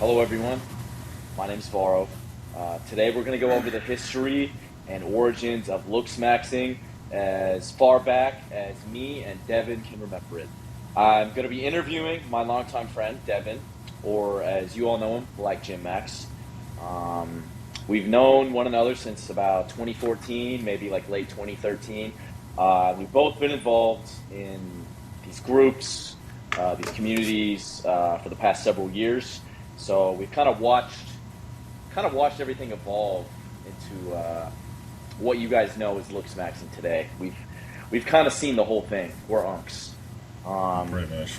Hello, everyone. My name's Varo. Today, we're going to go over the history and origins of Looksmaxxing as far back as me and Devin can remember it. I'm going to be interviewing my longtime friend, Devin, or as you all know him, like Jim Max. We've known one another since about 2014, maybe like late 2013. We've both been involved in these groups, these communities for the past several years. So we've kind of watched everything evolve into what you guys know as Looksmaxxing today. We've kind of seen the whole thing. We're unks. Um, Pretty much.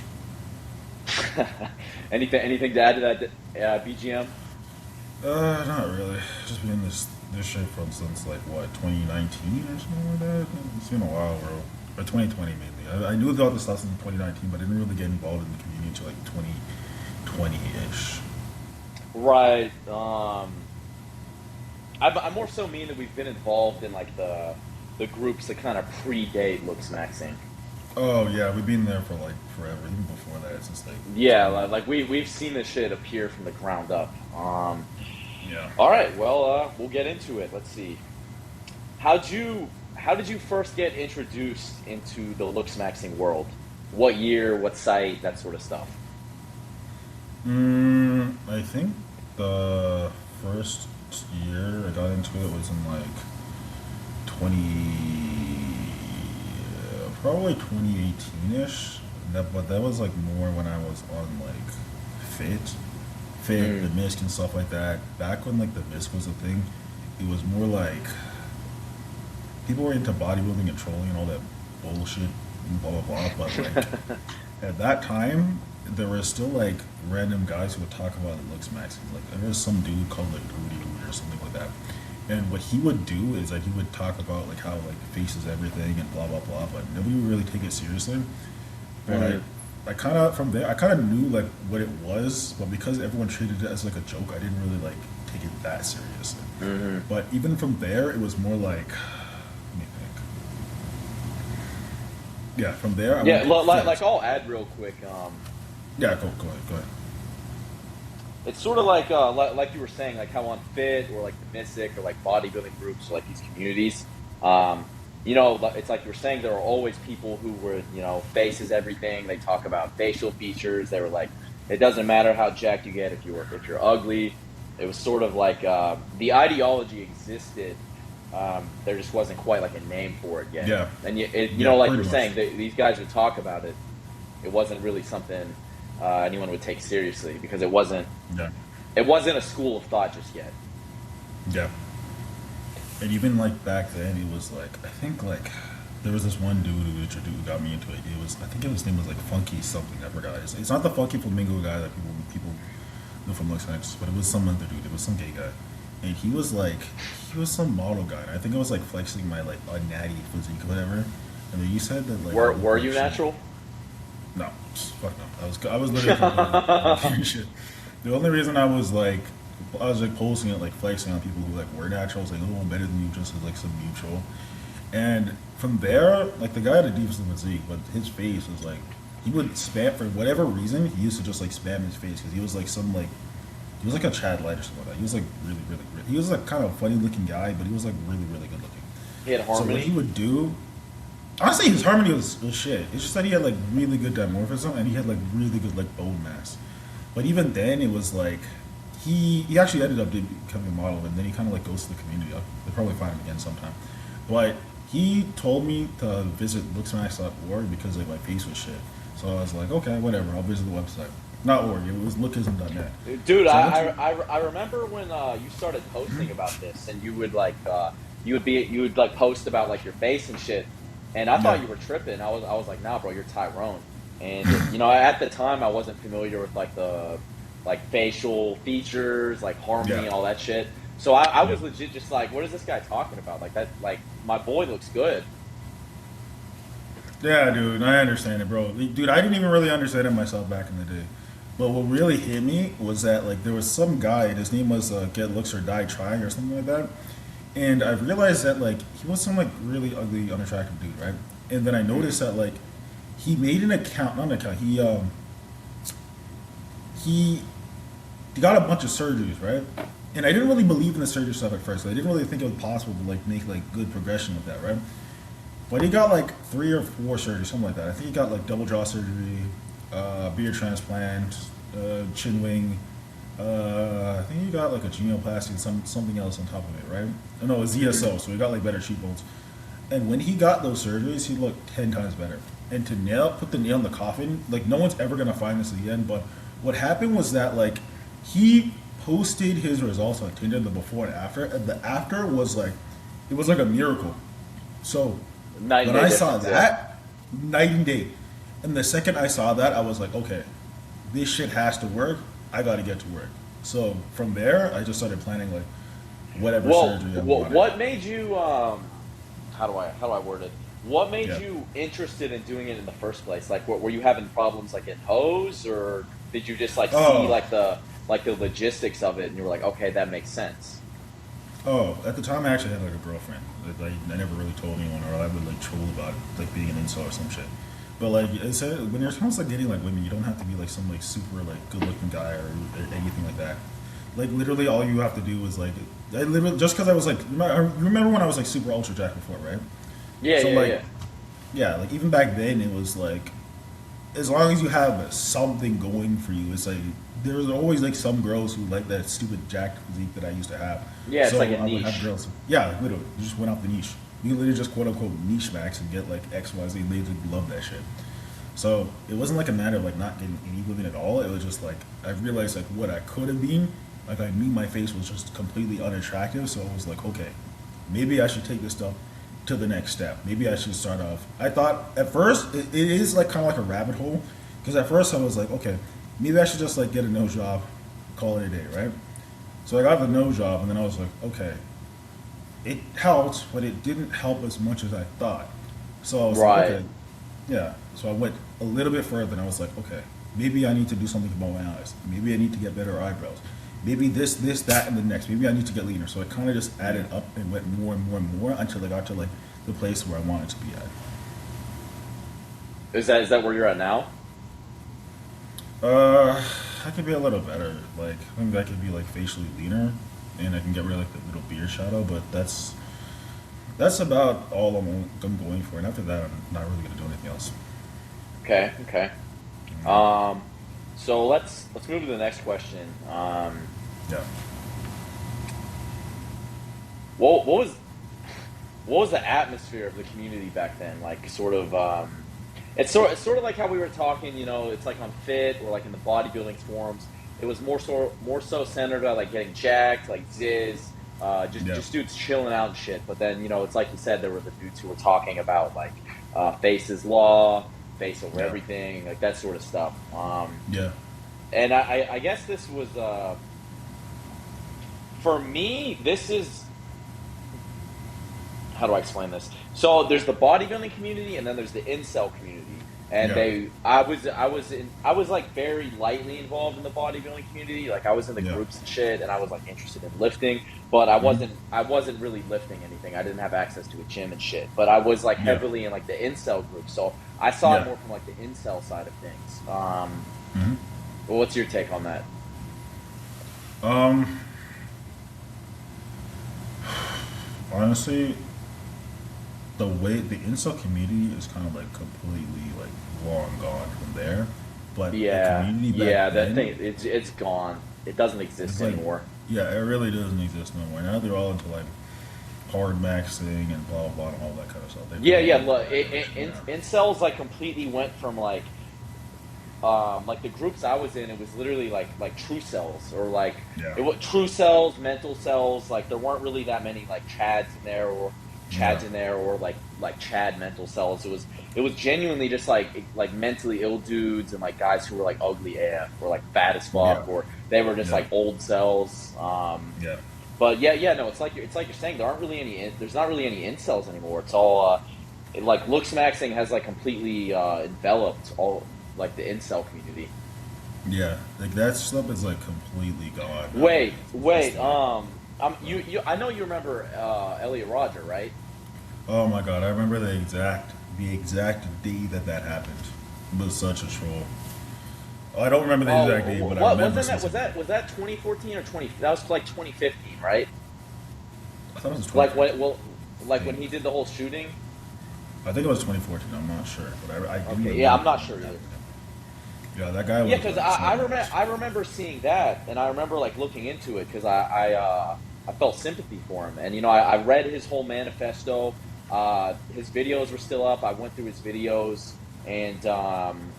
anything to add to that, BGM? Not really. Just been in this shit from since like what 2019 or something like that. It's been a while, bro. Or 2020 mainly. I knew about this stuff since 2019, but I didn't really get involved in the community until like 2020 ish. Right. I'm more so mean that we've been involved in like the groups that kind of predate Looksmaxxing. Oh yeah, we've been there for like forever, even before that, since like Yeah, 20. like we've seen this shit appear from the ground up. Yeah. All right, well, we'll get into it. Let's see. How'd you how did you first get introduced into the Looksmaxxing world? What year? What site? That sort of stuff. I think the first year I got into it was in like 20, probably 2018 ish. But that was like more when I was on like fit, the Mm. misc and stuff like that. Back when like the misc was a thing, it was more like people were into bodybuilding and trolling and all that bullshit and blah blah blah. But like at that time, there were still like random guys who would talk about the looks maxing. Like there was some dude called like Rudy Rudy or something like that. And what he would do is that he would talk about like how like face is everything and blah blah blah, but nobody would really take it seriously. But Hmm. I kind of from there I kind of knew like what it was, but because everyone treated it as like a joke, I didn't really like take it that seriously. Hmm. But even from there, it was more like let me think. Yeah, from there I Yeah, went to like fit. I'll add real quick. Yeah, go ahead. It's sort of like you were saying, like how on Fit or like the Mystic or like bodybuilding groups or like these communities. Um, it's like you were saying, there are always people who were, faces everything. They talk about facial features. They were like, it doesn't matter how jacked you get if you're ugly. It was sort of like the ideology existed. There just wasn't quite like a name for it yet. Yeah, And yeah, like pretty you're much. saying, these guys would talk about it. It wasn't really something anyone would take seriously because Yeah, it wasn't a school of thought just yet. yeah. And even like back then, it was like I think like there was this one dude who got me into it. It was I think his name was like Funky something. I forgot. It's not the Funky Flamingo guy that people know from Looks Next, but it was some other dude. It was some gay guy, and he was some model guy. And I think I was like flexing my like natty physique or whatever. And then you said that like I Were looked like you shit. natural? No, fuck no. I was literally complaining shit. The only reason I was like posting it like flexing on people who like were natural, like oh I'm better than you just as like some mutual. And from there, like the guy had a decent physique, but his face was like he would spam for whatever reason. He used to just like spam his face because he was like some like he was like a Chad Light or something like that. He was like really. He was like kind of a funny looking guy, but he was like really good looking. He had So what he harmony. would do, honestly, his harmony was shit. It's just that he had like really good dimorphism and he had like really good like bone mass. But even then, it was like he actually ended up becoming a model, and then he kind of like goes to the community. They'll probably find him again sometime. But he told me to visit looksmax.org because like my face was shit. So I was like, okay, whatever. I'll visit the website. Not org. It was lookism.net. Dude, So I went to I remember when you started posting about this, and you would like you would like post about like your face and shit, and I thought yeah you were tripping. I was like, nah, bro, you're Tyrone. And at the time, I wasn't familiar with like the like facial features, like harmony, yeah and all that shit. So I yeah. was legit just like, what is this guy talking about? Like that, like my boy looks good. Yeah, dude, I understand it, bro. Dude, I didn't even really understand it myself back in the day. But what really hit me was that like there was some guy, and his name was Get Looks or Die Trying or something like that. And I realized that like he was some like really ugly, unattractive dude, right? And then I noticed that like he made an account, not an account. He he got a bunch of surgeries, right? And I didn't really believe in the surgery stuff at first. I didn't really think it was possible to like make like good progression with that, right? But he got like 3 or 4 surgeries, something like that. I think he got like double jaw surgery, beard transplant, chin wing. I think he got like a genioplasty and something else on top of it, right? Oh, no, a ZSO, so he got like better cheekbones. And when he got those surgeries, he looked 10 times better. And to put the nail in the coffin, like no one's ever gonna find this at the end. But what happened was that like he posted his results on Tinder, the before and after. And the after was like, it was like a miracle. So Night and when day I saw difference, that, night and day. And the second I saw that, I was like, okay, this shit has to work. I got to get to work. So from there, I just started planning like whatever Well, surgery I wanted. what made you? How do I word it? What made Yeah. you interested in doing it in the first place? Like, were you having problems like in hose, or did you just like see Oh, like the logistics of it, and you were like, okay, that makes sense. oh, at the time I actually had like a girlfriend. Like, I never really told anyone, or I would like troll about it, like being an incel or some shit. But like, when you're trying to like dating like women, you don't have to be like some like super like good looking guy or anything like that. Like literally, all you have to do is like, I literally just because I was like, I remember when I was like super ultra jack before, right? Yeah, So yeah, like, yeah. yeah, like even back then it was like, as long as you have something going for you, it's like there's always like some girls who like that stupid jacked physique that I used to have. Yeah, it's So like a I would have niche. girls. Yeah, like, literally, you just went off the niche. You literally just quote unquote niche max and get like X Y Z. They would love that shit. So it wasn't like a matter of like not getting any women at all. It was just like I realized like what I could have been. Like I knew my face was just completely unattractive. So I was like, okay, maybe I should take this stuff to the next step. Maybe I should start off. I thought at first it is like kind of like a rabbit hole because at first I was like, okay, maybe I should just like get a nose job, call it a day, right? So I got the nose job and then I was like, okay, it helped, but it didn't help as much as I thought. So I was like, Right. okay, yeah. So I went a little bit further and I was like, okay, maybe I need to do something about my eyes. Maybe I need to get better eyebrows. Maybe this, that, and the next. Maybe I need to get leaner. So it kind of just added up and went more and more and more until I got to like the place where I wanted to be at. Is that where you're at now? I could be a little better. Like I think I could be like facially leaner, and I can get rid of like the little beard shadow. But that's about all I'm going for. And after that, I'm not really gonna do anything else. Okay, okay. Um, so let's move to the next question. Yeah. What was the atmosphere of the community back then? Like, sort of, it's sort of like how we were talking. You know, it's like on Fit or like in the bodybuilding forums. It was more so centered on like getting jacked, like Ziz, just Yeah. just dudes chilling out and shit. But then it's like you said, there were the dudes who were talking about like face is law, face over Yeah. everything, like that sort of stuff. Yeah. And I guess this was for me. This is how do I explain this? So there's the bodybuilding community, and then there's the incel community. And Yeah. I was like very lightly involved in the bodybuilding community. Like I was in the Yeah. groups and shit, and I was like interested in lifting, but I wasn't really lifting anything. I didn't have access to a gym and shit. But I was like Yeah. heavily in like the incel group, so I saw it Yeah. more from like the incel side of things. Hmm. Well, what's your take on that? Um. Honestly, the way the incel community is kind of like completely like long gone from there, but the Yeah, community back yeah, that then thing it's gone. It doesn't is exist like, anymore. yeah, it really doesn't exist no more. Now they're all into like hard maxing and blah blah blah and all that kind of stuff. They Yeah, really yeah. don't Look, care about shit now. incels like completely went from like the groups I was in. It was literally like true cells or like Yeah, it was true cells, mental cells. Like there weren't really that many like yeah, chads in there or like chad mental cells. It was genuinely just like mentally ill dudes and like guys who were like ugly AF or like fat as yeah, fuck or they were just yeah, like old cells. yeah, But yeah, no, it's like you're saying there's not really any incels anymore. It's all like Looksmaxxing has like completely enveloped all like the incel community. yeah. Like that stuff is like completely gone now. Wait, It's wait. like, You I know you remember Elliot Rodger, right? oh my god, I remember the exact day that happened. It was such a troll. Oh, I don't remember the Oh, exact date, but I what remember wasn't seeing that? something. Was that 2014 or 20? That was like 2015, right? I thought it was Like when 2014. well, like when he did the whole shooting. I think it was 2014. I'm not sure, but I do Okay, yeah, remember I'm not that sure either. happening. Yeah, that guy Yeah, was because like something else. I remember seeing that, and I remember like looking into it because I felt sympathy for him, and I read his whole manifesto. His videos were still up. I went through his videos, and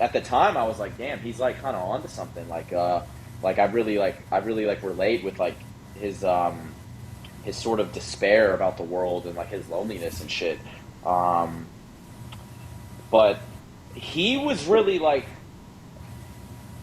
at the time I was like, damn, he's like kind of onto something. Like I really like relate with like his sort of despair about the world and like his loneliness and shit. Um, but he was really like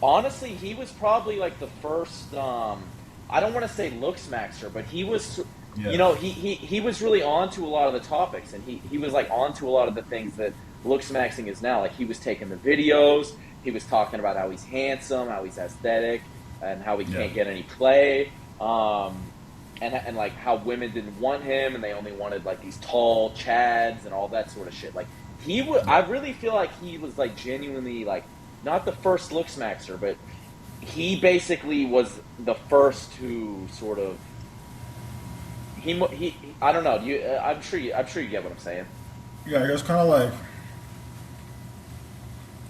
honestly, he was probably like the first. I don't want to say Looksmaxxer, but he was. Yeah, He was really onto a lot of the topics, and he was like onto a lot of the things that Looksmaxxing is now. Like he was taking the videos, he was talking about how he's handsome, how he's aesthetic, and how he yeah, can't get any play. And like how women didn't want him, and they only wanted like these tall chads and all that sort of shit. Like he would, yeah. I really feel like he was like genuinely like not the first Looksmaxxer, but he basically was the first to sort of I don't know. I'm sure you get what I'm saying. Yeah, he was kind of like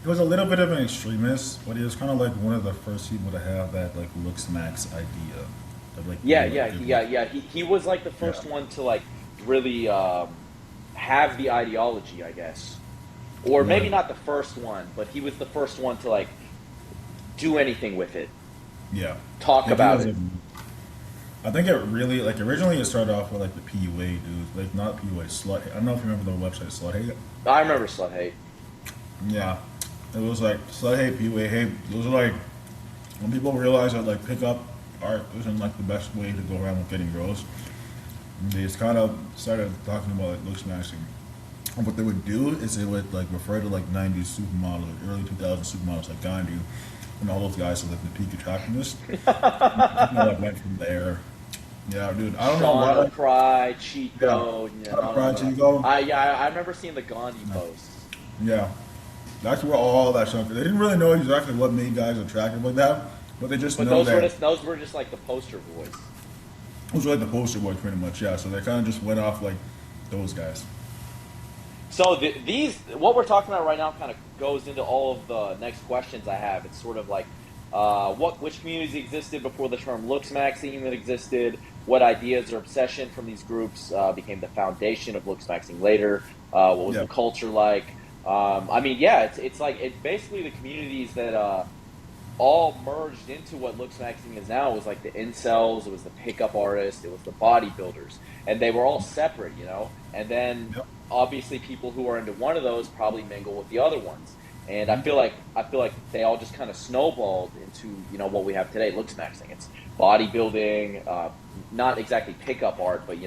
he was a little bit of an extremist, but he was kind of like one of the first people to have that like looks max idea of like Yeah, being like yeah, good yeah, looking. yeah. He was like the Yeah, first one to like really have the ideology, I guess, or maybe right. not the first one, but he was the first one to like do anything with it, Yeah, talk like he about was it. like. I think it really like originally it started off with like the PUA dudes, like not PUA slut. I don't know if you remember the website Slut Hate. I remember Slut Hate. Yeah, it was like Slut Hate, PUA Hate. Those are like when people realize that like pickup art isn't like the best way to go around with getting girls. They just kind of started talking about like looks matching. And what they would do is they would like refer to like '90s supermodels, early 2000s supermodels like Gandhi, and all those guys as like the peak attractiveness. Kind of like went from there. Yeah, dude. I don't know Shauna why. Cry, Yeah, Chico, Top Fried Chico. I remember seeing the Gandhi Yeah, posts. yeah. That's where all that stuff. They didn't really know exactly what made guys attractive like that, but they just But know that those were just like the poster boys. it was like the poster boy, pretty much. Yeah, so they kind of just went off like those guys. So these what we're talking about right now kind of goes into all of the next questions I have. It's sort of like which communities existed before the term Looksmaxxing even existed. What ideas or obsession from these groups became the foundation of Looksmaxxing later? What was Yeah, the culture like? I mean, yeah, it's like it's basically the communities that all merged into what Looksmaxxing is now. It was like the incels, it was the pickup artists, it was the bodybuilders, and they were all separate, And then yep, obviously people who are into one of those probably mingle with the other ones. And hmm I feel like they all just kind of snowballed into what we have today, Looksmaxxing. It's bodybuilding, not exactly pickup art, but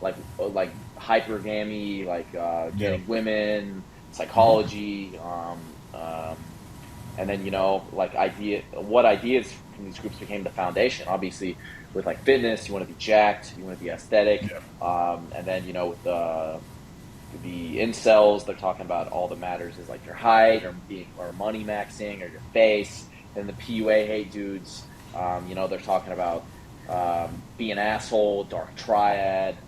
like hypergamy, like yeah, getting women, hmm psychology, and then like what ideas from these groups became the foundation. Obviously with like fitness, you want to be jacked, you want to be aesthetic, yeah, and then with the incels, they're talking about all that matters is like your height or money maxing or your face. And the PUA hate dudes, they're talking about be an asshole, dark triad,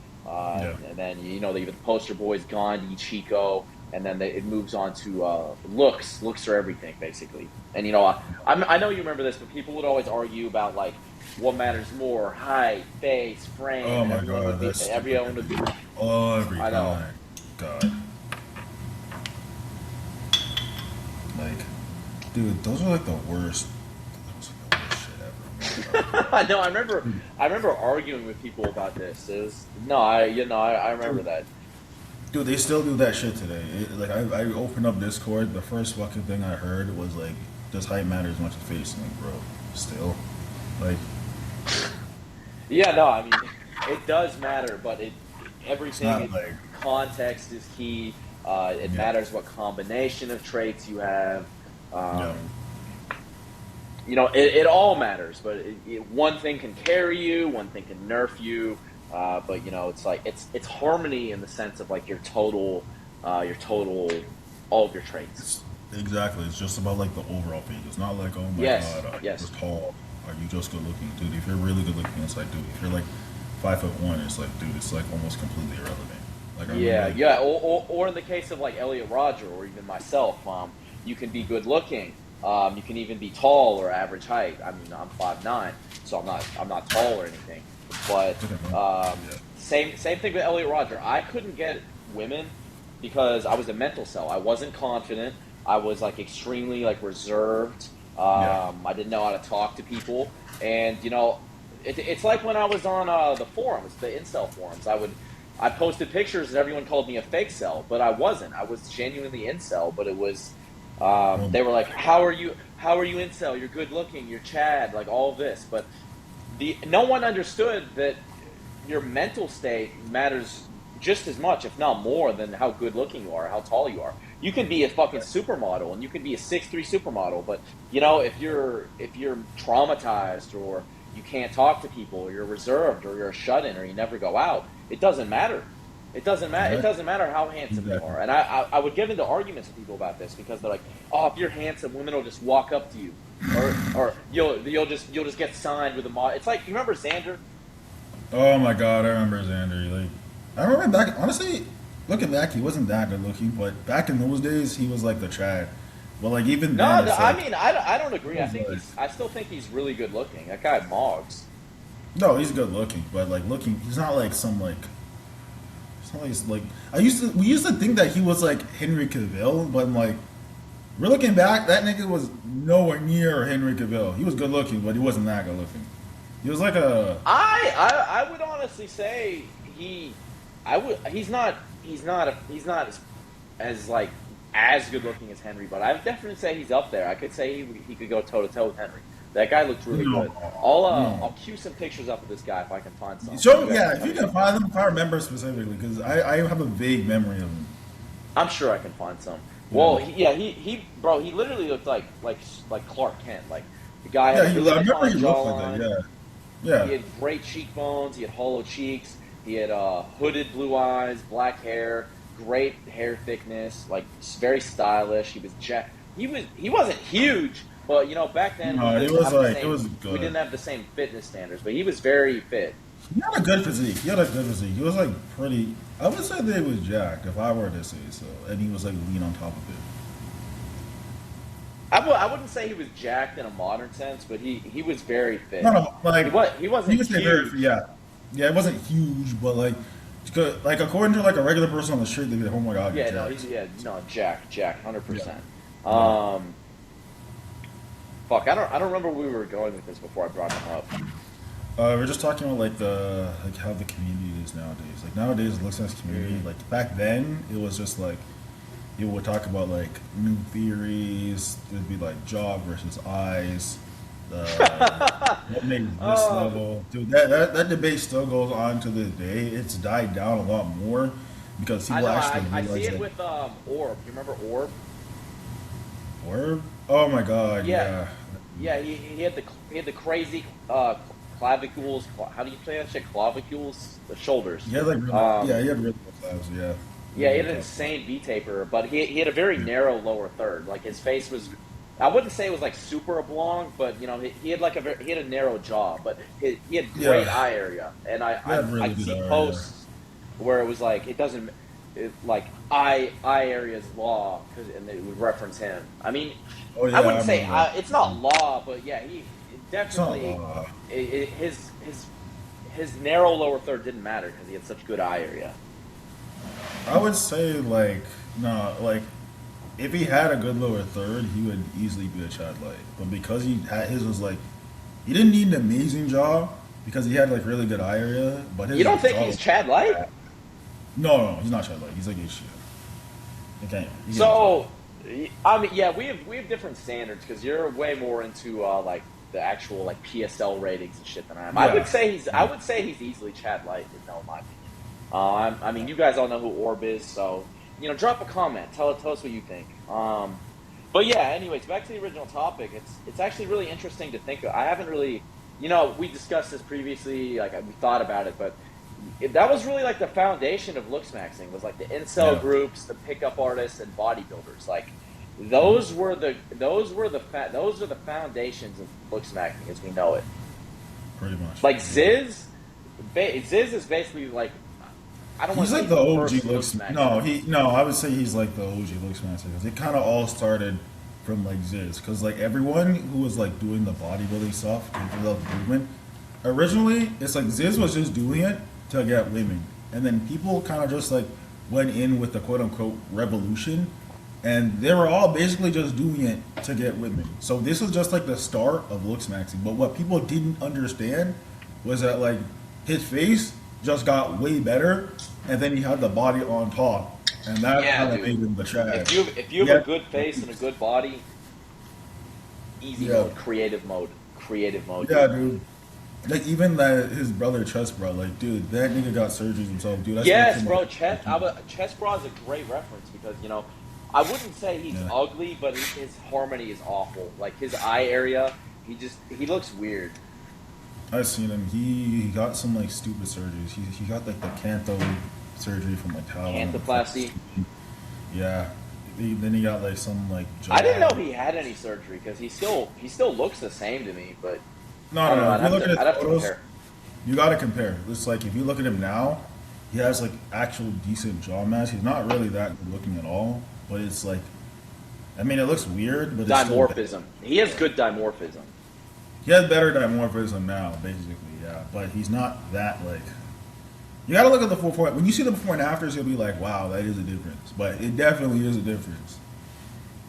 yeah. and then the poster boys Gandhi, Chico, and then it moves on to looks. Looks are everything, basically. And I know you remember this, but people would always argue about like what matters more: height, face, frame, Oh and my god, that's stupid everyone every would. time. Oh, every I know. time. God, like, dude, those are like the worst. Those are the worst shit ever. Oh my god. I know. Dude, I remember arguing with people about this. It was no, I remember dude, that. dude, they still do that shit today. Like, I opened up Discord. The first fucking thing I heard was like, "Does height matter as much as face?" I'm like, bro, still, like, Yeah, no, I mean it does matter, but it's everything not like, context is key. It yeah, matters what combination of traits you have. yeah, Um, it all matters, but one thing can carry you, one thing can nerf you. But it's like it's harmony in the sense of like your total, all of your traits. Exactly. It's just about like the overall page. It's not like, oh my Yes, god, you're yes. tall. Are you just good looking, dude? If you're really good looking, it's like, dude. If you're like 5'1", it's like, dude, it's like almost completely irrelevant. Like I remember, Yeah, like, yeah. Or in the case of like Elliot Rodger or even myself, you can be good looking. You can even be tall or average height. I mean, I'm 5'9", so I'm not tall or anything. But yeah, same thing with Elliot Rodger. I couldn't get women because I was a mental cell. I wasn't confident. I was like extremely like reserved. yeah. I didn't know how to talk to people, and it's like when I was on the forums, the incel forums. I posted pictures and everyone called me a fake cell, but I wasn't. I was genuinely incel, but it was Oh they were my like, god. "How are you incel? You're good looking. You're Chad." Like all this, but the no one understood that your mental state matters just as much, if not more, than how good looking you are, how tall you are. You can be a fucking supermodel and you can be a 6'3" supermodel, but if you're traumatized or you can't talk to people, or you're reserved, or you're a shut-in, or you never go out, it doesn't matter. It doesn't matter. It Exactly. doesn't matter how handsome you Exactly. are. And I would get into arguments with people about this because they're like, "Oh, if you're handsome, women will just walk up to you, or you'll just get signed with a mod." It's like, you remember Xander? Oh my god, I remember Xander. Like, I remember back. Honestly, looking back, he wasn't that good looking, but back in those days, he was like the Chad. But like even then, No, it's I like mean, I don't he agree. was like, I still think he's really good looking. That guy Moggs. no, he's good looking, but like looking, he's not like some like. It's not like, we used to think that he was like Henry Cavill, but like we're looking back, that nigga was nowhere near Henry Cavill. He was good looking, but he wasn't that good looking. He was like a I would honestly say he's not as like as good looking as Henry, but I would definitely say he's up there. I could say he could go toe to toe with Henry. That guy looked really no, good. I'll no. cue some pictures up of this guy if I can find some, and you So guys yeah, can if tell you me what can you think. find them, if I remember specifically, because I have a vague memory of him. I'm sure I can find some. Yeah, Well, bro, he literally looked like Clark Kent. Like the guy had yeah. a He, really I remember he defined looked like that. jawline. Yeah, He yeah. had great cheekbones. He had hollow cheeks. He had hooded blue eyes, black hair, great hair thickness, like very stylish. He wasn't huge, but back then we No, it didn't was have the like it same was we good. didn't have the same fitness standards, but he was very fit. He had a good physique. He had a good physique. He was like pretty. I would say that he was jacked if I were to say so, and he was like lean on top of it. I wouldn't say he was jacked in a modern sense, but he was very No, fit. no, He like was he you wasn't would say very, huge. yeah, yeah. It wasn't huge, but like, like according to like a regular person on the street, they'd be like, "Oh my god, you're Yeah, no, he's jacked." yeah, no, Jack, hundred Yeah, percent. yeah. Um, fuck, I don't remember where we were going with this before I brought him up. We're just talking about like the like how the community is nowadays. Like nowadays, it looks like this community. Mm. Like back then, it was just like people would talk about like new theories. There'd be like jaw versus eyes. What made this Oh, level, dude? That debate still goes on to this day. It's died down a lot more because I people know. actually I see realize it like, with Orb. You remember Orb? or oh my god, Yeah, yeah, yeah. He had the crazy clavicules. How do you say that shit? Clavicules, the shoulders. he had like really, yeah, Um, he had really good class, yeah, yeah, really he good had an class. insane V taper, but he had a very narrow lower third. Like his face was. I wouldn't say it was like super oblong, but he had like he had a narrow jaw, but he had great Yeah, eye area, and he had I'd really good see area. posts where it was like like eye area is law, and they would reference him. I mean, Oh I yeah, I wouldn't say remember that. it's not law, but yeah, he It's not definitely law. his narrow lower third didn't matter because he had such good eye area. I would say like no, like if he had a good lower third, he would easily be a Chad Light. But because he had his was like he didn't need an amazing jaw because he had like really good eye area, but You his don't think jaw he's was Chad Light? bad. No, he's not Chad Light. He's like HCM. He can't be Chad Light. So, I mean, yeah, we have different standards because you're way more into like the actual like PSL ratings and shit than I am. I would Yeah. say he's I Yeah. would say he's easily Chad Light, in my opinion. I mean, you guys all know who Orb is, so drop a comment. Tell us what you think. But yeah, anyways, back to the original topic. It's actually really interesting to think of. I haven't really, we discussed this previously. Like we thought about it, but that was really like the foundation of Looksmaxxing was like the incel Yeah. groups, the pickup artists, and bodybuilders. Like those are the foundations of Looksmaxxing as we know it. pretty much. Like Yeah. Ziz is basically like, I don't want He's to say like he's the the OG first looks. Looksmaxxing. No, I would say he's like the OG Looksmaxxing because it kind of all started from like Ziz because like everyone who was like doing the bodybuilding stuff and the movement originally it's like Ziz was just doing it to get women and then people kind of just like went in with the quote unquote revolution and they were all basically just doing it to get women. So this was just like the start of Looksmaxxing. But what people didn't understand was that like his face just got way better, and then he had the body on top, and that Yeah, kind of dude. made him the Chad. If you have Yeah, a good face and a good body, easy yeah, mode, creative mode, yeah, dude. dude. Like even that his brother Chess, bro. Like, dude, that nigga got surgeries himself, dude. I spoke to Yes, him. bro. Chess Bra is a great reference because I wouldn't say he's Yeah, ugly, but his harmony is awful. Like his eye area, he looks weird. I seen him. He got some like stupid surgeries. He got like the Canto surgery from like Taiwan. Cantoplasty. Yeah. Then he got like some like I didn't know jaw. he had any surgery because he still looks the same to me, but I No, don't no, know. no. I'd If you have look at to his I'd have to photos, compare. you gotta compare. It's like if you look at him now, he has like actual decent jaw mass. He's not really that good looking at all, but it's like, I mean, it looks weird, but it's still. Dimorphism. He has good dimorphism. He has better dimorphism now, basically, yeah. But he's not that like. You gotta look at the before. When you see the before and afters, you'll be like, "Wow, that is a difference." But it definitely is a difference.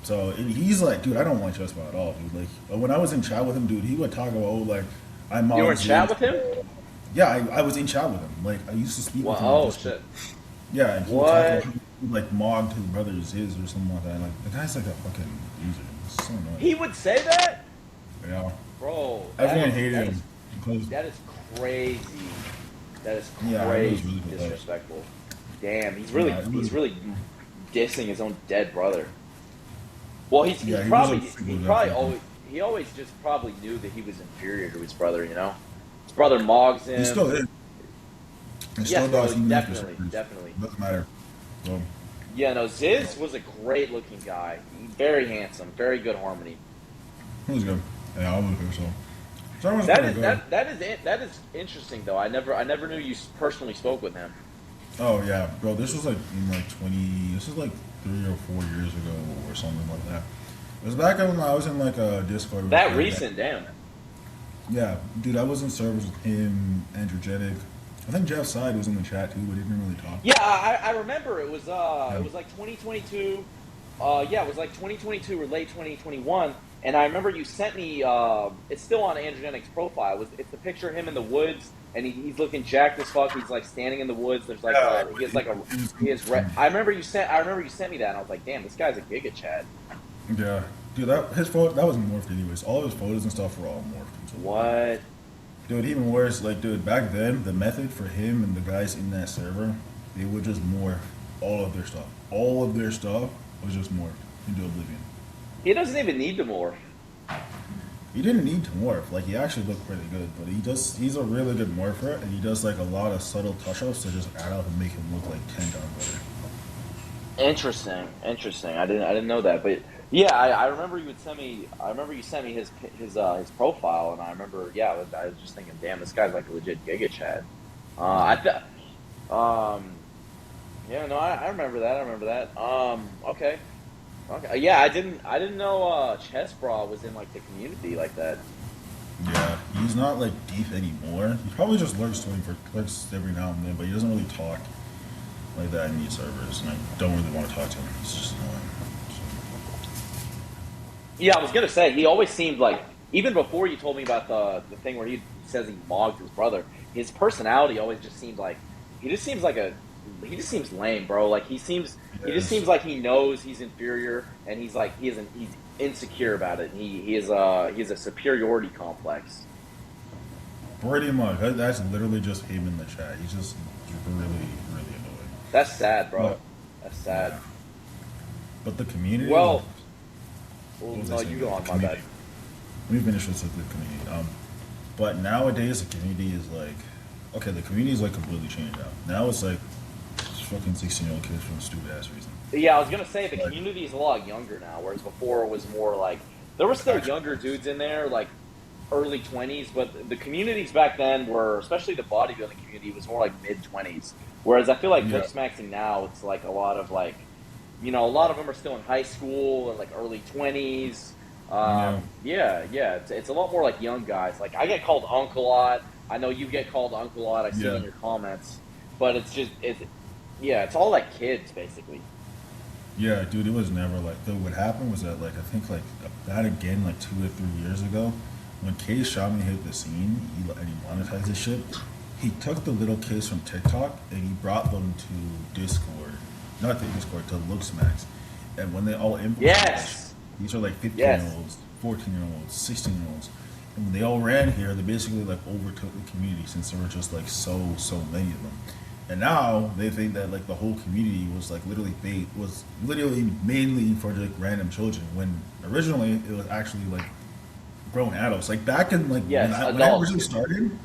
So he's like, dude, I don't want Chess at all, dude. Like when I was in chat with him, dude, he would talk about, oh, like I You were in mobbed chat Ziz. with him? Yeah, I was in chat with him. Like I used to speak Well, with him on oh Discord. shit. Yeah, and he would talk about What? how he like mogged his brother Ziz or something like that. Like the guy's like a fucking loser. It's so annoying. He would say that? Yeah, Bro, everyone hated that him is because that is crazy. That is yeah, it was crazy really bad. disrespectful. Damn, Yeah, it he's was. really dissing his own dead brother. Well, Yeah, he was a he single probably guy. always just probably knew that he was inferior to his brother. His brother mogs He still him. is. He Yes, still bro, does even after definitely, surgeries. definitely. Doesn't matter. So Yeah, no, Ziz was a great looking guy. Very handsome, very good harmony. it was good. Yeah, I would think so. So was That pretty is good. that is interesting though. I never knew you personally spoke with him. Oh yeah, bro. This was like in like 20. This is like 3 or 4 years ago or something like that. It was back when I was in like a Discord. With That my dad. recent, damn. Yeah, dude. I was in service with him, Androgenic. I think Jeff Side was in the chat too, but he didn't really talk. Yeah, I remember it Yeah. was like 2022. Yeah, it was like 2022 or late 2021. And I remember you sent me. It's still on Androgenic's profile. It's the picture of him in the woods, and he's looking jacked as fuck. He's like standing in the woods. There's like Yeah, he has like a it was- he has re- I remember you sent me that, and I was like, damn, this guy's a giga Chad. yeah, dude. That his photo that was morphed anyways. All of his photos and stuff were all morphed. Into What? Dude, even worse, like, dude, back then, the method for him and the guys in that server, they would just morph all of their stuff. All of their stuff was just morphed into oblivion. He doesn't even need to morph. He didn't need to morph. Like, he actually looked pretty good, but he's a really good morpher, and he does, like, a lot of subtle touch-ups to just add up and make him look, like, 10 times better. Interesting. I didn't know that, but yeah, I remember you would send me. I remember you sent me his profile, and I remember, yeah, I was just thinking, damn, this guy's like a legit giga Chad. Um, yeah, no, I remember that. I remember that. Okay, yeah, I didn't know Chess Bra was in like the community like that. Yeah, he's not, like, deep anymore. He probably just lurks every now and then, but he doesn't really talk like that in these servers, and I don't really want to talk to him. It's just annoying. Yeah, I was gonna say he always seemed like, even before you told me about the thing where he says he mogged his brother, his personality always just seemed like he just seems like a he just seems lame, bro. Like he just Yes. seems like he knows he's inferior and he's like he's insecure about it. He has a superiority complex. Pretty much. That's literally just him in the chat. He's just really, really annoying. That's sad, bro. But, That's sad. yeah. But the community. Well, What was I no, saying you go about on. the My community? bad. Let me finish this with the community. But nowadays the community is like, okay, the community is like completely changed now. Now it's like fucking 16-year-old kids for a stupid ass reason. Yeah, I was gonna say the Like, community is a lot younger now, whereas before it was more like there were still actually, younger dudes in there, like early 20s, but the communities back then were, especially the bodybuilding community, was more like mid 20s. Whereas I feel like yeah, Looksmaxxing now, it's like a lot of like, a lot of them are still in high school and like early 20s. yeah, Yeah, it's a lot more like young guys. Like I get called uncle a lot. I know you get called uncle a lot. I see it yeah. in your comments, but yeah, it's all like kids basically. Yeah, dude, it was never like. Though what happened was that like I think like that again like 2 or 3 years ago, when K Shami hit the scene, and he monetized his shit. He took the little kids from TikTok and he brought them to Discord, not the Discord, to Looksmax, and when they all implemented that shit, Yes, these are like 15 year yes. olds, 14-year olds, 16-year olds, and when they all ran here, they basically like overtook the community since there were just like so many of them. And now they think that like the whole community was like literally bait was literally mainly for like random children when originally it was actually like grown adults. Like back in like Yes, when I adults. originally started,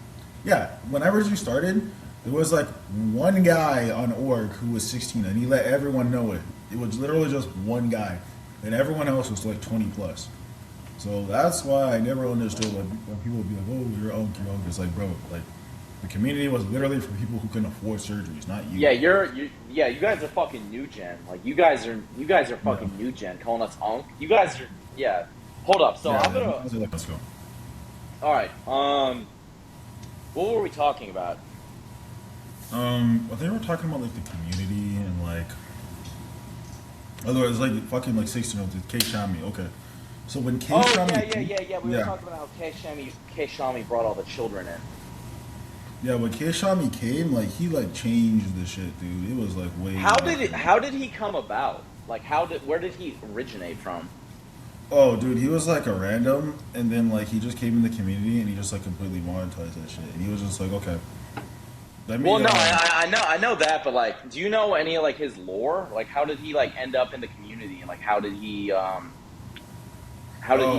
yeah, when I originally started, there was like one guy on org who was 16 and he let everyone know it. It was literally just one guy, and everyone else was like 20 plus. So that's why I never understood like when people would be like, "Oh, you're old, you're old." It's like, bro, like the community was literally for people who couldn't afford surgeries, not you. Yeah, yeah, you guys are fucking new gen. Like you guys are Yeah, fucking new gen calling us unk. You guys are yeah. Hold up. So yeah. I'm I gonna was like, let's go. all right. What were we talking about? Well, they were talking about like the community and like, otherwise, like fucking like 16-year-olds with K Shami. Okay, so when K Oh yeah, Shami, yeah. We were yeah, talking about how K Shami brought all the children in. yeah, when K Shami came, like he like changed the shit, dude. It was like way different. How did he come about? Like where did he originate from? Oh, dude, he was like a random, and then like he just came in the community and he just like completely monetized that shit, and he was just like, okay, let Well, me no, I know that, but like, do you know any of like his lore? Like, how did he like end up in the community, and like, how did he oh,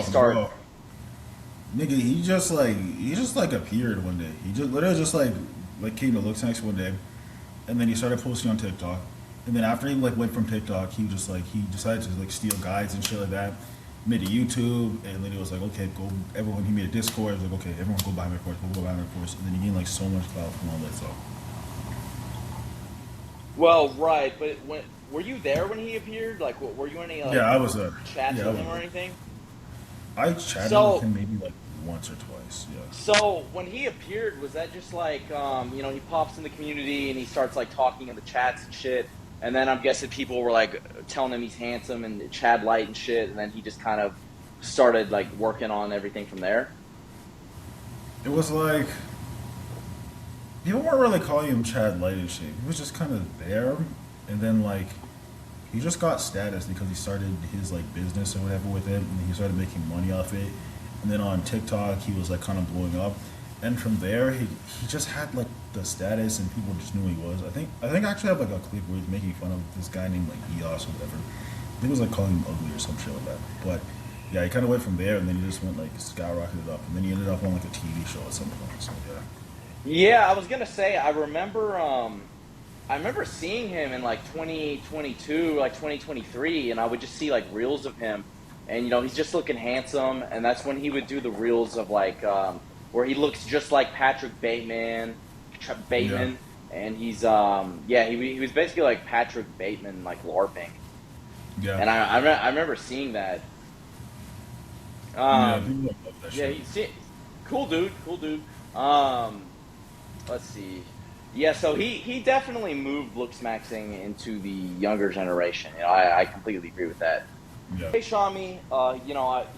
start? bro, nigga, he just like appeared one day. He just literally just like came to Looks one day, and then he started posting on TikTok. And then after he like went from TikTok, he just like he decided to like steal guides and shit like that. Made a YouTube, and then he was like, okay, go. Everyone, he made a Discord. He was like, okay, everyone go buy my course. Go buy my course. And then he gained like so much clout from all that stuff. Well, right, but were you there when he appeared? Like, were you in any Yeah, like I was there. chats Yeah, I with was him or there. anything? I chatted with So, him maybe like once or twice. Yeah. so when he appeared, was that just like, he pops in the community and he starts like talking in the chats and shit, and then I'm guessing people were like telling him he's handsome and Chad Light and shit, and then he just kind of started like working on everything from there. It was like people weren't really calling him Chad Light and shit. He was just kind of there, and then like he just got status because he started his like business or whatever with it, and he started making money off it. And then on TikTok, he was like kind of blowing up, and from there, he just had like the status, and people just knew who he was. I think I actually have like a clip where he's making fun of this guy named like Eos or whatever. I think it was like calling him ugly or some shit like that. But yeah, he kind of went from there, and then he just went like skyrocketed up, and then he ended up on like a TV show at some point. So yeah. Yeah, I was gonna say I remember seeing him in like 2022, like 2023, and I would just see like reels of him, and he's just looking handsome, and that's when he would do the reels of like where he looks just like Patrick Yeah. Bateman, and he's he was basically like Patrick Bateman like LARPing, Yeah. and I remember seeing that. Yeah, Um, people love that yeah, shit. he's cool dude, cool dude. Um, let's see. Yeah, so he definitely moved Looksmaxxing into the younger generation. I completely agree with that. Yeah. Hey, Shami,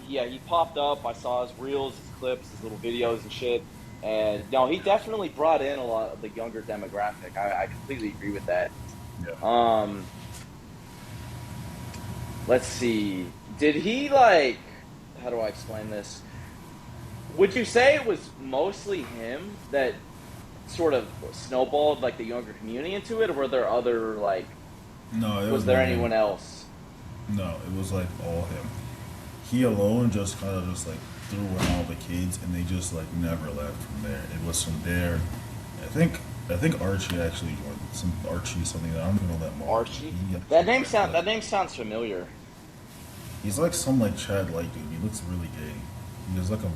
he popped up. I saw his reels, his clips, his little videos and shit. And he definitely brought in a lot of the younger demographic. I completely agree with that. Yeah. Um, let's see. Did he like? How do I explain this? Would you say it was mostly him that sort of snowballed like the younger community into it, or were there other like? No, it Was was there all him. anyone else? No, it was like all him. He alone just kind of just like threw in all the kids, and they just like never left from there. It was from there. I think I think Archie actually joined some Archie something. I don't even know that more. Archie. He actually joined, That name sounds familiar. he's like some like Chad Light dude. He looks really gay. He was like a.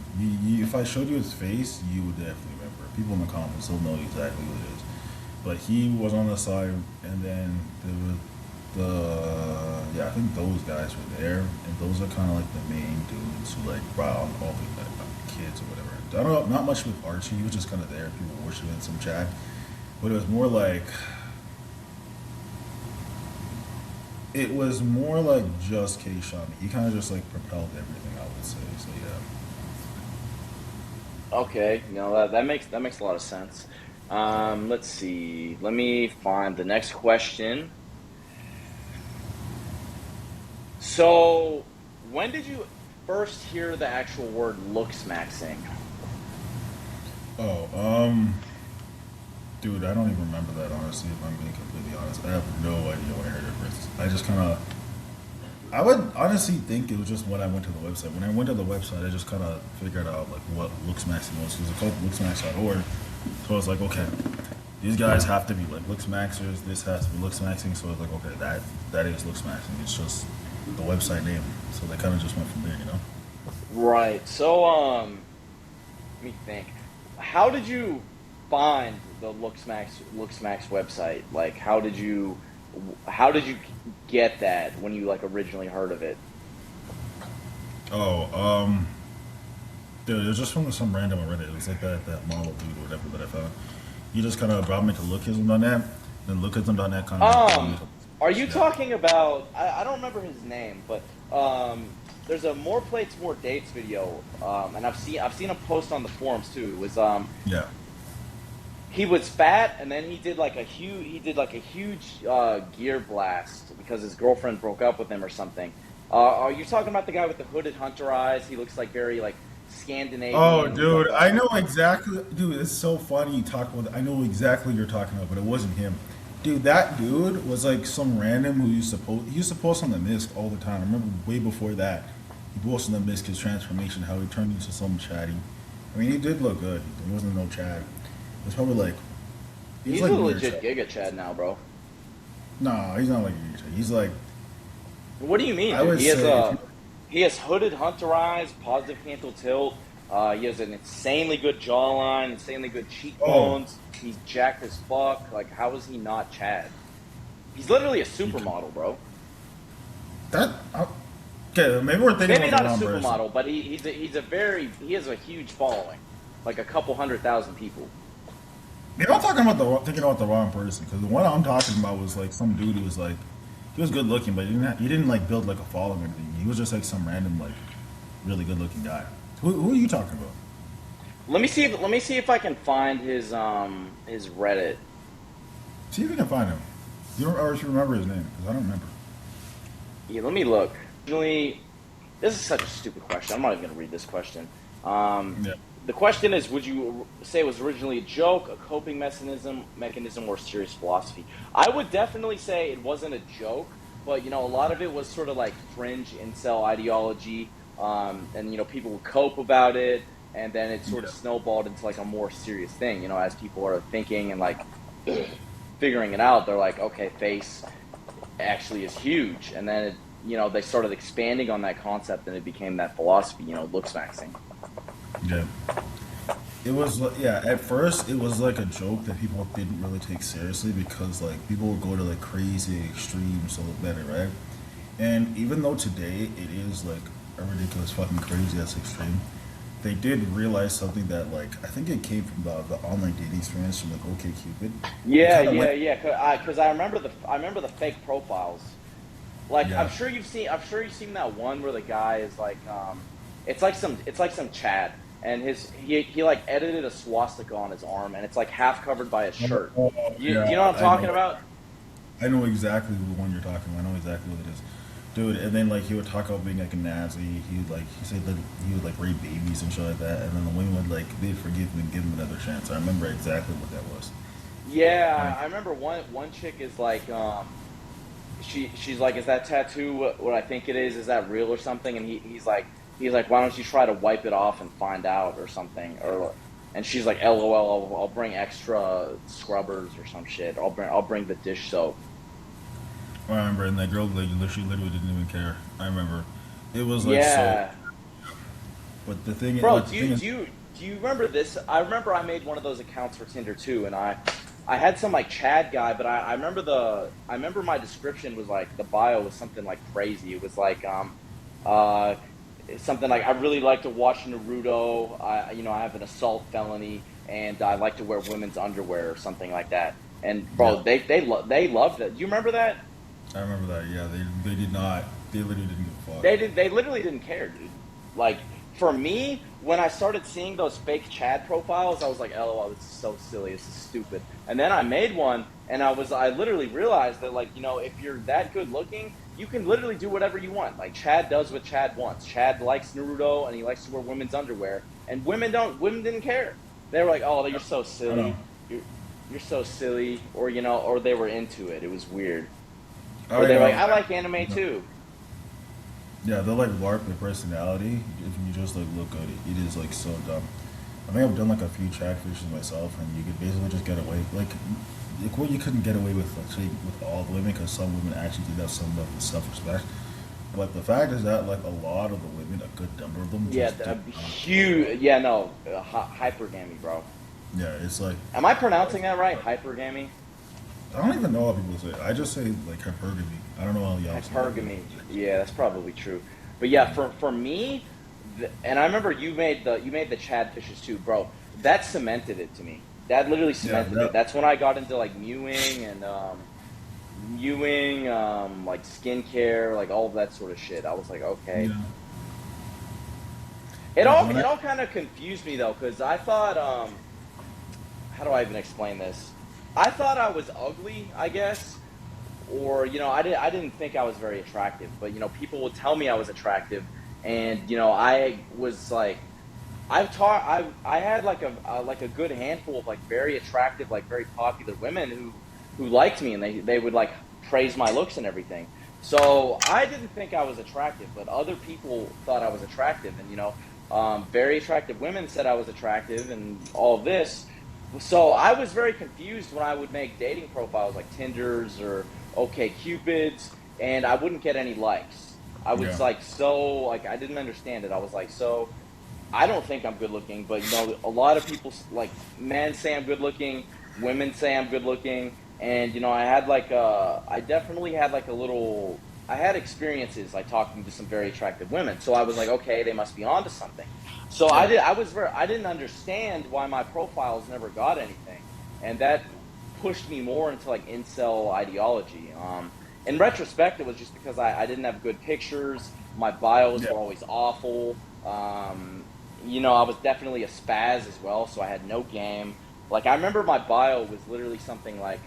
If I showed you his face, you would definitely remember. People in the comments will know exactly who it is. But he was on the side, and then there was I think those guys were there, and those are kind of like the main dudes who like brought on all the kids or whatever. I don't know, not much with Archie. He was just kind of there. People worshiping some Chad, but it was more like just K Shani. He kind of just like propelled everything, I would say. So Okay, that makes a lot of sense. Let's see. Let me find the next question. So, when did you first hear the actual word looksmaxxing? yeah. Dude, I don't even remember that honestly. If I'm being completely honest, I have no idea when I heard it first. I just kind of I would honestly think it was just when I went to the website. When I went to the website, I just kind of figured out like what Looksmaxxing was. Because it's called looksmax.org. So I was like, okay, these guys have to be like Looksmaxxers. This has to be Looksmaxxing. So I was like, okay, that is Looksmaxxing. It's just the website name. So they kind of just went from there, you know? Right. So, let me think. How did you find the Looksmax website? Like, how did you get that when you like originally heard of it? Oh, dude, it was just from some random Reddit. It was like that model dude or whatever that I found. He just kind of brought me to lookism.net. Then lookism.net kind of brought me Um, to are you yeah. talking about? I don't remember his name, but there's a more plates, more dates video, and I've seen him post on the forums too. It was Yeah. he was fat, and then he did like a huge gear blast because his girlfriend broke up with him or something. Are you talking about the guy with the hooded hunter eyes? He looks like very like Oh, Scandinavian with like dude, a I know exactly. Dude, it's so funny you talk about. I know exactly what you're talking about, but it wasn't him. Dude, that dude was like some random who used to post. He used to post on the Misc all the time. I remember way before that, he posted on the Misc his transformation, how he turned into some chatty. I mean, he did look good. He wasn't no Chad. It was probably like he was he's a like weird legit Chad. Giga Chad now, bro. No, he's not like a Chad. He's like What do you mean, I dude? would say if you. He has hooded hunter eyes, positive canthal tilt. He has an insanely good jawline, insanely good Oh, cheekbones. He's jacked as fuck. Like, how is he not Chad? He's literally a you, supermodel, bro. that. Okay, maybe we're thinking Maybe about the not a wrong person. supermodel, but he has a huge following, like a couple 100,000 people. Maybe I'm talking about thinking about the wrong person because the one I'm talking about was like some dude who was like he was good looking, but he didn't like build like a following or anything. He was just like some random like really good looking guy. Who are you talking about? Let me see if I can find his Reddit. See if you can find him. You don't, or if you remember his name because I don't remember. Yeah, let me look. Originally, this is such a stupid question. I'm not even gonna read this question. Um, Yeah. the question is, would you say it was originally a joke, a coping mechanism, or serious philosophy? I would definitely say it wasn't a joke, but a lot of it was sort of like fringe incel ideology, and people would cope about it, and then it sort of Yeah. snowballed into like a more serious thing. As people are thinking and like figuring it out, they're like, okay, face actually is huge, and then they started expanding on that concept, and it became that philosophy. Looks maxing. Yeah. It was yeah. At first, it was like a joke that people didn't really take seriously because like people would go to like crazy extremes to look better, right? And even though today it is like a ridiculous fucking crazy ass extreme, they did realize something that like I think it came from the online dating experience from like OkCupid. They Yeah, kind of yeah, went yeah. Because I remember the fake profiles. Like yeah. I'm sure you've seen that one where the guy is like it's like some Chad, and he like edited a swastika on his arm, and it's like half covered by his shirt. Oh Do you know yeah, what I'm talking about? I know exactly the one you're talking about. I know exactly what it is. Dude, and then like he would talk about being like a Nazi. He said that he would like rape babies and shit like that. And then the women would like they'd forgive him and give him another chance. I remember exactly what that was. Yeah, Like, I remember one chick is like she's like, is that tattoo what I think it is? Is that real or something? And he's like, why don't you try to wipe it off and find out or something? Or And she's like, LOL, I'll bring extra scrubbers or some shit. I'll bring the dish soap. I remember, and that girl, like, she literally didn't even care. I remember, it was like so. Yeah, But the thing, bro. like the thing is, Do you remember this? I remember I made one of those accounts for Tinder too, and I had some like Chad guy, but I remember my description was like the bio was something like crazy. It was like uh something like, I really like to watch Naruto. I have an assault felony, and I like to wear women's underwear or something like that. And yeah, bro, they loved it. Do you remember that? I remember that. Yeah, they did not. They literally didn't give a fuck. They literally didn't care, dude. Like, for me, when I started seeing those fake Chad profiles, I was like, LOL, this is so silly, this is stupid. And then I made one, and I literally realized that, like, if you're that good looking, you can literally do whatever you want. Like, Chad does what Chad wants. Chad likes Naruto, and he likes to wear women's underwear, and women didn't care. They were like, oh, you're so I know. silly. You're so silly, or they were into it. It was weird. Oh Or they were like, yeah, I like anime too. yeah. They'll like warp your personality if you just like look good. It is like so dumb. I think I've done like a few chat features myself, and you could basically just get away like what you couldn't get away with, let's say, with all the women, because some women actually do have some level of self-respect. But the fact is that like a lot of the women, a good number of them, Yeah, just do not. huge. Yeah, no, hypergamy, bro. Yeah, it's like Am I pronouncing that right? Hypergamy? I don't even know how people say it. I just say like hypergamy. I don't know how y'all say Hypergamy. it. Yeah, that's probably true. But yeah, for me, and I remember you made the Chad fishes too, bro. That cemented it to me. That literally Yeah, cemented it. that, That's when I got into like mewing, like skincare, like all of that sort of shit. I was like, okay. yeah, It yeah. all When it I, all kind of confused me though, because I thought, how do I even explain this? I thought I was ugly, I guess, or I didn't think I was very attractive, but people would tell me I was attractive, and I was like, I had like a good handful of like very attractive, like very popular women who liked me, and they would like praise my looks and everything. So I didn't think I was attractive, but other people thought I was attractive, and very attractive women said I was attractive, and all of this. So I was very confused when I would make dating profiles like Tinder's or OK Cupid's, and I wouldn't get any likes. I was yeah, like, so like, I didn't understand it. I was like, so I don't think I'm good looking, but a lot of people, like, men say I'm good looking, women say I'm good looking, and I definitely had like a little, I had experiences like talking to some very attractive women, so I was like, okay, they must be onto something. So yeah, I didn't understand why my profiles never got anything, and that pushed me more into like incel ideology. In retrospect, it was just because I didn't have good pictures. My bios yeah. were always awful. I was definitely a spaz as well, so I had no game. Like, I remember my bio was literally something like,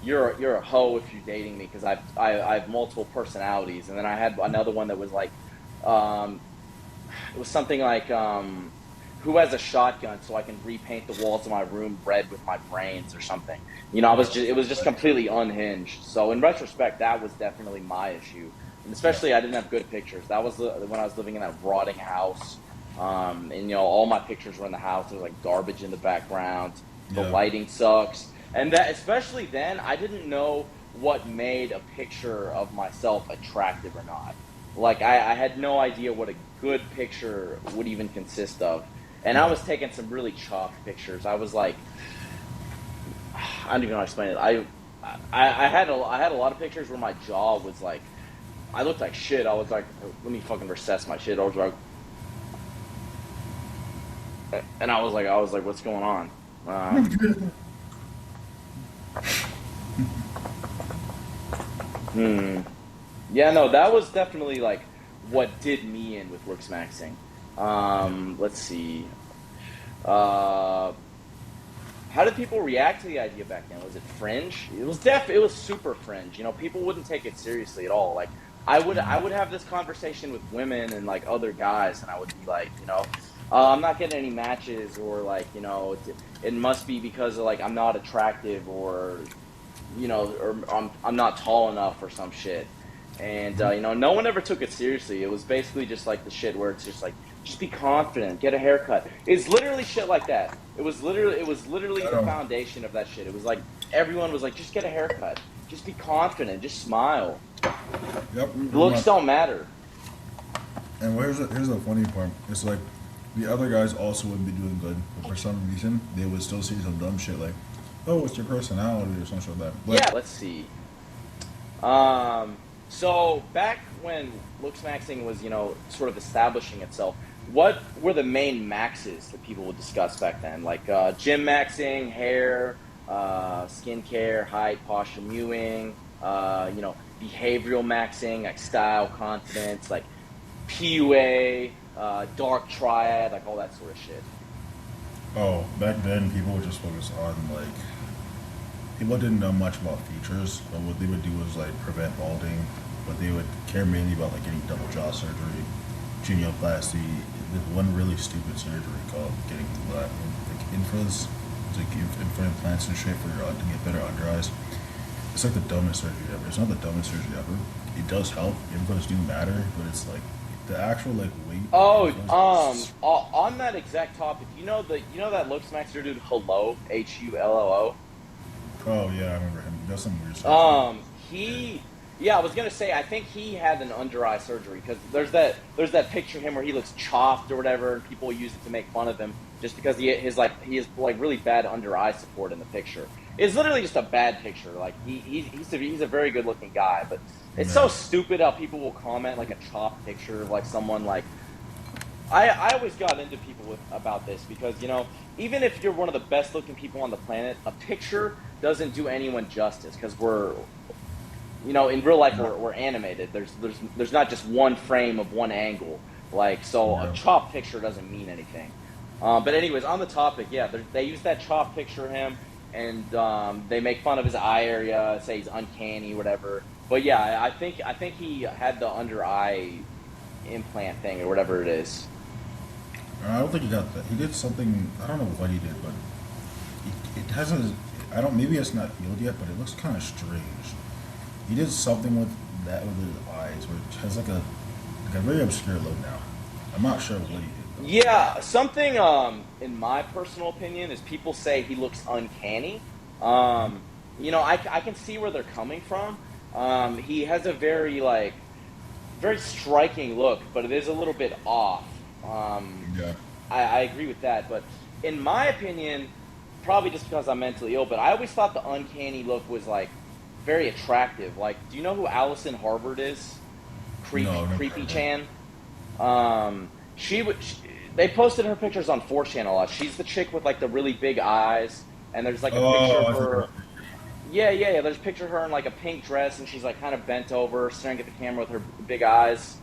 "You're a hoe if you're dating me," because I have multiple personalities, and then I had another one that was like, um, it was something like, "Who has a shotgun so I can repaint the walls of my room red with my brains," or something. It was just completely unhinged. So in retrospect, that was definitely my issue, and Yeah. especially I didn't have good pictures. That was when I was living in that rotting house, and all my pictures were in the house. There was like garbage in the background. The Yeah. lighting sucks, and that especially then I didn't know what made a picture of myself attractive or not. Like, I had no idea what a good picture would even consist of. And I Yeah. was taking some really chalk pictures. I was like, I don't even know how to explain it. I had a lot of pictures where my jaw was like, I looked like shit. I was like, let me fucking recess my shit. I was like, and I was like, what's going on? Hmm. Yeah, no, that was definitely like what did me in with Looksmaxxing. Let's see. Uh, how did people react to the idea back then? Was it fringe? It was super fringe. People wouldn't take it seriously at all. Like, I would have this conversation with women and like other guys, and I would be like, I'm not getting any matches, or like, it must be because of like I'm not attractive, or I'm not tall enough or some shit. And no one ever took it seriously. It was basically just like the shit where it's just like Just be confident. Get a haircut. It's literally shit like that. It was literally I the don't. foundation of that shit. It was like everyone was like, just get a haircut. Just be confident. Just smile. Yep, pretty Looks much. don't matter. And here's the funny part. It's like the other guys also would be doing good, but for some reason they would still say some dumb shit like, "Oh, it's your personality" or some shit like that. Yeah. But Let's see. So back when Looksmaxxing was, sort of establishing itself, what were the main maxes that people would discuss back then? Like gym maxing, hair, skincare, height, posture, mewing, behavioral maxing, like style, confidence, like PUA, dark triad, like all that sort of shit. oh, back then people would just focus on like people didn't know much about features, but what they would do was like prevent balding. But they would care mainly about like getting double jaw surgery, genioplasty. There's one really stupid surgery called getting like infras, it's like infra implants and shit for your to get better under eyes. It's like the dumbest surgery ever. It's not the dumbest surgery ever. It does help. Implants do matter, but it's like the actual like weight. Oh, Implants, on that exact topic, that Looksmaxer dude, Hello, HULLO. oh yeah, I remember him. He does some weird surgery. Um, he, yeah, I was gonna say, I think he had an under eye surgery because there's that picture of him where he looks chopped or whatever, and people use it to make fun of him just because he has like really bad under eye support in the picture. It's literally just a bad picture. Like he's a very good looking guy, but it's so Yeah. stupid how people will comment like a chopped picture of like someone like. I always got into people about this because even if you're one of the best looking people on the planet, a picture doesn't do anyone justice because we're in real life we're animated. There's not just one frame of one angle. Like so, a Yeah. chopped picture doesn't mean anything. But anyways, on the topic, yeah, they use that chopped picture of him, and they make fun of his eye area, say he's uncanny, whatever. But yeah, I think he had the under eye implant thing or whatever it is. I don't think he got that. He did something. I don't know what he did, but it hasn't. I don't. Maybe it's not healed yet, but it looks kind of strange. He did something with that with his eyes, which has like a very obscure look now. I'm not sure what he did though. Yeah, something in my personal opinion is people say he looks uncanny. I can see where they're coming from. He has a very striking look, but it is a little bit off. Yeah. I agree with that, but in my opinion, probably just because I'm mentally ill, but I always thought the uncanny look was like very attractive. Like, do you know who Allison Harvard is? No, I've never heard Creepy of her. Chan. She would. They posted her pictures on 4chan a lot. She's the chick with like the really big eyes, and there's like a picture Oh, of I think her. Yeah. There's a picture of her in like a pink dress, and she's like kind of bent over, staring at the camera with her big eyes.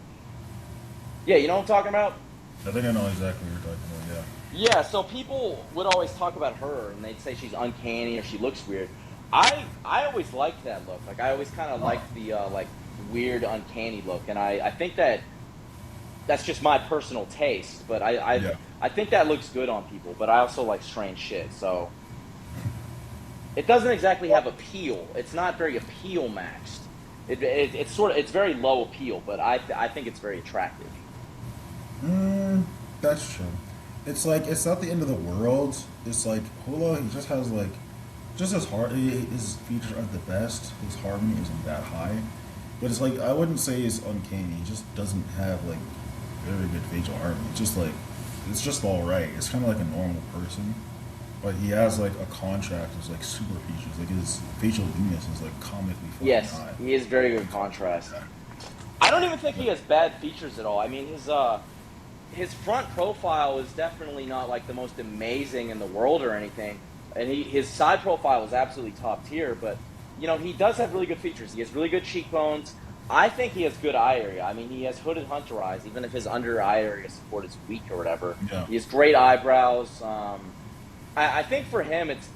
Yeah, you know what I'm talking about? I think I know exactly what you're talking about. Yeah, so people would always talk about her, and they'd say she's uncanny or she looks weird. I always liked that look. Like I always kind of Yeah. liked the like weird, uncanny look, and I think that's just my personal taste. But Yeah. I think that looks good on people. But I also like strange shit, so it doesn't exactly have appeal. It's not very appeal maxed. It's very low appeal, but I think it's very attractive. That's true. It's like it's not the end of the world. It's like Hula. He just has like just his features aren't the best. His harmony isn't that high, but it's like I wouldn't say it's uncanny. He just doesn't have like very good facial harmony. It's just all right. It's kind of like a normal person, but he has like a contrast. It's like super features. Like his facial leanness is like comically fucking Yes, high. he is very good contrast. I don't even think he has bad features at all. I mean, his front profile is definitely not like the most amazing in the world or anything, and his side profile is absolutely top tier. But he does have really good features. He has really good cheekbones. I think he has good eye area. I mean, he has hooded hunter eyes, even if his under eye area support is weak or whatever. Yeah. He has great eyebrows. I think for him, it's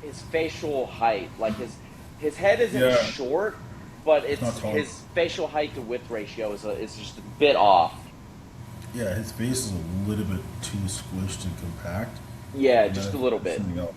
his facial height. Like his head isn't Yeah. short, but It's not tall. his facial height to width ratio is just a bit off. Yeah, his face is a little bit too squished and compact. Yeah, And just a then little bit. something else.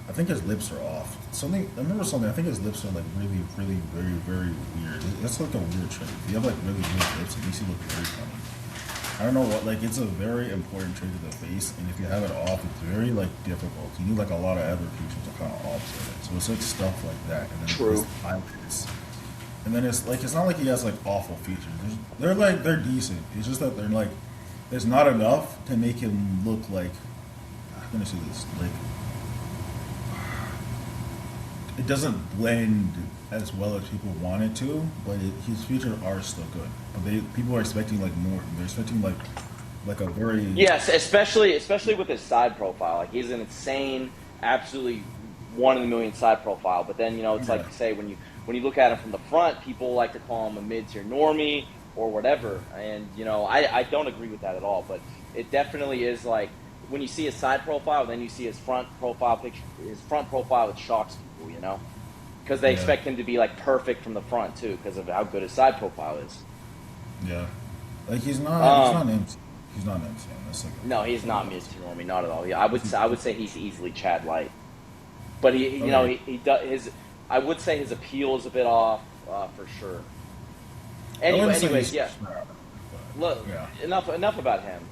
I think his lips are off. I remember something. I think his lips are like really, really, very, very weird. That's like a weird trait. If you have like really weird lips, it makes you look very funny. I don't know what, like, it's a very important trait of the face, and if you have it off, it's very, like, difficult. You need, like, a lot of other features to kind of offset it. So it's, like, stuff like that, and then his True. eyelids. And then it's, like, it's not like he has, like, awful features. They're, like, they're decent. It's just that they're, like, there's not enough to make him look like, I'm gonna say this, like, it doesn't blend as well as people want it to, but his features are still good. But people are expecting like more. They're expecting like a very Yes, especially with his side profile. Like he's an insane, absolutely one in a million side profile. But then it's like yeah you say when you look at him from the front, people like to call him a mid-tier normie or whatever. And I don't agree with that at all. But it definitely is like when you see his side profile, then you see his front profile picture. His front profile, it shocks people, because they yeah expect him to be like perfect from the front too, because of how good his side profile is. yeah. Like he's not named Sam. That's like No, he's not mid-tier normie, not at all. Yeah, I would say he's easily Chad Light. But okay. he does his. I would say his appeal is a bit off, for sure. I wouldn't say Anyways, he's yeah. Look, yeah enough about him.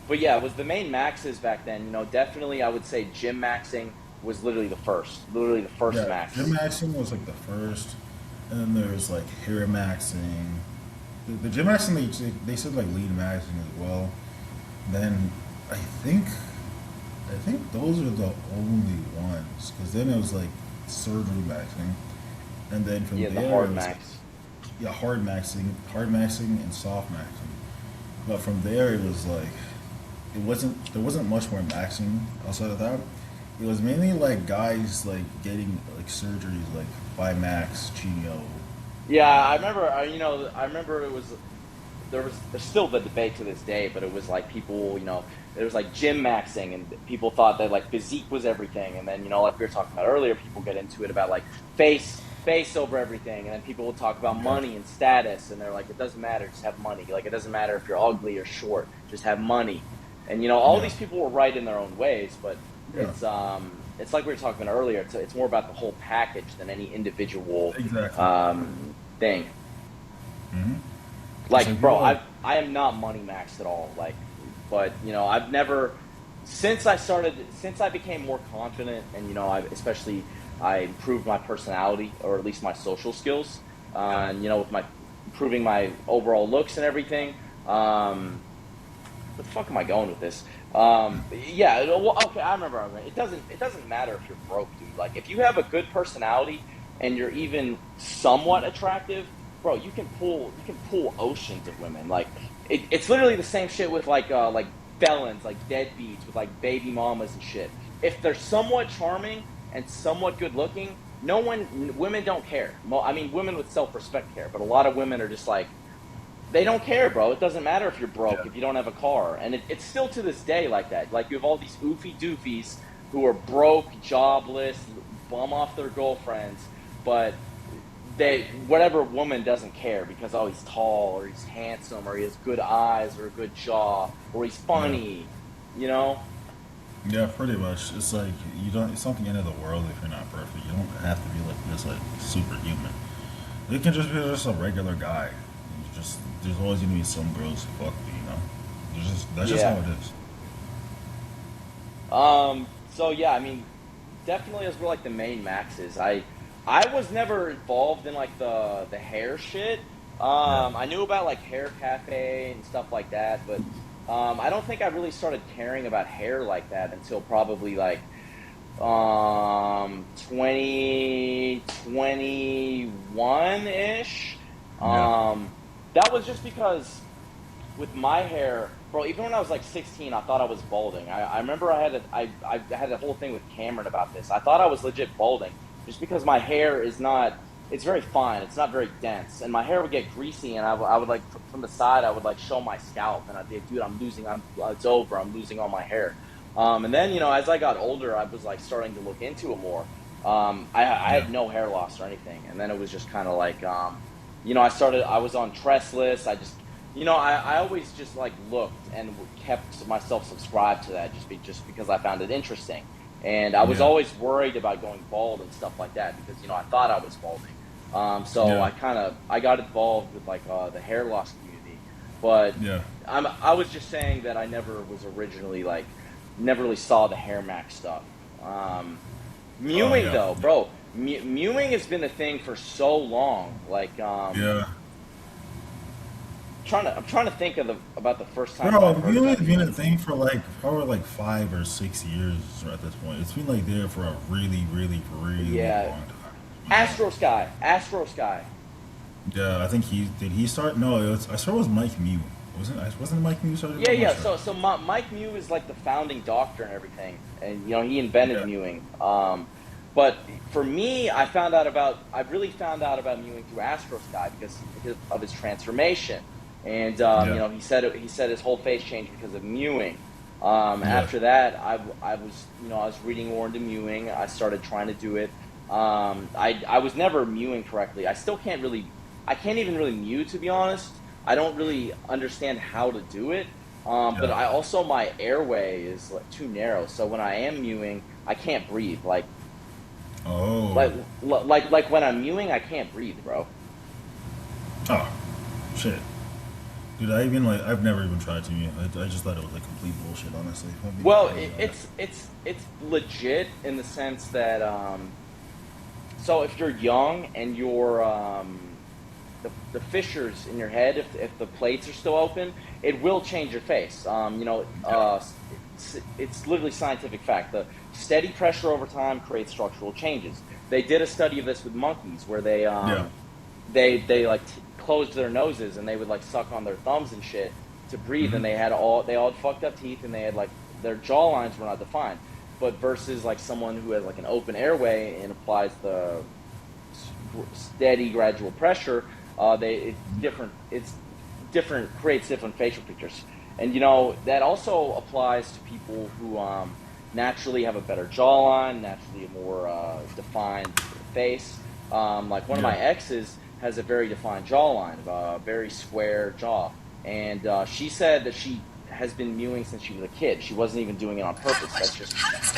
But yeah, it was the main maxes back then. Definitely, I would say gym maxing was literally the first. Literally the first yeah. max. Gym maxing was like the first, and then there's like hair maxing. The gym maxing they said like lead maxing as well. Then I think I think those are the only ones because then it was like surgery maxing, and then from Yeah, the there it hard was like, max. yeah, hard maxing, and soft maxing. But from there it was like there wasn't much more maxing outside of that. It was mainly like guys like getting like surgeries like by Max, Genio. Yeah, I Um, remember. I remember it was there's still the debate to this day, but it was like people, there was like gym maxing, and people thought that like physique was everything, and then like we were talking about earlier, people get into it about like face over everything, and then people will talk about yeah, money and status, and they're like, it doesn't matter, just have money. Like it doesn't matter if you're ugly or short, just have money. And all yeah, these people were right in their own ways, but yeah, it's like we were talking about earlier. It's more about the whole package than any individual exactly. thing. Mm-hmm. It's like Like, people bro, like I am not money maxed at all. Like, but I've never since I became more confident, and I improved my personality, or at least my social skills, yeah, and with my improving my overall looks and everything. Where the fuck am I going with this? Yeah, well, okay, I remember. It doesn't matter if you're broke, dude. Like, if you have a good personality and you're even somewhat attractive, bro, you can pull oceans of women. Like, it's literally the same shit with like felons, like deadbeats with like baby mamas and shit. If they're somewhat charming and somewhat good looking, women don't care. I mean, women with self respect care, but a lot of women are just like, they don't care, bro. It doesn't matter if you're broke, yeah, if you don't have a car. And it's still to this day like that. Like, you have all these oofy doofies who are broke, jobless, bum off their girlfriends, but whatever woman doesn't care because, oh, he's tall, or he's handsome, or he has good eyes, or a good jaw, or he's yeah. funny, you know? Yeah, pretty much. It's like you don't. It's not the end of the world if you're not perfect. You don't have to be like this, like superhuman. You can just be just a regular guy. There's always gonna be some girls who fuck me, that's just how Yeah. it is. So yeah, I mean, definitely those were like the main maxes. I was never involved in like the hair shit. Yeah, I knew about like hair cafe and stuff like that, but I don't think I really started caring about hair like that until probably like 2021 ish. yeah, That was just because with my hair, bro, even when I was like 16, I thought I was balding. I remember I had a whole thing with Cameron about this. I thought I was legit balding just because my hair is not, it's very fine. It's not very dense. And my hair would get greasy, and I would like, from the side, I would like show my scalp, and I'd be like, dude, it's over. I'm losing all my hair. And then, as I got older, I was like starting to look into it more. I yeah, had no hair loss or anything. And then it was just kind of like, I was on Trestless. I always just like looked and kept myself subscribed to that just because I found it interesting. And I was yeah, always worried about going bald and stuff like that because, I thought I was balding. So yeah, I got involved with like the hair loss community. But Yeah. I was just saying that I never was originally like, never really saw the hair max stuff. Oh Mewing yeah. though, bro, mewing has been a thing for so long. Like, Yeah. I'm trying to think of about the first time that I Bro, heard viewing about has been a mewing. thing for like probably like 5 or 6 years at this point. It's been like there for a really, really, really Yeah, long time. Astro Sky, Astro Sky. Yeah, I think he start? No, I swear it was Mike Mew. Wasn't it Mike Mew started it? Yeah, I'm not yeah. sure. Mike Mew is like the founding doctor and everything, and you know he invented Yeah. mewing. But for me, I really found out about mewing through Astro Sky because of his transformation, and you Yeah. know he said his whole face changed because of mewing. Yeah. After that, I was you know I was reading more into mewing. I started trying to do it. I was never mewing correctly. I can't even really mew, to be honest. I don't really understand how to do it. But Yeah. I also my airway is like too narrow, so when I am mewing, I can't breathe. Oh. Like when I'm mewing, I can't breathe, bro. Oh. Shit. Dude, I've never even tried to mew. I just thought it was like complete bullshit, honestly. If I'm being Well, completely honest. it's legit in the sense that so if you're young and the fissures in your head, if the plates are still open, it will change your face. You know, Yeah. it's literally scientific fact. The steady pressure over time creates structural changes. They did a study of this with monkeys where Yeah. they like closed their noses and they would like suck on their thumbs and shit to breathe, Hmm. and they all had fucked up teeth and they had like their jaw lines were not defined. But versus like someone who has like an open airway and applies the steady gradual pressure, it's different. It's different, creates different facial features, and you know that also applies to people who naturally have a better jawline, naturally a more defined face. Like one of Yeah. my exes has a very defined jawline, a very square jaw, and she said that she has been mewing since she was a kid. She wasn't even doing it on purpose. That's just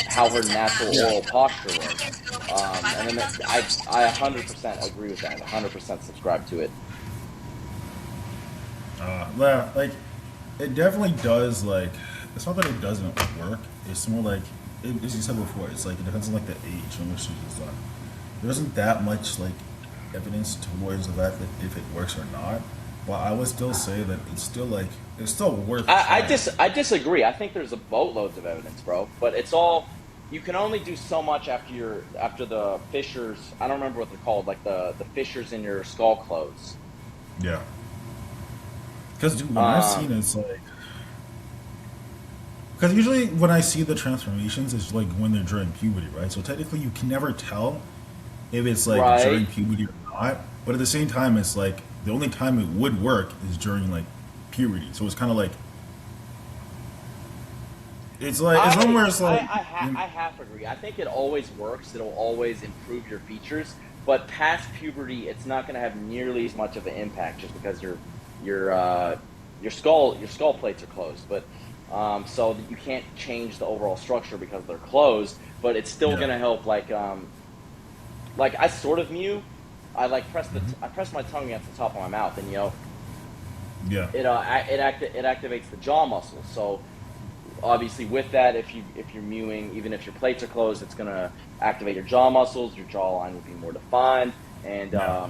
how her natural Yeah. oral posture was. And then I 100% agree with that. 100% subscribe to it. Yeah, like it definitely does. Like it's not that it doesn't work. It's more like as you said before. It's like it depends on like the age in which it is done. There isn't that much like evidence towards that if it works or not. But I would still say that it's still worth trying. I disagree. I think there's a boatloads of evidence, bro. But it's all you can only do so much after the fissures. I don't remember what they're called, like the fissures in your skull close. Yeah. Because when I've seen Um, it, it's like because usually when I see the transformations, it's like when they're during puberty, right? So technically, you can never tell if it's like right. during puberty or not. But at the same time, it's like the only time it would work is during like puberty. So it's kind of like it's somewhere it's like I half agree. I think it always works. It'll always improve your features, but past puberty, it's not going to have nearly as much of an impact just because your your skull plates are closed. But so that you can't change the overall structure because they're closed. But it's still yeah, going to help. Like I sort of mew. I press my tongue against the top of my mouth, and you know yeah, it activates the jaw muscles. So obviously with that, if you're mewing, even if your plates are closed, it's gonna activate your jaw muscles. Your jawline will be more defined, and yeah,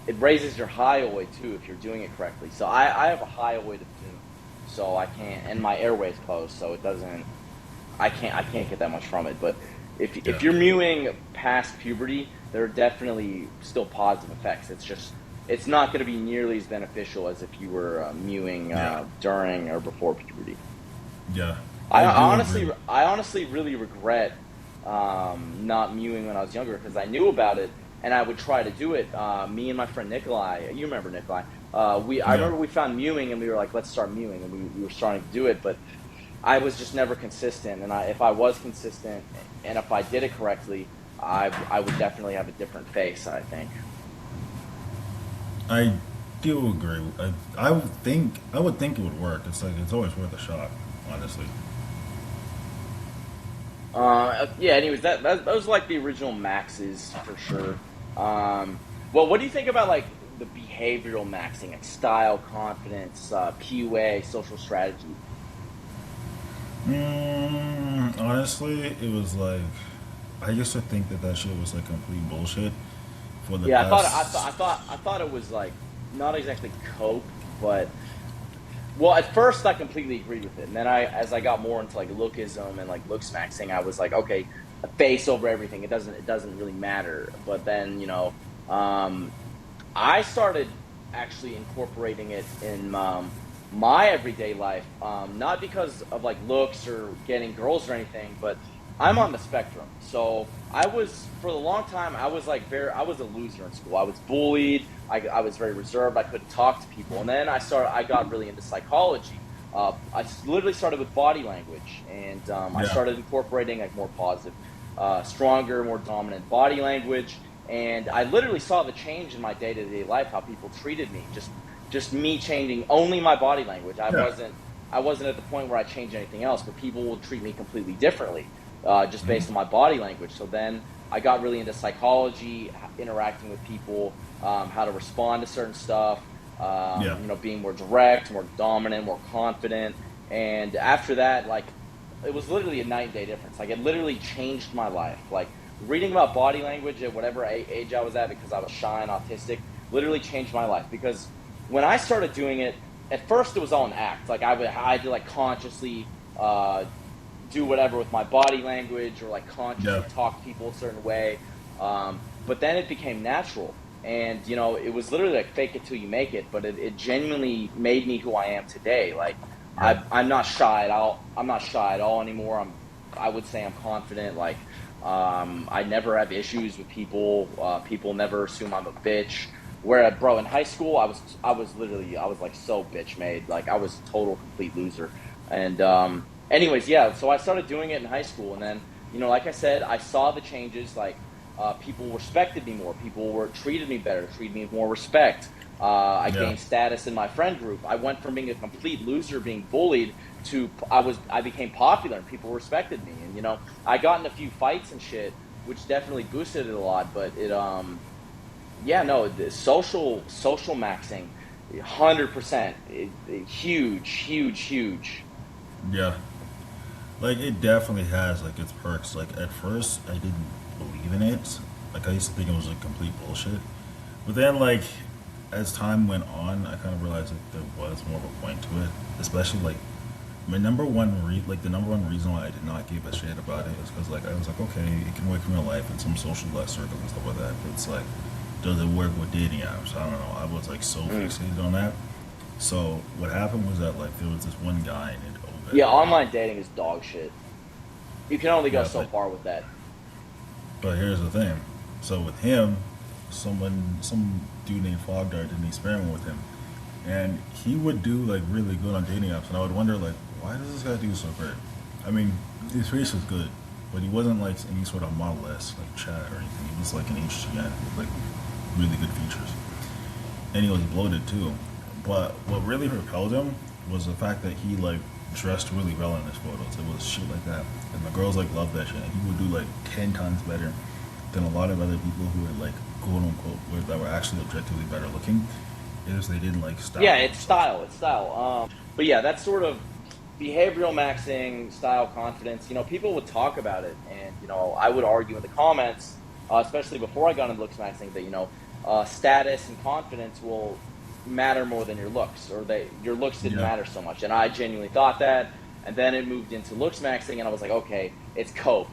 it raises your hyoid too if you're doing it correctly. So I have a hyoid of doom, so I can't, and my airway is closed, so it doesn't. I can't get that much from it. But yeah, if you're mewing past puberty, there are definitely still positive effects. It's not going to be nearly as beneficial as if you were mewing yeah, during or before puberty. yeah. I do agree. I honestly really regret not mewing when I was younger because I knew about it and I would try to do it. Me and my friend Nikolai, you remember Nikolai? I Yeah, remember we found mewing and we were like, let's start mewing, and we were starting to do it, but I was just never consistent. And if I was consistent and if I did it correctly, I would definitely have a different face, I think. I do agree. I would think it would work. It's like it's always worth a shot, honestly. Yeah. Anyways, those are like the original maxes for sure. Well, what do you think about like the behavioral maxing, like style, confidence, PUA, social strategy? Honestly, it was like I used to think that that shit was like complete bullshit for the Yeah, past. I thought it was like not exactly cope, but well, at first I completely agreed with it, and then as I got more into like lookism and like looks maxing, I was like, okay, a face over everything. It doesn't really matter. But then um, I started actually incorporating it in my everyday life, not because of like looks or getting girls or anything, but I'm on the spectrum. So I was for a long time I was like I was a loser in school. I was bullied. I was very reserved. I couldn't talk to people. And then I got really into psychology. Literally started with body language, and I Yeah, started incorporating like more positive, stronger, more dominant body language. And I literally saw the change in my day to day life, how people treated me. Just me changing only my body language. yeah. I wasn't at the point where I changed anything else, but people will treat me completely differently, just Mhm. based on my body language. So then I got really into psychology, interacting with people, how to respond to certain stuff, Yeah. being more direct, more dominant, more confident. And after that, like, it was literally a night and day difference. Like, it literally changed my life. Like, reading about body language at whatever age I was at, because I was shy and autistic, literally changed my life. Because when I started doing it, at first it was all an act. Like, I had to like consciously do whatever with my body language, or like Yeah. consciously talk to people a certain way. But then it became natural. And, it was literally like fake it till you make it, but it genuinely made me who I am today. Like, Yeah. I'm not shy at all. I'm not shy at all anymore. I would say I'm confident. Like, I never have issues with people. People never assume I'm a bitch. Where, bro, in high school, I was like so bitch made. Like, I was a total complete loser. And anyways, yeah. So I started doing it in high school, and then like I said, I saw the changes. Like, people respected me more. People were treated me better, treated me with more respect. I Yeah. gained status in my friend group. I went from being a complete loser, being bullied, to I became popular and people respected me. And I got in a few fights and shit, which definitely boosted it a lot. But yeah, no, the social maxing, 100%, huge, huge, huge. Yeah. Like it definitely has like its perks. Like at first, I didn't believe in it. Like I used to think it was like complete bullshit. But then, like as time went on, I kind of realized that there was more of a point to it. Especially like the number one reason why I did not give a shit about it is because like I was like, okay, it can work in real life in some social circles and stuff like that. But it's like, does it work with dating apps? I don't know. I was like so Mm. fixated on that. So what happened was that like there was this one guy named Obed, Yeah, right? online dating is dog shit. You can only go Yeah, so far with that. but here's the thing. So with him, some dude named Fogdart did an experiment with him, and he would do like really good on dating apps, and I would wonder like, why does this guy do so great? I mean, his face was good, but he wasn't like any sort of Model S like chat or anything. He was like an HGN with like really good features, and he was bloated too. But what really repelled him was the fact that he like dressed really well in his photos. It was shit like that, and the girls like loved that shit. And he would do like 10 times better than a lot of other people who were like quote unquote that were actually objectively better looking. Is they didn't like Yeah, style it's themselves. style. It's style. But yeah, that's sort of behavioral maxing, style confidence. People would talk about it, and I would argue in the comments, especially before I got into looks maxing, that status and confidence will matter more than your looks, or that your looks didn't Yeah, matter so much. And I genuinely thought that. And then it moved into looks maxing, and I was like, okay, it's cope.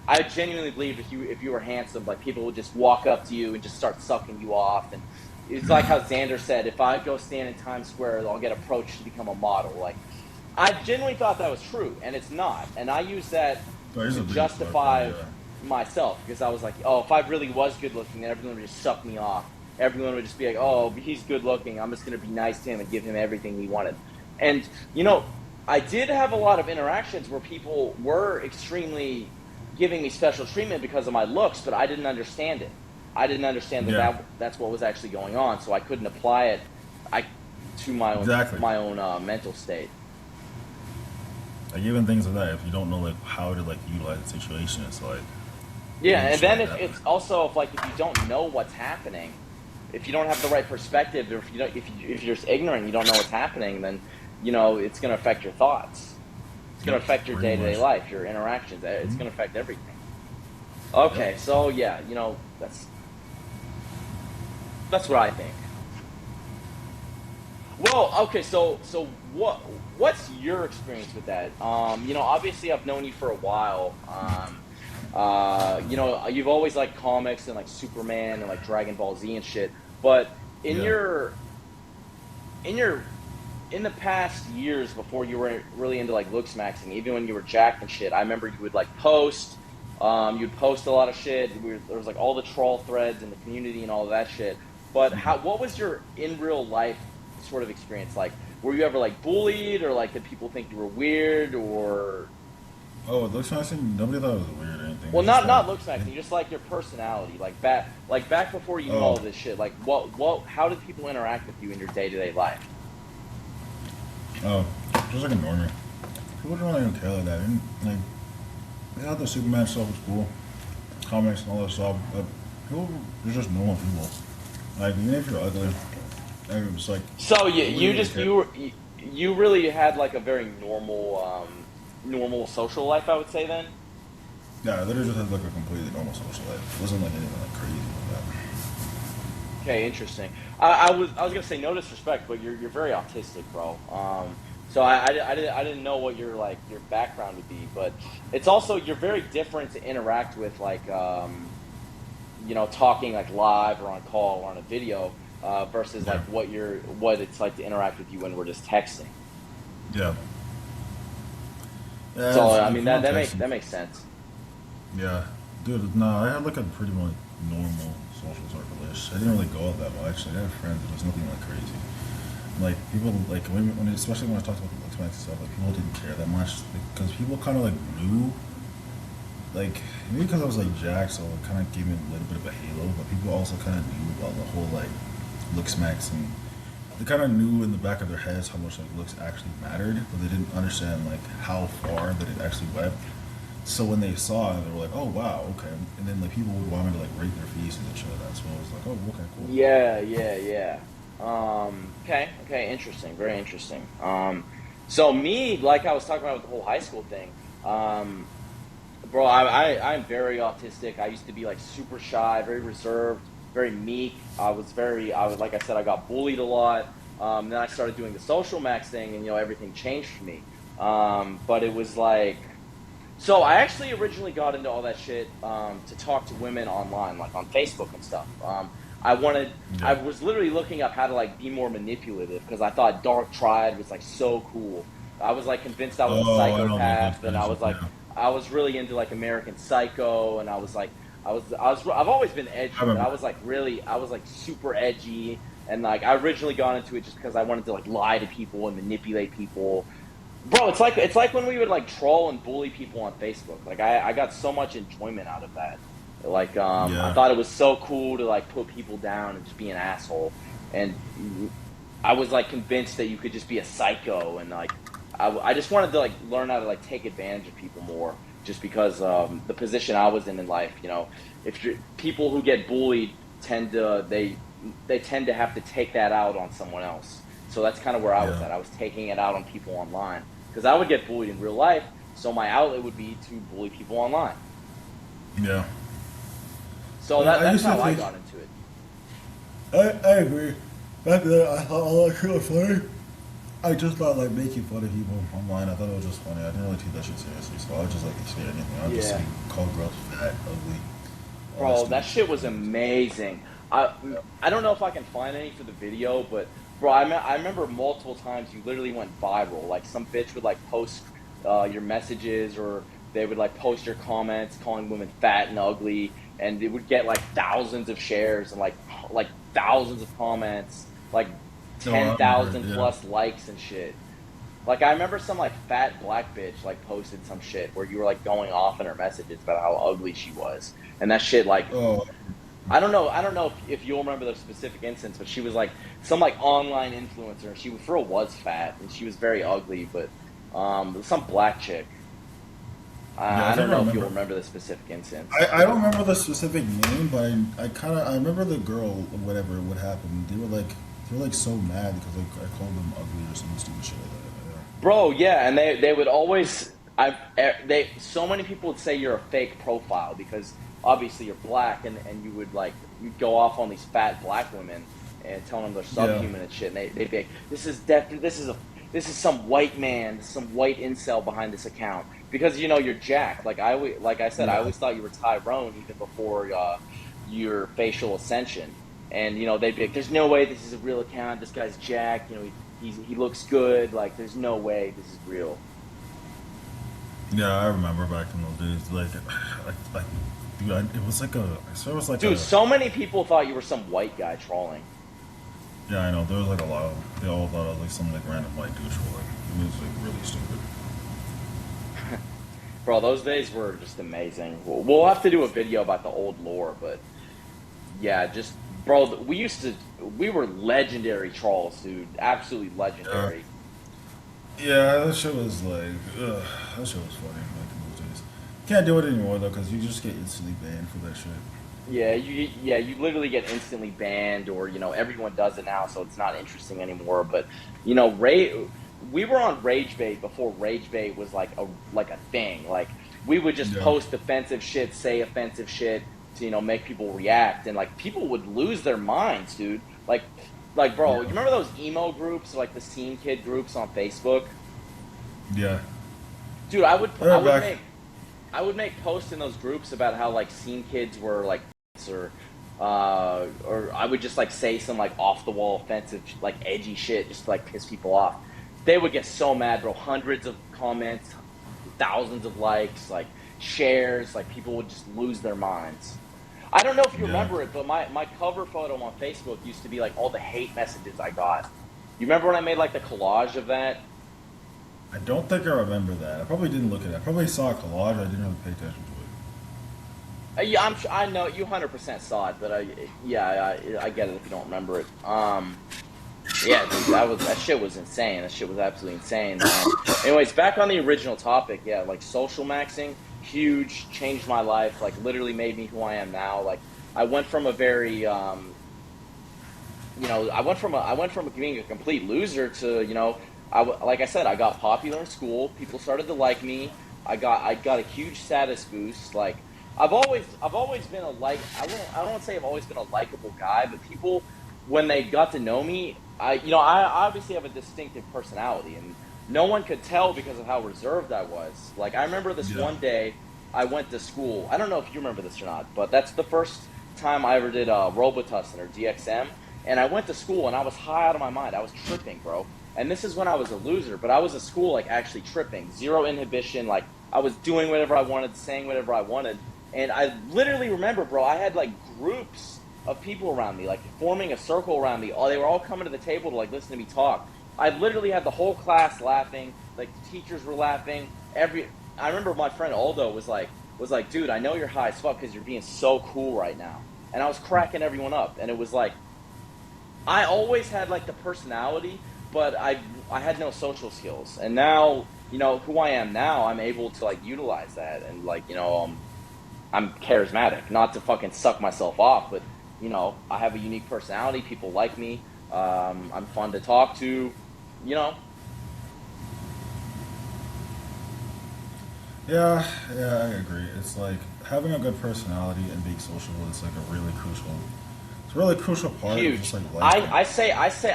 I genuinely believe if you were handsome, like people would just walk up to you and just start sucking you off. And it's like how Xander said, if I go stand in Times Square, I'll get approached to become a model. Like, I genuinely thought that was true, and it's not. And I use that oh, he's to the biggest fuck, but justify yeah, myself, because I was like, oh, if I really was good looking, then everyone would just suck me off. Everyone would just be like, oh, he's good looking. I'm just going to be nice to him and give him everything he wanted. And, I did have a lot of interactions where people were extremely giving me special treatment because of my looks, but I didn't understand it. I didn't understand yeah, that's what was actually going on, so I couldn't apply it I to exactly. my own mental state. Like even things like that, if you don't know like how to like utilize the situation, it's like Yeah, and shit then like if that. it's also if you don't know what's happening, if you don't have the right perspective, or if you don't, if you're just ignorant, you don't know what's happening, then you know it's going to affect your thoughts. It's going to affect your day-to-day life, your interactions. It's going to affect everything. Okay, so yeah, you know, that's what I think. Well, okay, so what's your experience with that? You know, obviously I've known you for a while. You know, you've always liked comics and like Superman and like Dragon Ball Z and shit. But in Yeah. your in the past years before you were really into like Looksmaxxing, even when you were jacked and shit, I remember you would like post. You'd post a lot of shit. There was like all the troll threads in the community and all of that shit. But what was your in real life sort of experience like? Were you ever like bullied, or like did people think you were weird, or Oh, it looks nice. Nobody thought it was weird or anything. well, It's just not like, Looksmaxxing, just like your personality, like back before you knew all oh, of this shit. Like how did people interact with you in your day to day life? oh, just like a normie. People don't even care like that. And, like, they thought the Superman stuff was cool, comics and all that stuff. But people, they're just normal people. Like, even if you're ugly, like, it's like, So you nobody you really just cares. you really had like a very normal social life, I would say then. Yeah, I literally just had like a completely normal social life. It wasn't like anything like crazy like Okay, interesting. I was gonna say no disrespect, but you're very autistic, bro. So I didn't know what your background would be, but it's also you're very different to interact with like you know, talking like live or on call or on a video versus that. like what it's like to interact with you when we're just texting. Yeah. Yeah. Yeah, So it's I like mean people texting. that makes sense. Yeah. Dude, no, I had like a pretty much normal social circle ish. I didn't really go out that much. Like, I had friends, but it was nothing like crazy. Like people, like especially when I talked about the Looksmax and stuff, like people didn't care that much because people kind of like knew, like maybe because I was like Jack, so it kind of gave me a little bit of a halo. But people also kind of knew about the whole like Looksmax, and they kind of knew in the back of their heads how much like looks actually mattered, but they didn't understand like how far that it actually went. So when they saw it, they were like, "Oh wow, okay," and then like people would want me to like rate their faces and shit like that. So I was like, "Oh, okay, cool." Yeah. Okay, interesting, very interesting. So me, like I was talking about with the whole high school thing, bro, I'm very autistic. I used to be like super shy, very reserved, very meek. Like I said, I got bullied a lot. Then I started doing the social max thing, and you know everything changed for me. But it was like, so I actually originally got into all that shit to talk to women online, like on Facebook and stuff. I wanted, I Yeah. was literally looking up how to like be more manipulative because I thought Dark Triad was like so cool. I was like convinced I was a Oh, I know about psychopath, those and I guys. was like, Yeah, I was really into like American Psycho, and I was like, I've always been I edgy, but remember. I was like super edgy, and like I originally got into it just because I wanted to like lie to people and manipulate people. Bro, it's like when we would like troll and bully people on Facebook. Like I got so much enjoyment out of that. Like I Yeah. thought it was so cool to like put people down and just be an asshole. And I was like convinced that you could just be a psycho, and like I just wanted to like learn how to like take advantage of people more, just because the position I was in life, you know, if you're, people who get bullied tend to they tend to have to take that out on someone else. So that's kind of where I was Yeah. at. I was taking it out on people online because I would get bullied in real life, so my outlet would be to bully people online. Yeah. So Yeah, I that's used to how I think. got into it. I agree. Back then, I thought all that shit was funny. I just thought like making fun of people online. I thought it was just funny. I didn't really take that shit seriously, so I would just like say anything. I'd just say Yeah, call girls fat, ugly, all that bro, that stupid shit shit. was amazing. I Yeah. I don't know if I can find any for the video, but bro, I remember multiple times you literally went viral. Like some bitch would like post your messages, or they would like post your comments calling women fat and ugly, and it would get like thousands of shares and like thousands of comments, like No, I remember. 10,000 Yeah. plus likes and shit. Like I remember some like fat black bitch like posted some shit where you were like going off in her messages about how ugly she was, and that shit like Oh, I don't know if you'll remember the specific instance, but she was like some like online influencer. She for real was fat and she was very ugly, but some black chick. Yeah, I I think don't I know if you'll remember. remember the specific instance. I don't remember the specific name, but I kind of I remember the girl, whatever what happened. They were like so mad because I called them ugly or some stupid shit like that. Bro, yeah, and they would always they so many people would say you're a fake profile because obviously you're black and you would like you'd go off on these fat black women and telling them they're Yeah, subhuman and shit and they'd be like this is some white man, some white incel behind this account because you know you're Jack. Like I said, I yeah, always thought you were Tyrone even before your facial ascension. And you know they'd be like, "There's no way this is a real account. This guy's Jack. You know he looks good. Like there's no way this is real." yeah. I remember back in those days, like dude, it was like a. I swear it was like Dude, a. so many people thought you were some white guy trolling. Yeah, I know. There was like a lot of. They all thought I was like some like random white douche. Like it was like really stupid. Bro, those days were just amazing. We'll have to do a video about the old lore, but yeah, just bro, we were legendary trolls, dude. Absolutely Yeah, legendary. yeah. That shit was like, ugh, that shit was funny like in those days. Can't do it anymore though, because you just get instantly banned for that shit. You literally get instantly banned, or you know everyone does it now, so it's not interesting anymore. But you know, we were on Rage Bait before Rage Bait was like a thing. Like we would just Yeah, post offensive shit, say offensive shit to you know make people react, and like people would lose their minds, dude. Like bro, you yeah, remember those emo groups, like the scene kid groups on Facebook? yeah. Dude, Right back. I would make posts in those groups about how like scene kids were like or or I would just like say some like off the wall offensive like edgy shit just to like piss people off. They would get so mad, bro. Hundreds of comments, thousands of likes, like shares, like people would just lose their minds. I don't know if you Yeah. remember it, but my cover photo on Facebook used to be like all the hate messages I got. You remember when I made like the collage of that? I don't think I remember that. I probably didn't look at it. I probably saw a collage. I didn't really pay attention to Yeah, I know you 100% saw it, but I get it if you don't remember it. Yeah, dude, that shit was insane. That shit was absolutely insane. Anyways, back on the original topic, yeah, like social maxing, huge, changed my life. Like literally made me who I am now. Like I went from a very you know, I went from being a complete loser to, you know, like I said, I got popular in school. People started to like me. I got a huge status boost. Like I've always been a like I don't want to say I've always been a likable guy, but people when they got to know me, I obviously have a distinctive personality, and no one could tell because of how reserved I was. Like I remember this it. Yeah. one day I went to school. I don't know if you remember this or not, but that's the first time I ever did Robitussin or DXM. And I went to school and I was high out of my mind. I was tripping, bro. And this is when I was a loser, but I was at school like actually tripping, zero inhibition. Like I was doing whatever I wanted, saying whatever I wanted. And I literally remember, bro, I had like groups of people around me, like forming a circle around me. Oh, they were all coming to the table to like listen to me talk. I literally had the whole class laughing. Like the teachers were laughing. I remember my friend Aldo was like, dude, I know you're high as fuck because you're being so cool right now. And I was cracking everyone up, and it was like I always had like the personality, but I had no social skills. And now, you know, who I am now, I'm able to like utilize that and like, you know, I'm charismatic. Not to fucking suck myself off, but you know, I have a unique personality. People like me. I'm fun to talk to. You know, Yeah, yeah, I agree. It's like having a good personality and being sociable is like a really crucial. It's a really crucial part of just huge. like life.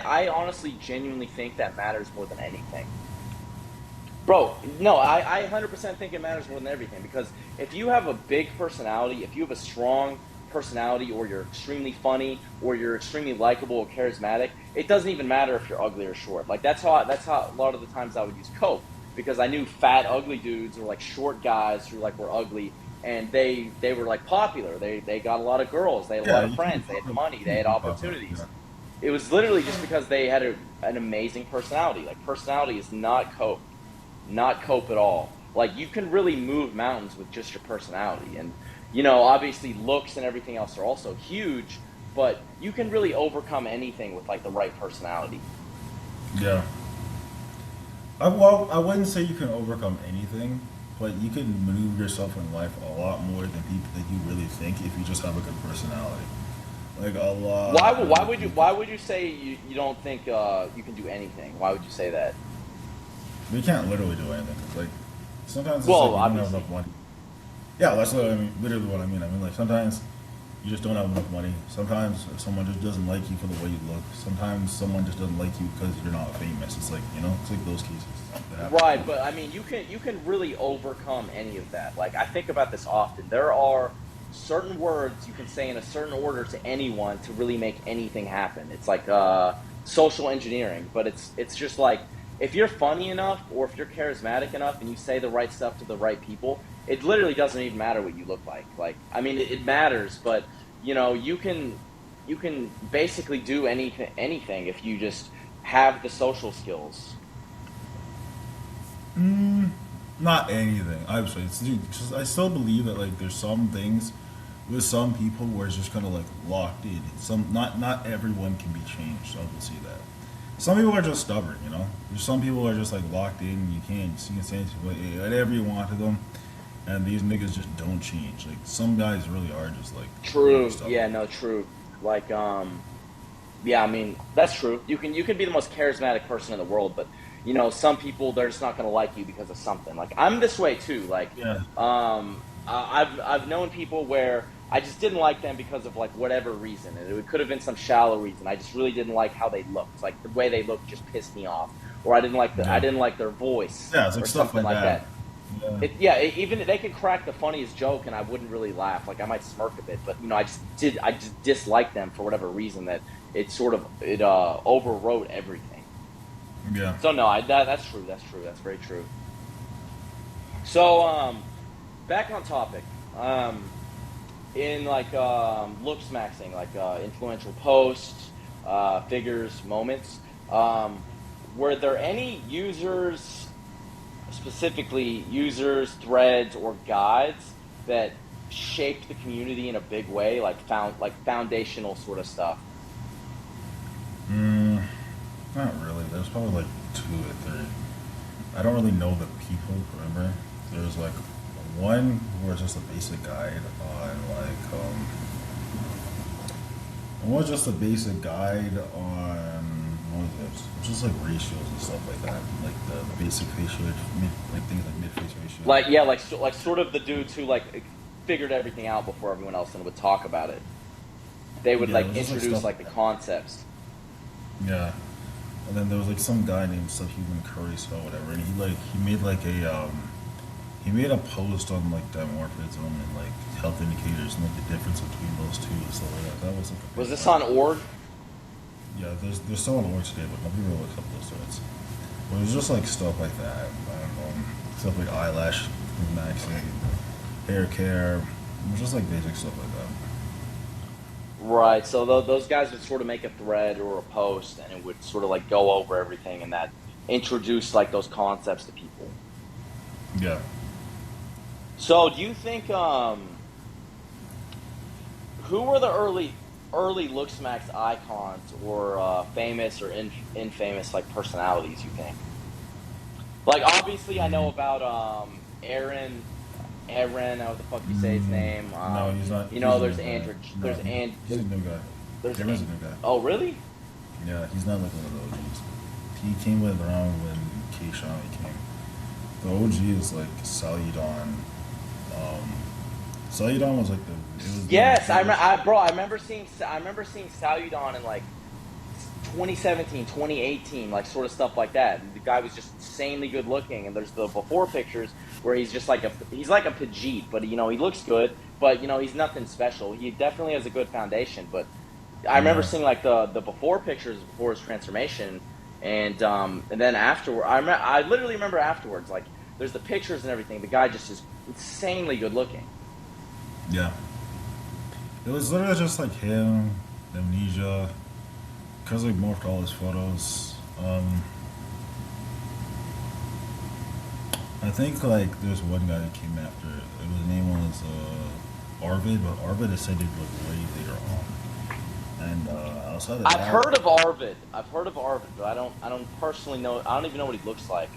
I honestly, genuinely think that matters more than anything. Bro, no, I 100% think it matters more than everything because if you have a big personality, if you have a strong personality, or you're extremely funny, or you're extremely likable or charismatic, it doesn't even matter if you're ugly or short. Like that's how a lot of the times I would use coke because I knew fat, ugly dudes or like short guys who like were ugly and they were like popular. They got a lot of girls, they had a Yeah, lot of friends, they had money, they you had can pop up. Yeah, opportunities. It was literally just because they had an amazing personality. Like personality is not coke. Not cope at all. Like you can really move mountains with just your personality, and you know, obviously looks and everything else are also huge, but you can really overcome anything with like the right personality. yeah. Well, I wouldn't say you can overcome anything, but you can maneuver yourself in life a lot more than people that you really think if you just have a good personality. Like a lot more than you think. Why would you say you don't think you can do anything? Why would you say that? We can't literally do anything. 'Cause, like sometimes it's like Well, you don't have obviously. enough money. Yeah, that's what I mean. Literally what I mean. I mean, like sometimes you just don't have enough money. Sometimes someone just doesn't like you for the way you look. Sometimes someone just doesn't like you because you're not famous. It's like it's like those cases that happen. Right, but I mean, you can really overcome any of that. Like I think about this often. There are certain words you can say in a certain order to anyone to really make anything happen. It's like social engineering, but it's just like if you're funny enough or if you're charismatic enough and you say the right stuff to the right people, it literally doesn't even matter what you look like. Like I mean, it matters, but you can basically do anything if you just have the social skills. Not anything. I'm sorry. Just, I still believe that like there's some things with some people where it's just kind of like locked in. Some not everyone can be changed. I will see that. Some people are just stubborn. There's some people are just like locked in. You can say whatever you want to them, and these niggas just don't change. Like some guys really are just like really True. stubborn. Yeah, no, true. Like, yeah, I mean, that's true. You can be the most charismatic person in the world, but some people they're just not gonna like you because of something. Like, I'm this way too. Like, Yeah. I've known people where I just didn't like them because of like whatever reason, and it could have been some shallow reason. I just really didn't like how they looked. Like the way they looked just pissed me off, or I Yeah. didn't like their voice Yeah. It's like or stuff something like like that. that. Yeah. Even they could crack the funniest joke and I wouldn't really laugh. Like I might smirk a bit, but I just disliked them for whatever reason that it overwrote everything. Yeah. So no, that's true. That's true. That's very true. So back on topic. In like Looksmaxxing, like influential posts, figures, moments. Were there any users, specifically users, threads, or guides that shaped the community in a big way, like foundational sort of stuff? Mm, Not really. There's probably like two or three. I don't really know the people. Remember, there's like one who was just a basic guide on one was just a basic guide on what was this? Just like ratios and stuff like that, like the basic ratio, like things like mid-face ratio. Like yeah, like sort of the dudes who like figured everything out before everyone else and would talk about it. They would Yeah, it like was just like introduce stuff like like the that. concepts. Yeah, and then there was like some guy named Subhuman Curry or whatever, and he made a post on like dimorphism and like health indicators and like the difference between those two and stuff like that. That was like a Was big this part. on org? Yeah, there's still an org today, but nobody really looks up those threads. But it was just like stuff like that. I don't know, stuff like eyelash maxing, hair care. It was just like basic stuff like that. Right. So those guys would sort of make a thread or a post, and it would sort of like go over everything, and that introduce like those concepts to people. Yeah. So do you think who were the early Looksmax icons or famous or infamous like personalities? You think? Like obviously, I know Mm, about Aaron. Aaron, how the fuck you say his name? no, he's not. He's a new There's guy. Andrew. No, There's and he's a new guy. there's. Aaron's a new guy. Oh really? Yeah, he's not like one of the OGs. He came with around when Keishan came. The OG is like Salyudon. Um, Salyudon was like it was the Yes, first. bro. I remember seeing Salyudon in like 2017, 2018, like sort of stuff like that. The guy was just insanely good looking, and there's the before pictures where he's like a Pajit, but he looks good, but he's nothing special. He definitely has a good foundation, but I remember Yeah, seeing like the before pictures before his transformation, and then afterward, I literally remember afterwards, like there's the pictures and everything. The guy just is insanely good looking. yeah. It was literally just like him, Amnesia, because I morphed all his photos. I think like there's one guy that came after. His name was Arvid, but Arvid is said to look way later on. And outside of I've that, heard of Arvid. I've heard of Arvid, but I don't personally know. I don't even know what he looks like.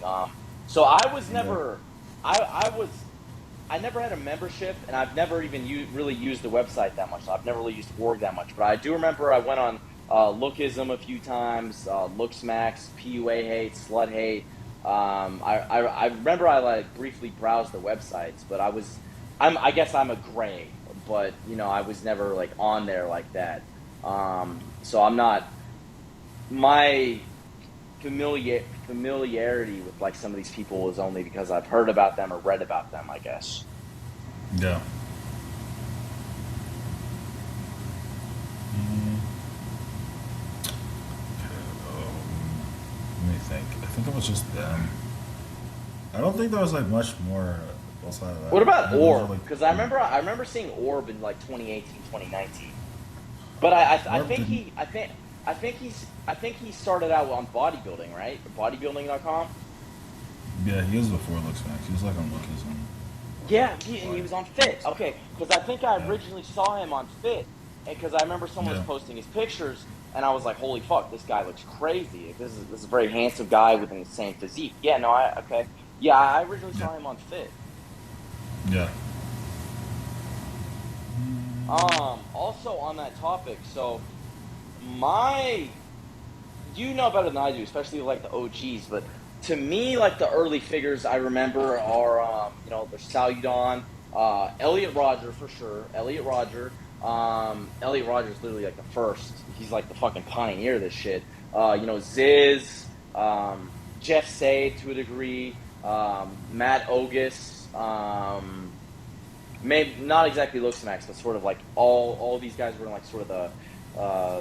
So I was yeah, never, I never had a membership, and I've never even really used the website that much. So I've never really used org that much, but I do remember I went on Lookism a few times, Looksmaxx, PUA hate, slut hate. I remember I like briefly browsed the websites, but I guess I'm a gray, but you know I was never like on there like that. So I'm not my familiarity with like some of these people is only because I've heard about them or read about them, I guess. Yeah. Mm, okay, let me think. I think it was just them. I don't think there was like much more outside of that. What I about think those are Orb? like Because I remember seeing Orb in like 2018, 2019. But I Orb think didn't. he started out on bodybuilding, right? Bodybuilding.com. Yeah, he was before Looksmaxxing. He was like on Lookism. Yeah, and he Like, was on Fit. Okay, because I think I yeah, originally saw him on Fit, and because I remember someone was yeah, posting his pictures, and I was like, "Holy fuck, this guy looks crazy! This is a very handsome guy with an insane physique." Yeah, no, I okay. Yeah, I originally yeah, saw him on Fit. yeah. Also on that topic, so my you know better than I do, especially like the OGs. But to me, like the early figures I remember are, there's Saludon, Elliot Rodger for sure. Elliot Rodger's literally like the first. He's like the fucking pioneer of this shit. Ziz, Jeff Say to a degree, Matt Ogus, maybe not exactly Looksmaxx, but sort of like all these guys were in like sort of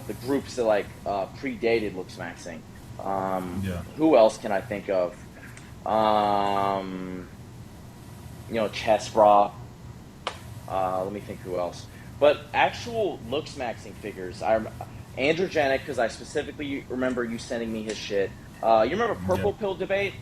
the groups that like predated Looksmaxxing. Yeah. Who else can I think of? Chess Bra. Let me think who else. But actual Looksmaxxing figures, I'm androgenic because I specifically remember you sending me his shit. You remember Yeah. Purple Pill debate?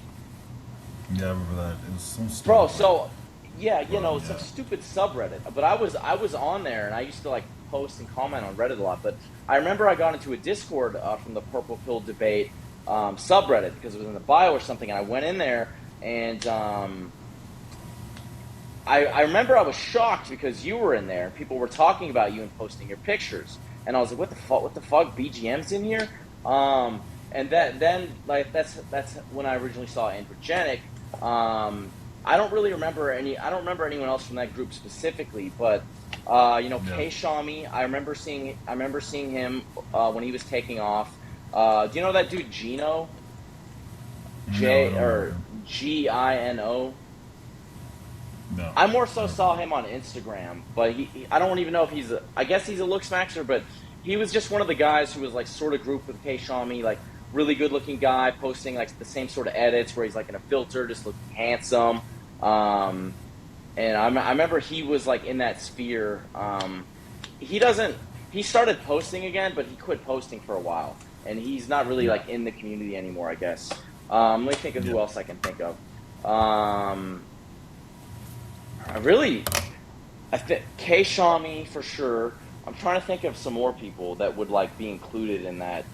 Yeah, I remember that. It was some Bro, stupid like so yeah, forum, some yeah. stupid subreddit. But I was on there and I used to like post and comment on Reddit a lot. But I remember I got into a Discord from the Purple Pill debate subreddit because it was in the bio or something, and I went in there and I remember I was shocked because you were in there and people were talking about you and posting your pictures, and I was like, what the fuck? What the fuck? BGM's in here. And that then like that's when I originally saw Androgenic. I don't really remember any. I don't remember anyone else from that group specifically, but Yeah. K Shami. I remember seeing. I remember seeing him when he was taking off. Do you know that dude Gino? No, I J don't remember or him. Gino. No. I more so I don't saw remember. him on Instagram, but I don't even know if I guess he's a Looksmaxxer, but he was just one of the guys who was like sort of grouped with K Shami, like really good looking guy, posting like the same sort of edits where he's like in a filter, just looking handsome. Um, and I remember he was like in that sphere. He doesn't, he started posting again, but he quit posting for a while, and he's not really Yeah. like in the community anymore, I guess. Let me think of Yeah. who else I can think of. Um, I really, I think K Shami for sure. I'm trying to think of some more people that would like be included in that.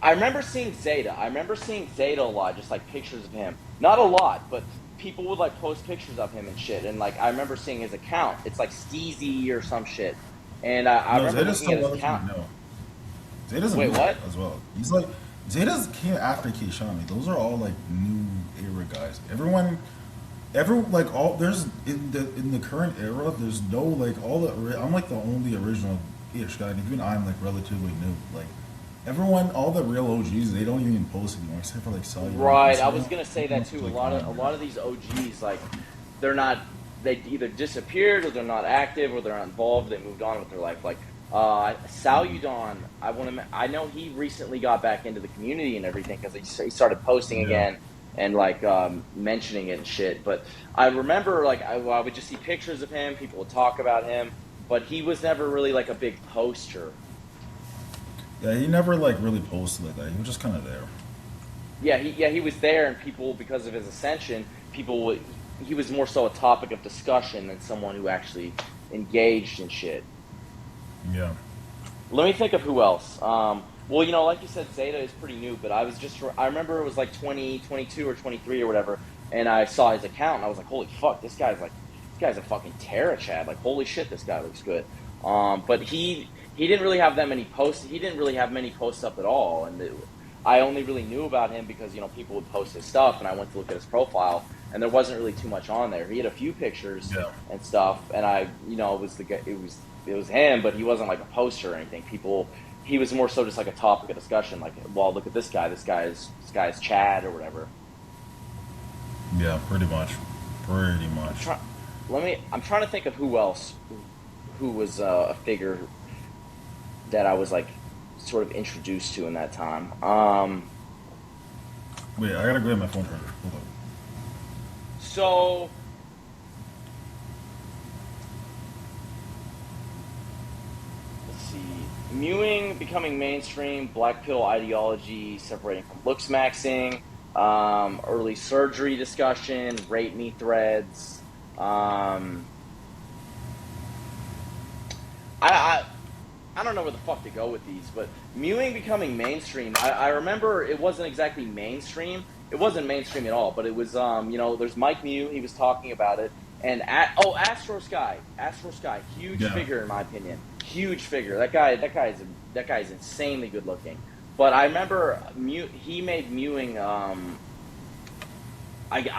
I remember seeing Zeta. I remember seeing Zeta a lot, just like pictures of him. Not a lot, but people would like post pictures of him and shit. And like I remember seeing his account. It's like Steezy or some shit. And I No, remember Zeta's looking at still his relatively account. new. Zeta's a Wait, new guy what? as well. He's like Zeta's came after Keishani. Those are all like new era guys. Like all there's in the current era. There's no like all the. I'm like the only original ish guy. And even I'm like relatively new. Like everyone, all the real OGs, they don't even post anymore except for like Saludon on Right. I was Instagram. gonna say Everyone that else is too. A like lot of on a there. lot of these OGs like they're not. They either disappeared or they're not active or they're not involved. They moved on with their life. Like Mhm. Saludon, I want to. I know he recently got back into the community and everything because he started posting Yeah. again and like mentioning it and shit. But I remember like I would just see pictures of him. People would talk about him, but he was never really like a big poster. Yeah, he never like really posted like that. He was just kind of there. He was there, and people because of his ascension, people would, he was more so a topic of discussion than someone who actually engaged in shit. Yeah. Let me think of who else. Well, like you said, Zeta is pretty new, but I remember it was like 2022 or 23 or whatever. and I saw his account, and I was like, holy fuck, this guy's a fucking terror, Chad. Like, holy shit, this guy looks good. But he didn't really have that many posts. He didn't really have many posts up at all, and I only really knew about him because people would post his stuff, and I went to look at his profile, and there wasn't really too much on there. He had a few pictures Yeah. and stuff, and it was the guy, it was him, but he wasn't like a poster or anything. He was more so just like a topic of discussion, like, well, look at this guy. This guy is Chad or whatever. Yeah, pretty much. Pretty much. I'm trying to think of who else who was a figure that I was like sort of introduced to in that time. Wait, I gotta grab my phone charger. Hold on. So let's see. Mewing becoming mainstream, black pill ideology separating from looksmaxxing, early surgery discussion, rate me threads. I I don't know where the fuck to go with these, but mewing becoming mainstream. I remember it wasn't exactly mainstream. It wasn't mainstream at all, but it was there's Mike Mew. He was talking about it, and Astro Sky, huge Yeah. figure in my opinion, huge figure. That guy is insanely good looking. But I remember he made mewing. I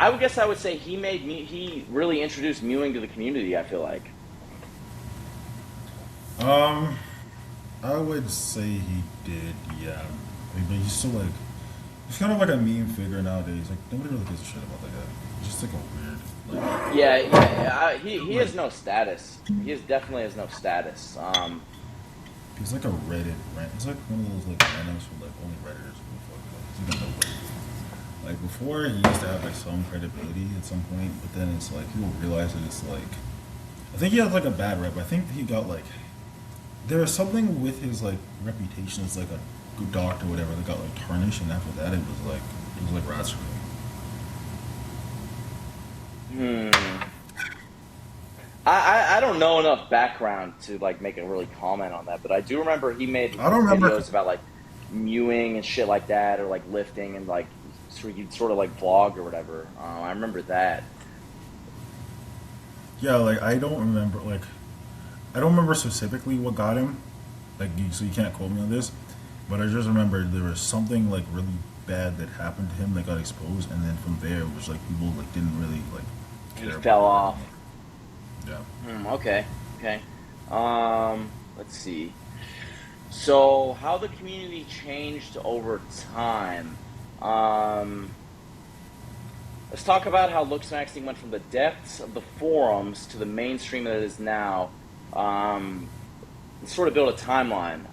would guess I would say he really introduced mewing to the community. I feel like. Um, I would say he did, yeah. But he's still like, he's kind of like a meme figure nowadays. Like, nobody really gives a shit about that guy. He's just like a weird, like, Yeah. He like, has no status. Definitely has no status. he's like a Reddit rant. He's like one of those like randoms for like only Redditors who fuck like, he's got no weight. Like before, he used to have like some credibility at some point, but then it's like people realize that it's like, I think he had like a bad rep. I think he got like, there was something with his like reputation as like a good doctor or whatever that got like tarnished, and after that it was like rat screw. Hmm. I don't know enough background to like make a really comment on that, but I do remember he made I don't remember. videos about like mewing and shit like that, or like lifting and like you'd sort of like vlog or whatever. I remember that. Yeah, like I don't remember specifically what got him. Like, so you can't quote me on this, but I just remember there was something like really bad that happened to him that got exposed, and then from there it was like people like didn't really like He care fell about off. him. Yeah. Okay. Okay. Let's see. So, how the community changed over time. Um, let's talk about how Looksmaxxing went from the depths of the forums to the mainstream that it is now. Let's sort of build a timeline.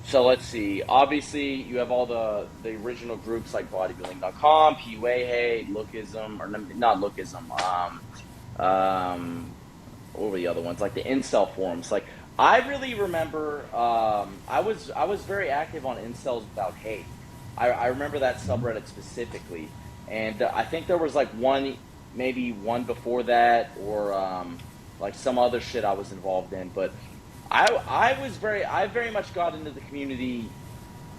So let's see. Obviously, you have all the original groups like bodybuilding.com, PUA Hate, Lookism, or not Lookism. What were the other ones? Like the incel forums. Like I really remember. I was very active on incels without hate. I remember that subreddit specifically, and I think there was like maybe one before that, or like some other shit I was involved in, but. I very much got into the community,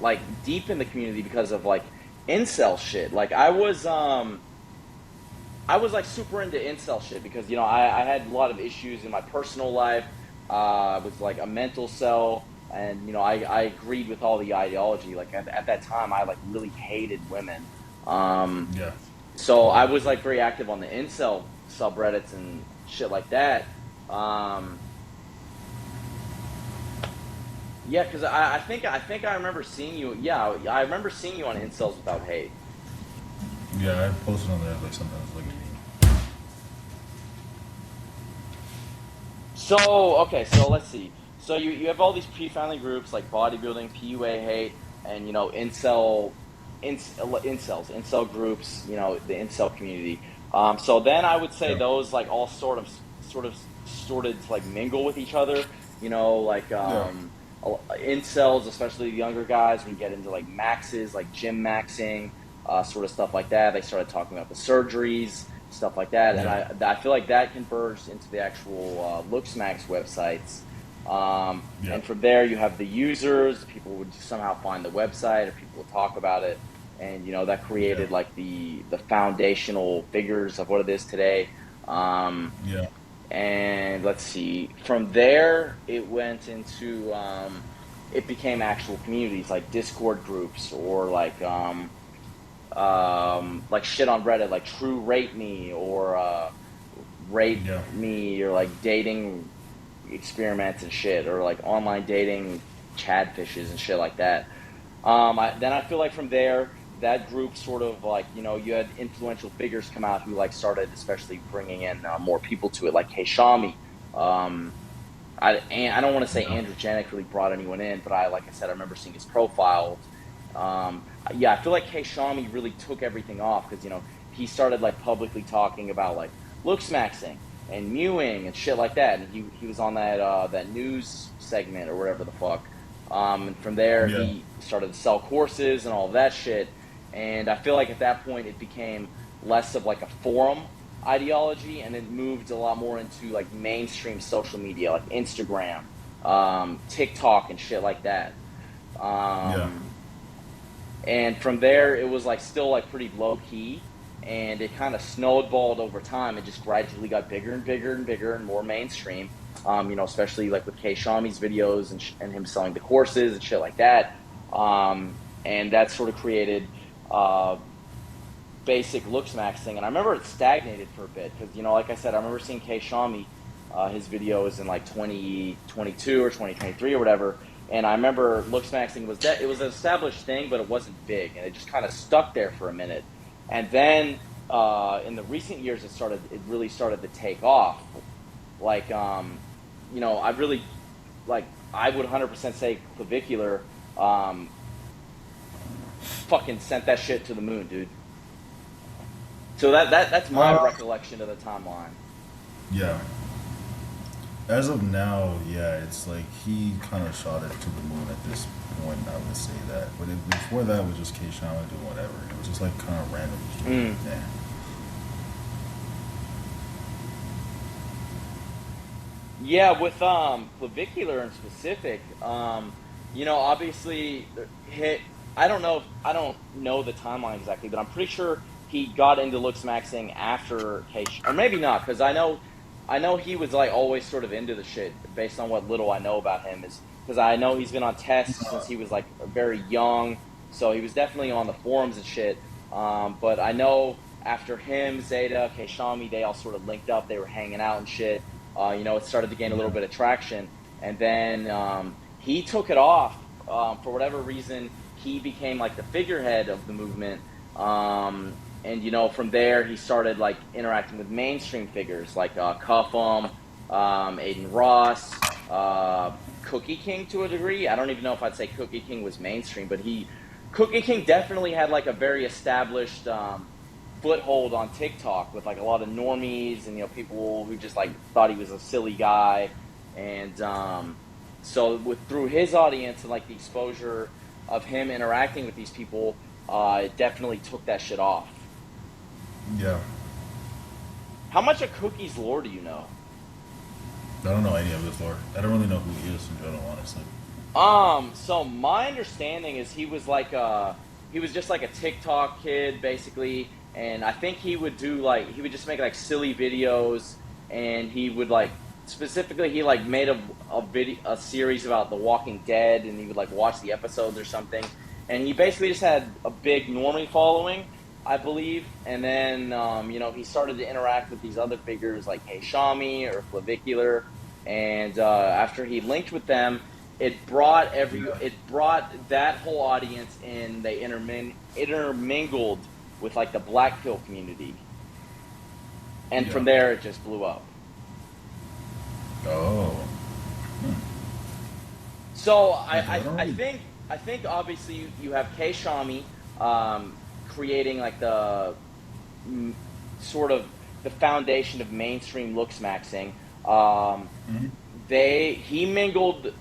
like deep in the community because of like incel shit. Like I was like super into incel shit because I had a lot of issues in my personal life. I was like a mental cell, and I agreed with all the ideology. Like at that time, I like really hated women. Yeah. So I was like very active on the incel subreddits and shit like that. Yeah, because I think I remember seeing you. Yeah, I remember seeing you on Incels Without Hate. Yeah, I posted on there like sometimes like So okay, so let's see. So you have all these pre-family groups like bodybuilding, PUA Hate, and incel groups. The incel community. So then I would say yeah. those like all started to like mingle with each other. Like Yeah. incels, especially the younger guys, when you get into like maxes, like gym maxing, sort of stuff like that. They started talking about the surgeries, stuff like that, and Yeah. I feel like that converged into the actual Looksmax websites. Yeah. And from there, you have the users. People would somehow find the website, or people would talk about it. and that Yeah. created like the foundational figures of what it is today. Um, Yeah. and let's see, from there it went into it became actual communities like Discord groups, or like shit on Reddit, like True Rate Me, or Rate Yeah. Me, or like dating experiments and shit, or like online dating Chadfishes and shit like that. Then I feel like from there, that group sort of like, you had influential figures come out who like started, especially bringing in more people to it, like Shami. Um, I don't want to say Yeah. Andrew Janik really brought anyone in, but like I said, I remember seeing his profiles. Yeah, I feel like Shami really took everything off because he started like publicly talking about like Looksmaxxing and mewing and shit like that, and he was on that news segment or whatever the fuck. And from there, Yeah. he started to sell courses and all of that shit. And I feel like at that point, it became less of like a forum ideology, and it moved a lot more into like mainstream social media, like Instagram, TikTok, and shit like that. Yeah. Um, and from there, it was like still like pretty low key, and it kind of snowballed over time. It just gradually got bigger and bigger and bigger and more mainstream. Especially like with Shami's videos and him selling the courses and shit like that. And that sort of created uh, basic Looksmaxxing, and I remember it stagnated for a bit because like I said, I remember seeing Shami, his videos in like 2022 or 2023 or whatever, and I remember Looksmaxxing was that it was an established thing, but it wasn't big, and it just kind of stuck there for a minute, and then in the recent years, it really started to take off. Like I really like I would 100% say Clavicular fucking sent that shit to the moon, dude. So that's my Uh, recollection of the timeline. yeah. As of now, yeah, it's like he kind of shot it to the moon at this point. I would say that, but before that it was just K. Shama doing whatever. It was just like kind of random. Just doing, Mm. yeah. Yeah, with clavicular in specific, obviously hit. I don't know the timeline exactly, but I'm pretty sure he got into Looksmaxxing after or maybe not, because I know he was like always sort of into the shit based on what little I know about him, is because I know he's been on tests since he was like very young, so he was definitely on the forums and shit. But I know after him, Zeta, Shami, they all sort of linked up. They were hanging out and shit. It started to gain a little Yeah. bit of traction, and then he took it off for whatever reason. He became like the figurehead of the movement, and from there he started like interacting with mainstream figures like Cuffum, Aiden Ross, Cookie King to a degree. I don't even know if I'd say Cookie King was mainstream, but Cookie King definitely had like a very established foothold on TikTok with like a lot of normies and people who just like thought he was a silly guy, and so through his audience and like the exposure of him interacting with these people, it definitely took that shit off. Yeah. How much of Cookie's lore do you know? I don't know any of this lore. I don't really know who he is in general, honestly. So my understanding is he was just like a TikTok kid basically, and I think he would just make like silly videos, and he would like specifically he like made a series about The Walking Dead, and he would like watch the episodes or something, and he basically just had a big normie following, I believe, and then he started to interact with these other figures like Hey Shami or Clavicular, and after he linked with them, Yeah. it brought that whole audience in. They intermingled with like the black pill community, and Yeah. from there it just blew up. Oh. Hmm. So Okay, I don't really. I think obviously you have Shami creating like the sort of the foundation of mainstream Looksmaxxing. Um, Mhm. he mingled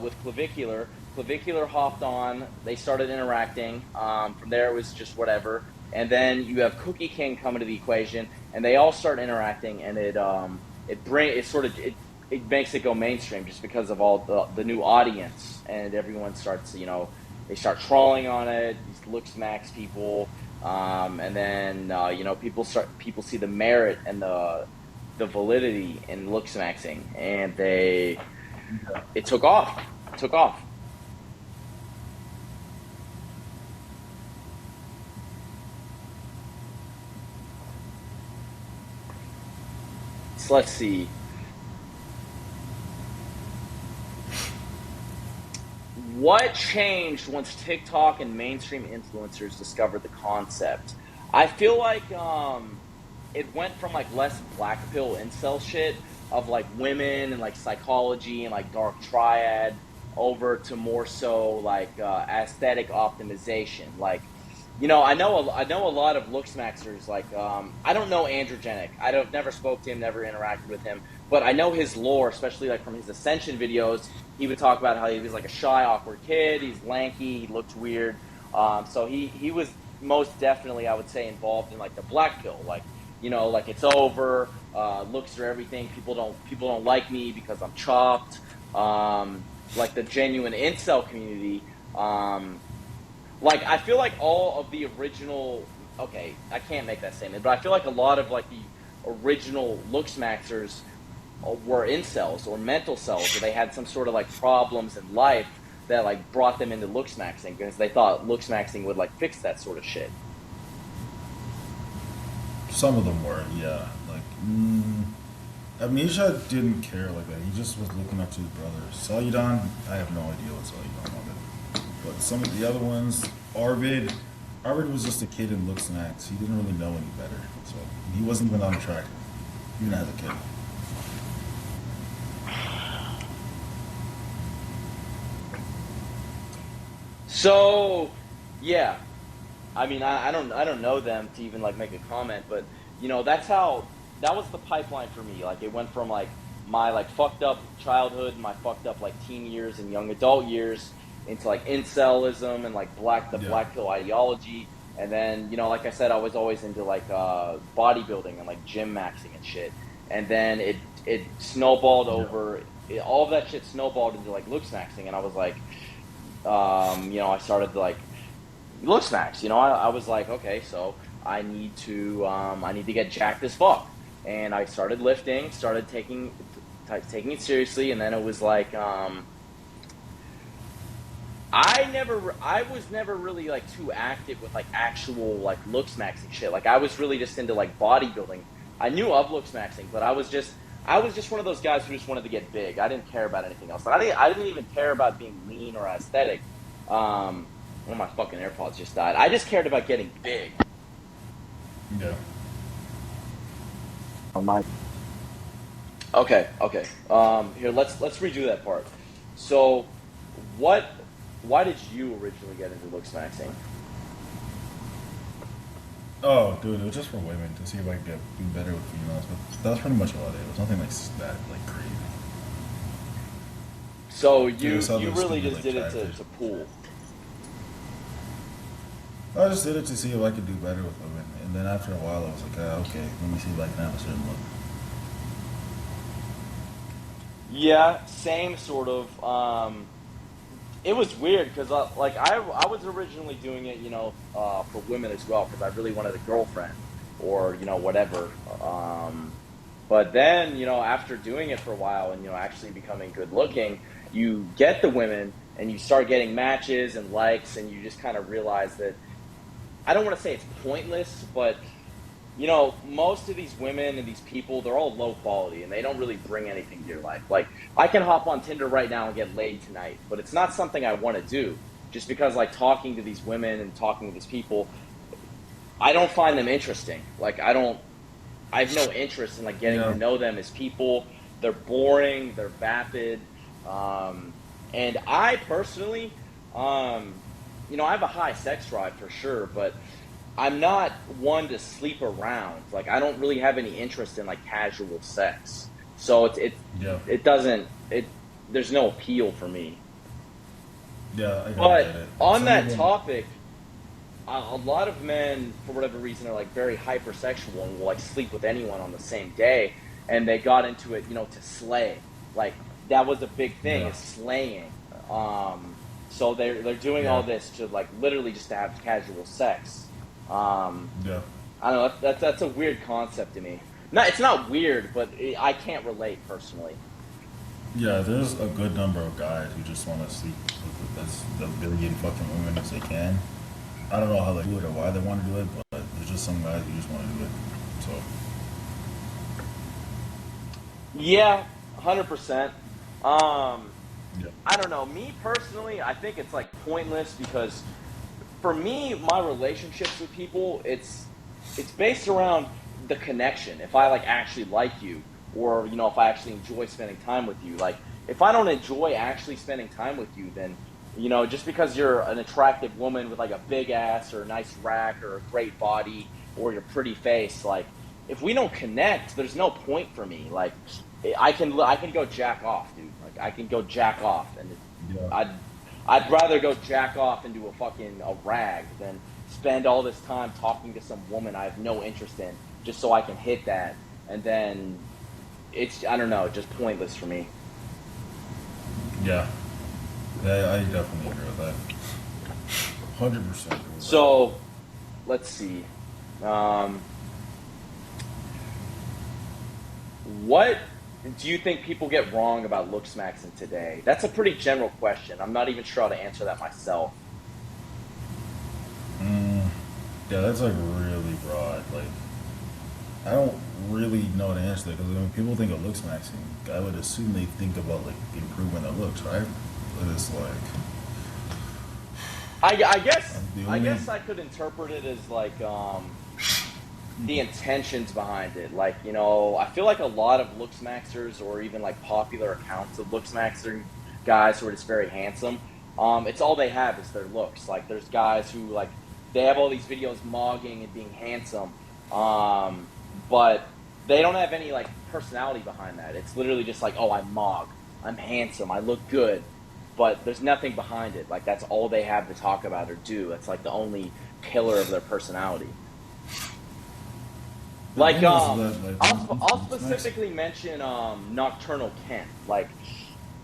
with Clavicular. Clavicular hopped on. They started interacting. From there, it was just whatever. And then you have Cookie King coming to the equation, and they all start interacting, and it makes it go mainstream just because of all the new audience, and everyone starts they start trolling on it. Looksmax people, and then people see the merit and the validity in Looksmaxxing, and it took off. It took off. So let's see. What changed once TikTok and mainstream influencers discovered the concept? I feel like it went from like less black pill incel shit of like women and like psychology and like dark triad over to more so like aesthetic optimization. Like, I know a lot of Looksmaxers. Like, I don't know Androgenic. I don't never spoke to him, never interacted with him, but I know his lore, especially like from his Ascension videos. He would talk about how he was like a shy, awkward kid. He's lanky. He looked weird. So he was most definitely, I would say, involved in like the black pill. Like, like it's over. Looks are everything. People don't like me because I'm chopped. Like the genuine incel community. Like I feel like all of the original. Okay, I can't make that statement, but I feel like a lot of like the original Looksmaxers were incels or mental cells, or they had some sort of like problems in life that like brought them into Looksmaxxing because they thought Looksmaxxing would like fix that sort of shit. Some of them were, yeah. Like, Amnesia didn't care like that. He just was looking up to his brother. Salyudon, I have no idea what Salyudon wanted. But some of the other ones, Arvid was just a kid in Looksmax. He didn't really know any better. So he wasn't even on track, even as a kid. So, yeah, I mean, I don't know them to even like make a comment, but that was the pipeline for me. Like it went from like my like fucked up childhood, my fucked up like teen years and young adult years into like incelism and like Yeah. black pill ideology, and then like I said, I was always into like bodybuilding and like gym maxing and shit, and then it snowballed Yeah. over. All of that shit snowballed into like looks maxing, and I was like, I started to like Looksmax. I was like, okay, so I need to get jacked as fuck, and I started lifting, started taking it seriously, and then it was like, I was never really like too active with like actual like Looksmaxing shit. Like I was really just into like bodybuilding. I knew of Looksmaxing, but I was just one of those guys who just wanted to get big. I didn't care about anything else. I didn't even care about being lean or aesthetic. One of my fucking AirPods just died. I just cared about getting big. Yeah. On my Okay, okay. Here, let's redo that part. So, what? Why did you originally get into Looksmaxing? Oh, dude, it was just for women to see if I could do better with females. But that's pretty much about it. It was nothing like that, like crazy. So Dude, I saw you those really stupid just like did it to characters. to pool. I just did it to see if I could do better with women, and then after a while, I was like, okay, let me see if I can have a certain look. Yeah, same sort of. It was weird because like I was originally doing it, for women as well because I really wanted a girlfriend or whatever. But then after doing it for a while and actually becoming good looking, you get the women and you start getting matches and likes, and you just kind of realize that I don't want to say it's pointless, but most of these women and these people, they're all low quality and they don't really bring anything to your life. Like, I can hop on Tinder right now and get laid tonight, but it's not something I want to do just because, like, talking to these women and talking to these people, I don't find them interesting. Like, I have no interest in, like, getting to Yeah, know them as people. They're boring, they're vapid. And I personally, I have a high sex drive for sure, but I'm not one to sleep around. Like I don't really have any interest in like casual sex. So yeah, it doesn't it there's no appeal for me. yeah. I gotta But get it. And on some of that them, topic, a lot of men for whatever reason are like very hypersexual and will like sleep with anyone on the same day, and they got into it, to slay. Like that was a big thing, yeah, is slaying. Um So they're doing all Yeah. this to like literally just to have casual sex. Um, Yeah. I don't know. That's a weird concept to me. No, it's not weird, but I can't relate personally. Yeah, there's a good number of guys who just want to sleep with as the billion fucking women as they can. I don't know how they do it or why they want to do it, but there's just some guys who just want to do it. So, Yeah, 100%. Um, yeah. I don't know. Me personally, I think it's like pointless because for me, my relationships with people, it's based around the connection. If I like actually like you, or if I actually enjoy spending time with you. Like if I don't enjoy actually spending time with you, then just because you're an attractive woman with like a big ass or a nice rack or a great body or your pretty face, like if we don't connect, there's no point for me. Like I can go jack off, dude. Like I can go jack off, and Yeah. I'd I'd rather go jack off into a rag than spend all this time talking to some woman I have no interest in just so I can hit that, and then it's I don't know, just pointless for me. Yeah. Yeah, I definitely agree with that. 100% agree with that. So let's see. Um, what do you think people get wrong about Looksmaxxing today? That's a pretty general question. I'm not even sure how to answer that myself. Mm, yeah, that's like really broad. Like, I don't really know the answer to that because when people think of looks maxing, I would assume they think about like improving their looks, right? But it's like I guess the I only guess I could interpret it as like the intentions behind it. Like, I feel like a lot of looks maxers or even like popular accounts of looks maxer guys who are just very handsome, it's all they have is their looks. Like there's guys who like they have all these videos mogging and being handsome, but they don't have any like personality behind that. It's literally just like, oh, I mog, I'm handsome, I look good, but there's nothing behind it. Like that's all they have to talk about or do. That's like the only pillar of their personality. the Like thing is that like I'll looks maxing. specifically mention Nocturnal Kent. Like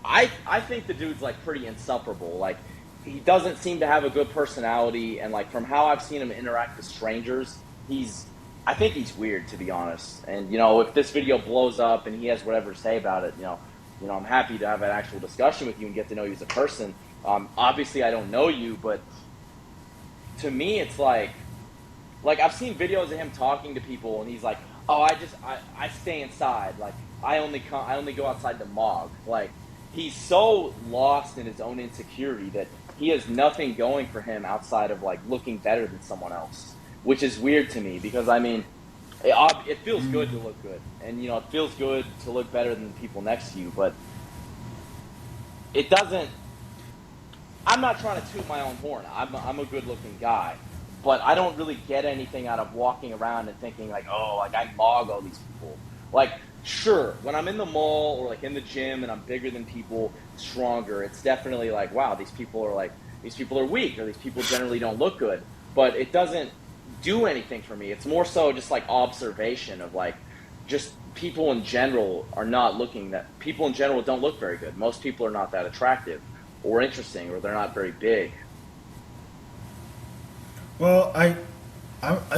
I think the dude's like pretty insufferable. Like he doesn't seem to have a good personality, and like from how I've seen him interact with strangers, he's I think he's weird to be honest. And if this video blows up and he has whatever to say about it, I'm happy to have an actual discussion with you and get to know you as a person. Obviously I don't know you, but to me it's like I've seen videos of him talking to people, and he's like, "Oh, I stay inside. Like I only go outside to mog." Like he's so lost in his own insecurity that he has nothing going for him outside of like looking better than someone else, which is weird to me because I mean, it feels good to look good, and it feels good to look better than the people next to you, but it doesn't. I'm not trying to toot my own horn. I'm a good looking guy, but I don't really get anything out of walking around and thinking like, oh, like I mog all these people. Like, sure, when I'm in the mall or like in the gym and I'm bigger than people, stronger, it's definitely like, wow, these people are weak or these people generally don't look good. But it doesn't do anything for me. It's more so just like observation of like just people in general don't look very good. Most people are not that attractive or interesting, or they're not very big. Well, I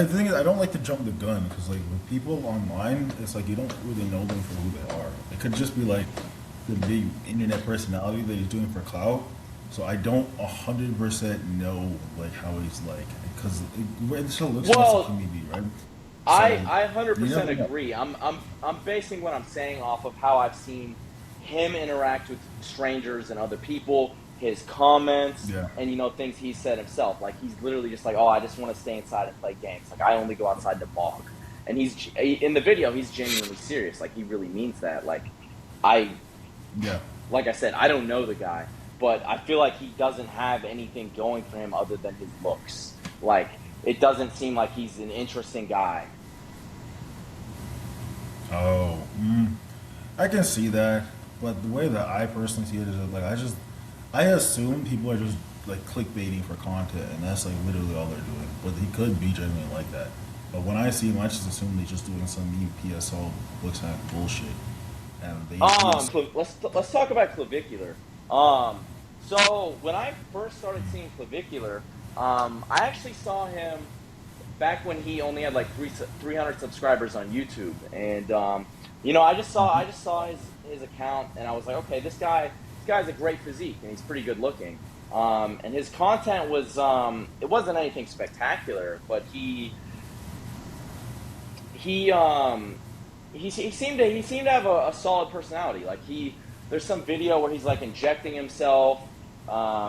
think I don't like to jump the gun because like with people online, it's like you don't really know them for who they are. It could just be like the big internet personality that he's doing for clout. So I don't 100% know like how he's like because it still looks like a Well, community, right? I So I you 100% never know. agree. I'm basing what I'm saying off of how I've seen him interact with strangers and other people, his comments, Yeah. and things he said himself. Like he's literally just like, "Oh, I just want to stay inside and play games. Like I only go outside to mog." And in the video, he's genuinely serious. Like he really means that. I Yeah. like I said, I don't know the guy, but I feel like he doesn't have anything going for him other than his looks. Like it doesn't seem like he's an interesting guy. Oh, I can see that, but the way that I personally see it is that, like I assume people are just like clickbaiting for content, and that's like literally all they're doing. But he could be genuinely like that. But when I see him, I just assume they're just doing some new PSO looks like bullshit, and they do. Let's talk about clavicular. Um, So when I first started seeing Clavicular, I actually saw him back when he only had like 300 subscribers on YouTube, and I just saw his account, and I was like, okay, this guy's a great physique, and he's pretty good looking. And his content was it wasn't anything spectacular, but he he seemed to have a solid personality. Like there's some video where he's like injecting himself,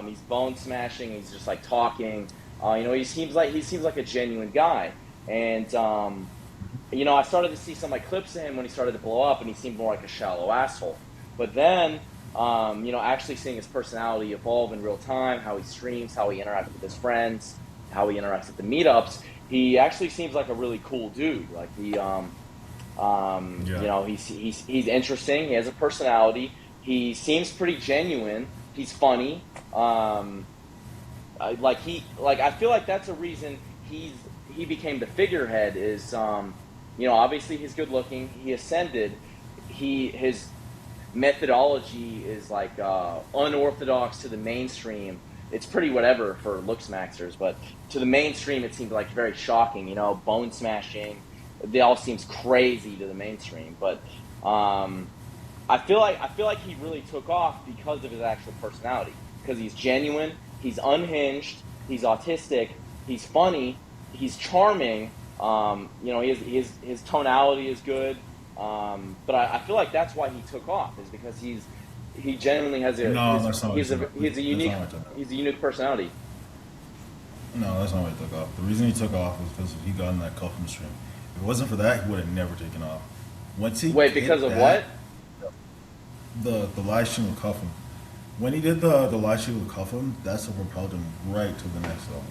he's bone smashing, he's just like talking. He seems like a genuine guy, and I started to see some like clips of him when he started to blow up, and he seemed more like a shallow asshole. But then, actually seeing his personality evolve in real time, how he streams, how he interacts with his friends, how he interacts at the meetups, he actually seems like a really cool dude. Like Yeah. he's interesting. He has a personality. He seems pretty genuine. He's funny. I feel like that's a reason he became the figurehead. Is obviously he's good looking. He ascended. His methodology is like unorthodox to the mainstream. It's pretty whatever for Looksmaxxers, but to the mainstream it seems like very shocking. Bone smashing. It all seems crazy to the mainstream, but I feel like he really took off because of his actual personality. Because he's genuine, he's unhinged, he's autistic, he's funny, he's charming. His tonality is good. But I feel like that's why he took off, is because he genuinely has No, that's not what he's he a took. he's a That's unique not what he took off. he's a unique personality. No, that's not what he took off. The reason he took off was because he got in that cuffing stream. If it wasn't for that, he would have never taken off. Once he Wait, hit because of that, what? the live stream with Cuffham. When he did the live stream with Cuffham, that's what propelled him right to the next level.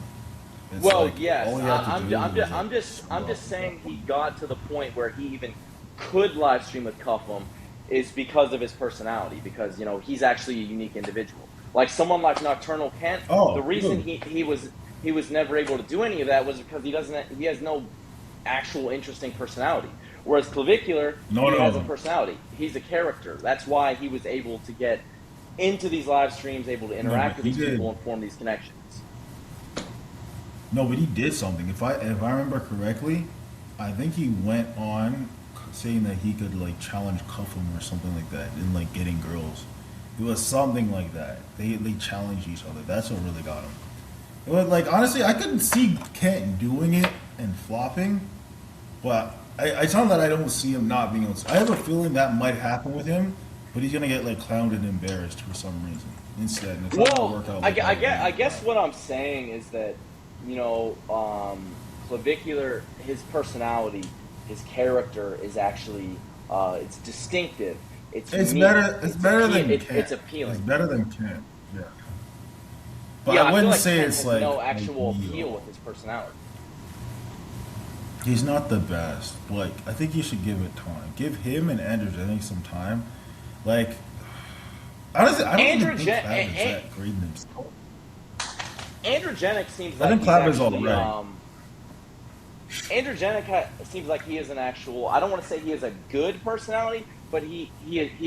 It's Well, like yes, all he had to I'm, do I'm, was just, like I'm just, I'm screw just off the saying he cuff. got to the point where he even could live stream with Cuffham is because of his personality. Because he's actually a unique individual. Like someone like Nocturnal Kent, the Oh, reason dude. he was never able to do any of that was because he has no actual interesting personality. Whereas Clavicular, No, he has a no. personality. He's a character. That's why he was able to get into these live streams, able to No, but interact with he these people did. and form these connections. No, but he did something. If I remember correctly, I think he went on saying that he could like challenge Cuffham or something like that in like getting girls. It was something like that. They challenged each other. That's what really got him. It was like honestly, I couldn't see Kent doing it and flopping, but I it's not that I don't see him not being able to. I have a feeling that might happen with him, but he's gonna get like clowned and embarrassed for some reason instead, and it's not gonna Well, work out I, like gue- how I he guess, planned I it to guess happen. what I'm saying is that, Clavicular, his personality, his character is actually, it's distinctive, it's It's unique, better. It's it's better than it's Kent. It's appealing. better than Kent. Yeah, but Yeah, I I feel wouldn't like say Kent it's has like no actual appeal ideal. with his personality. He's not the best. Like I think you should give it time. Give him and Andrew Jennings some time. Like honestly, I don't even Andrew think Gen- Clav is that great in himself. Androgenic seems I like think he's Clav is actually, alright. Seems like he is an actual. I don't want to say he has a good personality, but he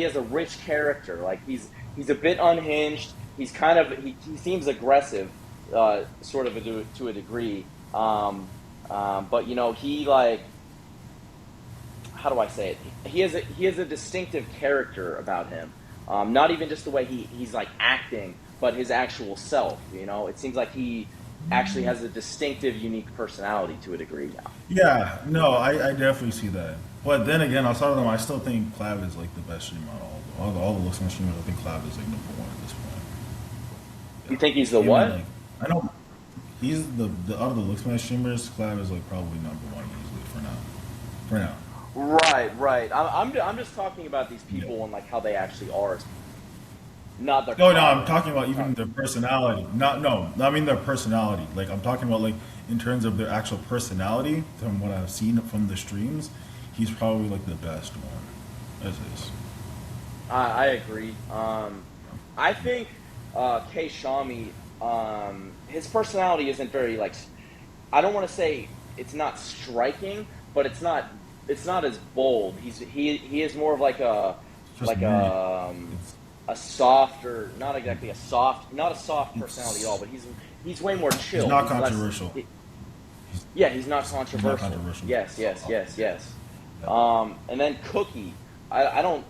has a rich character. Like he's a bit unhinged. He seems aggressive, sort of to a degree. But he like, how do I say it? He has a distinctive character about him. Not even just the way he's like acting, but his actual self. It seems like he actually has a distinctive, unique personality to a degree now. Yeah, no, I definitely see that. But then again, outside of them, I still think Clav is like the best streamer out of all the listening streamers. I think Clav is like number one at this point. You think he's the Yeah. Even what? like I know he's the out of the Looksmax streamers, Clav is like probably number one easily for now. For now. Right, right. I'm just talking about these Yeah. people and like how they actually are as people, not their No, no, I'm content. talking about even their personality. Not no, I mean their personality. Like I'm talking about like in terms of their actual personality. From what I've seen from the streams, he's probably like the best one. As is. I agree. I think K. Shami, his personality isn't very like. I don't want to say it's not striking, but it's not as bold. He is more of like a It's just like me. a It's a softer, not exactly a soft, not a soft personality at all, but he's way more He's chill. not He's less. controversial. He's, Yeah, he's not he's not controversial. controversial. Yes, yes, Oh, yes, yes. yeah. And then Cookie, I don't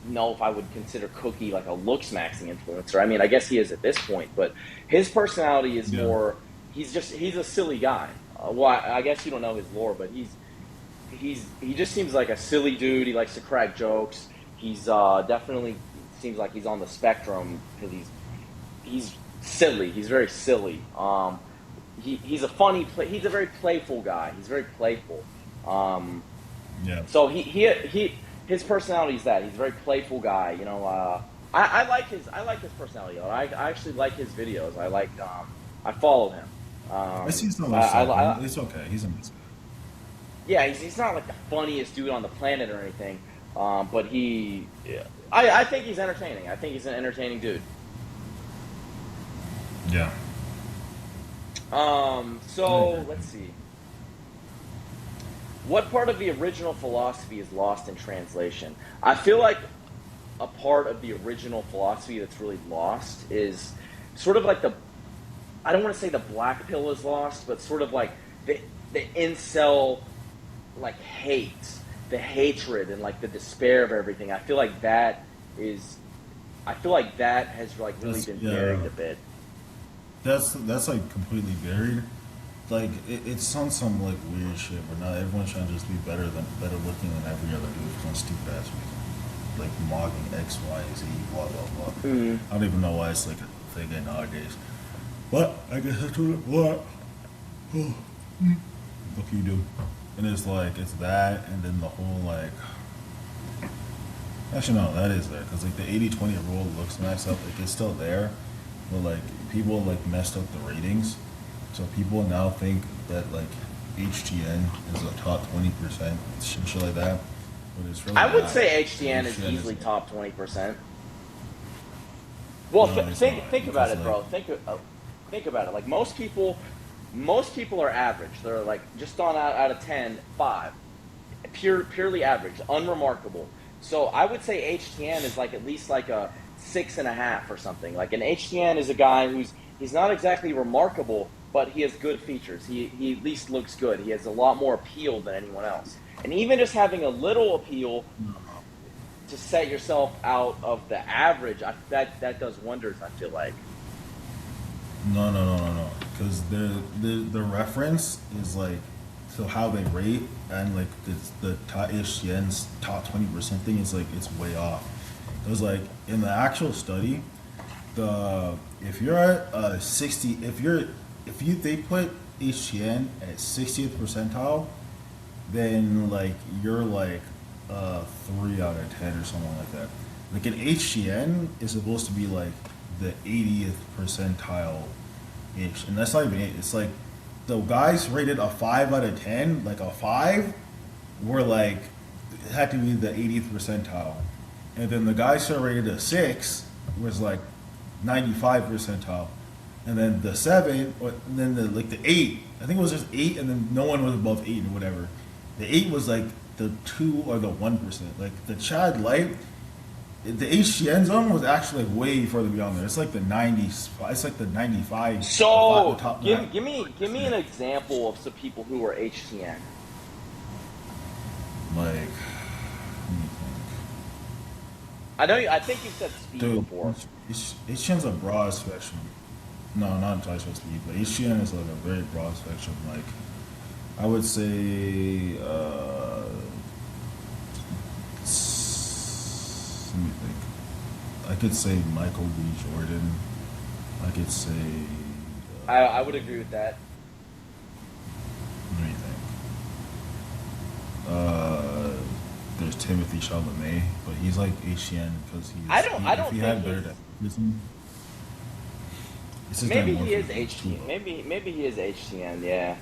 know if I would consider Cookie like a Looksmaxxing influencer. I mean, I guess he is at this point, but his personality is Yeah. more. He's a silly guy. Well, I guess you don't know his lore, but he just seems like a silly dude. He likes to crack jokes. He's definitely seems like he's on the spectrum because he's silly. He's very silly. He's a he's a very playful guy. He's very playful. Um, Yeah. so his personality is that he's a very playful guy. You know, I like his personality. I actually like his videos. I follow him. I see some I, of his I, stuff. I It's okay. He's a nice guy. yeah, he's not like the funniest dude on the planet or anything. But I think he's entertaining. I think he's an entertaining dude. Yeah. I So agree. let's see. What part of the original philosophy is lost in translation? I feel like a part of the original philosophy that's really lost is sort of like I don't want to say the black pill is lost, but sort of like the incel like hate, the hatred and like the despair of everything. Is I feel like that has like really That's been yeah. buried a bit. That's like completely buried. Like it's on some like weird shit where now everyone's trying to just be better looking than every other dude for some stupid ass reason. Like mocking X, Y, Z, blah blah blah. Mm. I don't even know why it's like a thing nowadays. But I guess that's what what can you do? And it's like it's that and then the whole like actually no, that is there because like the 80-20 rule looks maxed up, like it's still there, but like people like messed up the ratings, so people now think that like HTN is a top 20% shit like that, but it's really I would not. say HTN is HTN easily is top 20%. Well, no, it's not think about because it, like bro. Think about it. Like most people are average. They're like just on out of 10, 5. Purely average, unremarkable. So I would say HTN is like at least like a 6.5 or something. Like an HTN is a guy he's not exactly remarkable, but he has good features. He at least looks good. He has a lot more appeal than anyone else. And even just having a little appeal to set yourself out of the average, that does wonders. I feel like. no, because the reference is like so how they rate and like the top HCN's top 20% thing is like it's way off. It was like in the actual study, if you're at 60, if you they put HCN at 60th percentile, then like you're like 3 out of 10 or something like that. Like an HCN is supposed to be like the 80th percentile ish, and that's not even it. It's like the guys rated a 5 out of 10, like a 5, were like it had to be the 80th percentile, and then the guys who rated a 6 was like 95 percentile, and then the 7, and then the 8. I think it was just 8, and then no one was above 8 or whatever. The 8 was like the 2 or the 1%. Like the Chad Light, the HCN zone was actually like way further beyond there. It's like the 90s. It's like the 95. The So top give me an example of some people who are HTN. like, let me I think you said speed think. before. Dude, HCN's a broad spectrum. No, not entirely supposed to be, but HCN is like a very broad spectrum. Like, I would say, let me think. I could say Michael B. Jordan. I could say, I would agree with that. let me think. There's Timothy Chalamet, but he's like HCN because I if don't he think had better he's. definition, it's just Maybe he is dimorphism, too HTN. low. Maybe he is HTN. Yeah.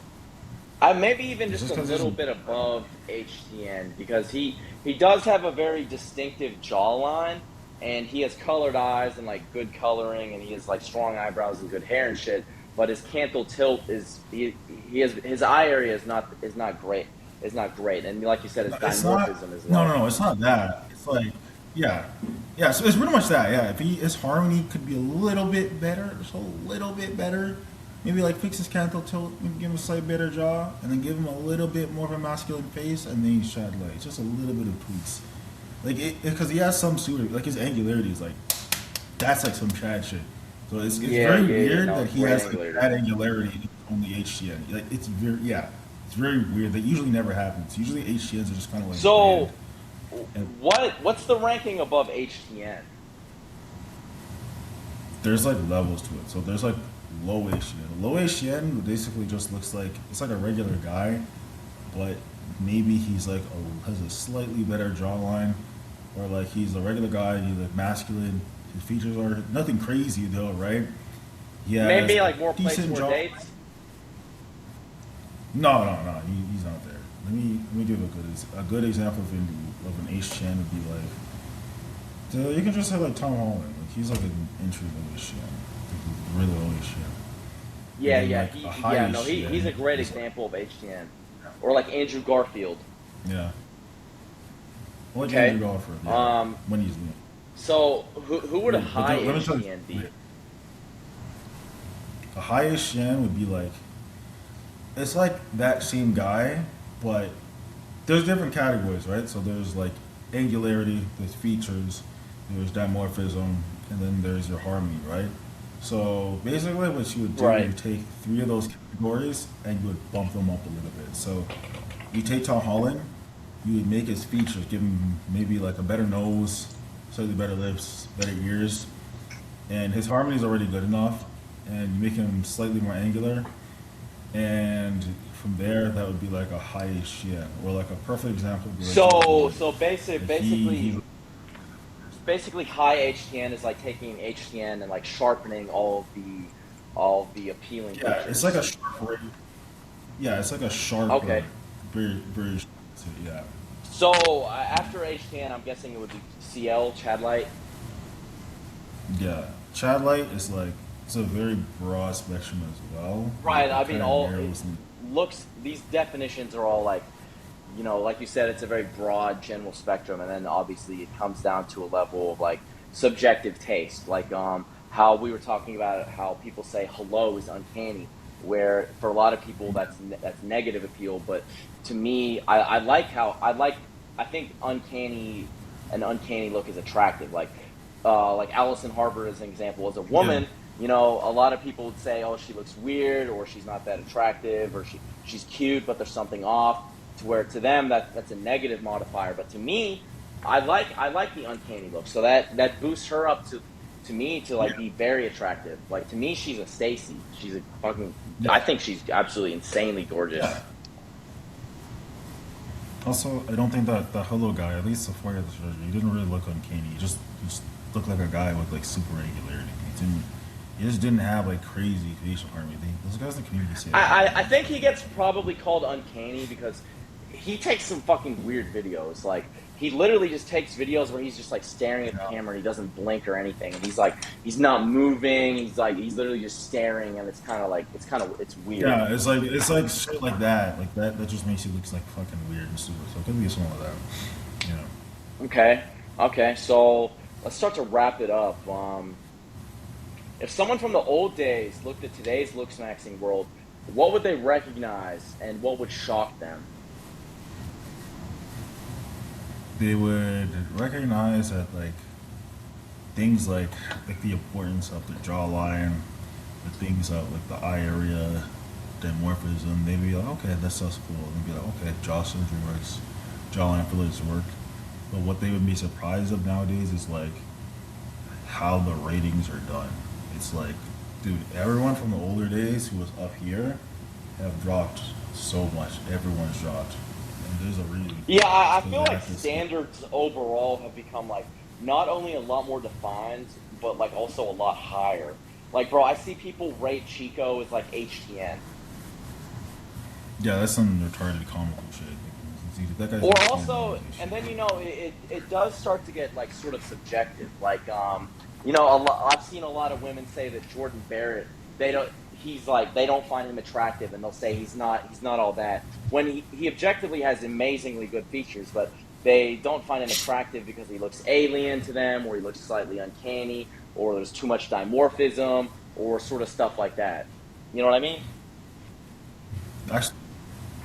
I maybe even It's just just a because there's little bit above HTN because he does have a very distinctive jawline and he has colored eyes and like good coloring and he has like strong eyebrows and good hair and shit. But his canthal tilt is he has his eye area is not great. Is not great. And like you said, his It's not. dimorphism is No, low. no, no. It's not that. It's like, yeah, Yeah, so it's pretty much that. Yeah, if his harmony could be a little bit better, just a little bit better, maybe like fix his canto tilt, maybe give him a slight better jaw, and then give him a little bit more of a masculine face, and then he's Chad Light. Just a little bit of tweaks, like because he has some sort of like his angularity is like that's like some Chad shit. So it's Yeah, very yeah, yeah, weird no, that he great has like angularity. that angularity on the HTN. Like it's very yeah, it's very weird. That usually never happens. Usually HTNs are just kind of like So, bland. And what's the ranking above HTN? there's like levels to it. So there's like low HTN. Low HTN basically just looks like it's like a regular guy, but maybe he's like has a slightly better jawline, or like he's a regular guy. He's like masculine. His features are nothing crazy though, right? He has Maybe a like more place, decent more jaw. dates. No. He's not there. Let me give a good example of an HTN would be like. You can just say like Tom Holland. Like he's like an entry level HTN, like really low HTN. And Yeah, then yeah, like a high yeah. No, he's a HTN great is like example of HTN, or like Andrew Garfield. yeah. I like Okay. Andrew Garfield, yeah. Um, When he's new. so who would a But high let me tell you, HTN be? wait. A high HTN would be like it's like that same guy, but there's different categories, right? So there's like angularity, there's features, there's dimorphism, and then there's your harmony, right? So basically, what you would do, Right. you take three of those categories and you would bump them up a little bit. So you take Tom Holland, you would make his features, give him maybe like a better nose, slightly better lips, better ears, and his harmony is already good enough, and you make him slightly more angular, and from there that would be like a high HTN, or like a perfect example would be like George Floyd. So Like basically, high HTN is like taking HTN and like sharpening all of the appealing yeah, it's like features. a sharp yeah, it's like a sharp Okay. very yeah. So after HTN, I'm guessing it would be CL Chad Light. Yeah, Chad Light is like it's a very broad spectrum as well. Right. It I mean, kind of all narrows. looks. These definitions are all like, like you said, it's a very broad general spectrum, and then obviously it comes down to a level of like subjective taste, like how we were talking about how people say hello is uncanny, where for a lot of people that's negative appeal, but to me, I like how I think an uncanny look is attractive, like Allison Harper as an example, as a Yeah, woman. A lot of people would say, "Oh, she looks weird," or "She's not that attractive," or she's cute, but there's something off. To where to them that's a negative modifier, but to me, I like the uncanny look. So that boosts her up to me to like be very attractive. Like to me, she's a Stacy. She's a fucking. I yeah, think she's absolutely insanely gorgeous. yeah. Also, I don't think that the hello guy, at least before he had the surgery, he didn't really look uncanny. He just looked like a guy with like super angularity. He just didn't have like crazy facial harmony. Those guys in the community say that all the I time. think he gets probably called uncanny because he takes some fucking weird videos. Like he literally just takes videos where he's just like staring at the Yeah. camera and he doesn't blink or anything, and he's not moving. He's literally just staring, and it's weird. Yeah, it's like shit like that. Like that just makes you look like fucking weird and stupid. So it could be something like that. You know. Okay, okay. So let's start to wrap it up. If someone from the old days looked at today's Looksmaxxing world, what would they recognize and what would shock them? They would recognize that things like the importance of the jawline, the things of like the eye area, dimorphism. They'd be like, okay, that stuff's cool. They'd be like, okay, jaw surgery works, jawline fillers work. But what they would be surprised of nowadays is like how the ratings are done. It's like, dude, everyone from the older days who was up here have dropped so much. Everyone's dropped, and there's a reason for Yeah, that. It's I because feel they like have to. standards overall have become like not only a lot more defined, but like also a lot higher. Like, bro, I see people rate Chico as like HTN. Yeah, that's some retarded comical shit. See, that guy's Or not standing on also, this and shit. then it does start to get like sort of subjective. Like I've seen a lot of women say that Jordan Barrett, they don't he's like they don't find him attractive, and they'll say he's not all that when he objectively has amazingly good features. But they don't find him attractive because he looks alien to them, or he looks slightly uncanny, or there's too much dimorphism, or sort of stuff like that. You know what I mean? Actually,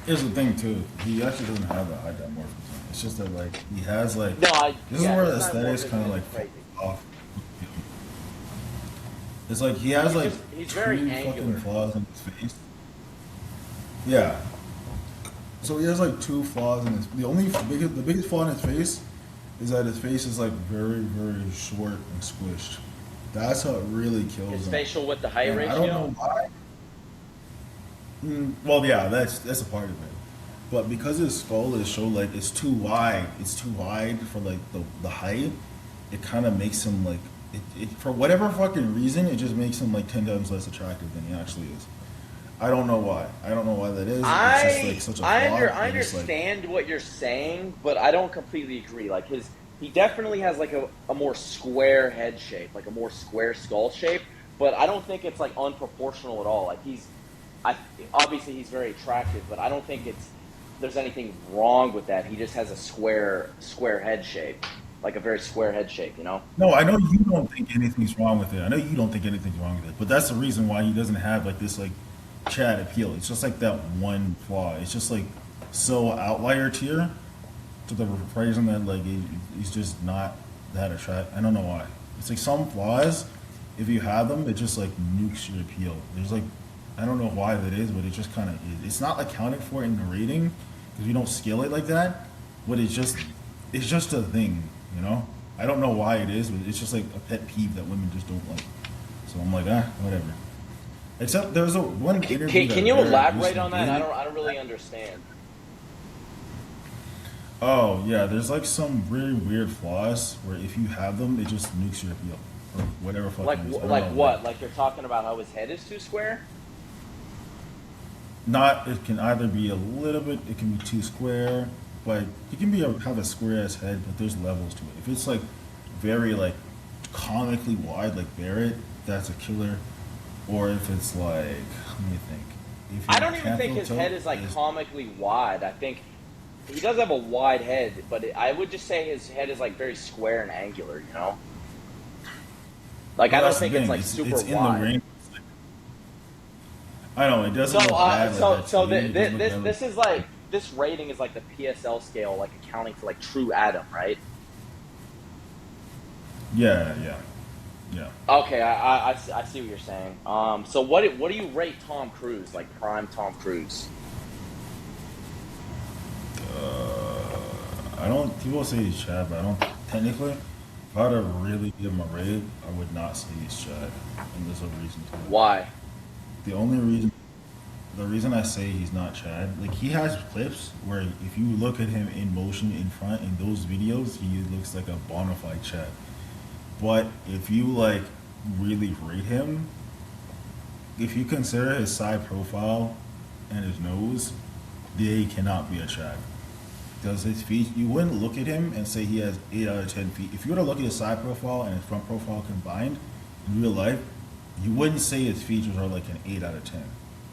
here's the thing too. He actually doesn't have that high dimorphism. It's just that like he has like No, this is yeah, where his the aesthetics dimorphism kind of is like crazy. fall off. It's like he has like He's very two fucking angular. flaws in his face. Yeah. So he has like two flaws in his. The biggest flaw in his face is that his face is like very very short and squished. That's what really kills His him. facial width to height And I don't ratio. know why. Well, yeah, that's a part of it. But because his skull is so like it's too wide for like the height. It kind of makes him like for whatever fucking reason, it just makes him like 10 times less attractive than he actually is. I don't know why. I don't know why that is. It's just like such a flaw. I It's like understand what you're saying, but I don't completely agree. Like he definitely has like a more square head shape, like a more square skull shape. But I don't think it's like unproportional at all. Like I obviously he's very attractive, but I don't think there's anything wrong with that. He just has a square head shape, like a very square head shape. You know? no, I know you don't think anything's wrong with it. I know you don't think anything's wrong with it. But that's the reason why he doesn't have like this like Chad appeal. It's just like that one flaw. It's just like so outlier tier to the reason that like he's just not that attractive. I don't know why. It's like some flaws, if you have them, it just like nukes your appeal. There's like I don't know why that is, but it just kind of is. It's not accounted for in the rating because we don't scale it like that. But it's just a thing, you know. I don't know why it is, but it's just like a pet peeve that women just don't like. So I'm like, whatever. Except there's one interview. Can that you Barrett elaborate on recently that? did. I don't really understand. Oh yeah, there's like some really weird flaws where if you have them, it just nukes your appeal or whatever Like fucking. I don't like know, what? Like you're talking about how his head is too square? not it can either be a little bit, it can be too square, but it can have a square ass head, but there's levels to it. If it's like very like comically wide like Barrett, that's a killer. Or if it's like let me think. If I you don't even can't think feel his toe head is like is comically wide. I think he does have a wide head, but I would just say his head is like very square and angular. You know, like well, I don't that's the think it's thing. like super It's in the wide. range. I know it So, doesn't look bad like that to you. It doesn't look bad. this is like this rating is like the PSL scale, like accounting for like true Adam, right? Yeah, yeah, yeah. Okay, I see what you're saying. So what do you rate Tom Cruise, like prime Tom Cruise? I don't. People say he's Chad, but I don't. Technically, if I were to really give him a rate, I would not say he's Chad, and there's a reason to it. Why? The only reason, the reason I say he's not Chad, like he has clips where if you look at him in motion in front in those videos, he looks like a bona fide Chad. But if you like really rate him, if you consider his side profile and his nose, they cannot be a Chad. Because his feet, you wouldn't look at him and say he has 8 out of 10 feet. If you were to look at his side profile and his front profile combined in real life, you wouldn't say his features are like an 8 out of 10.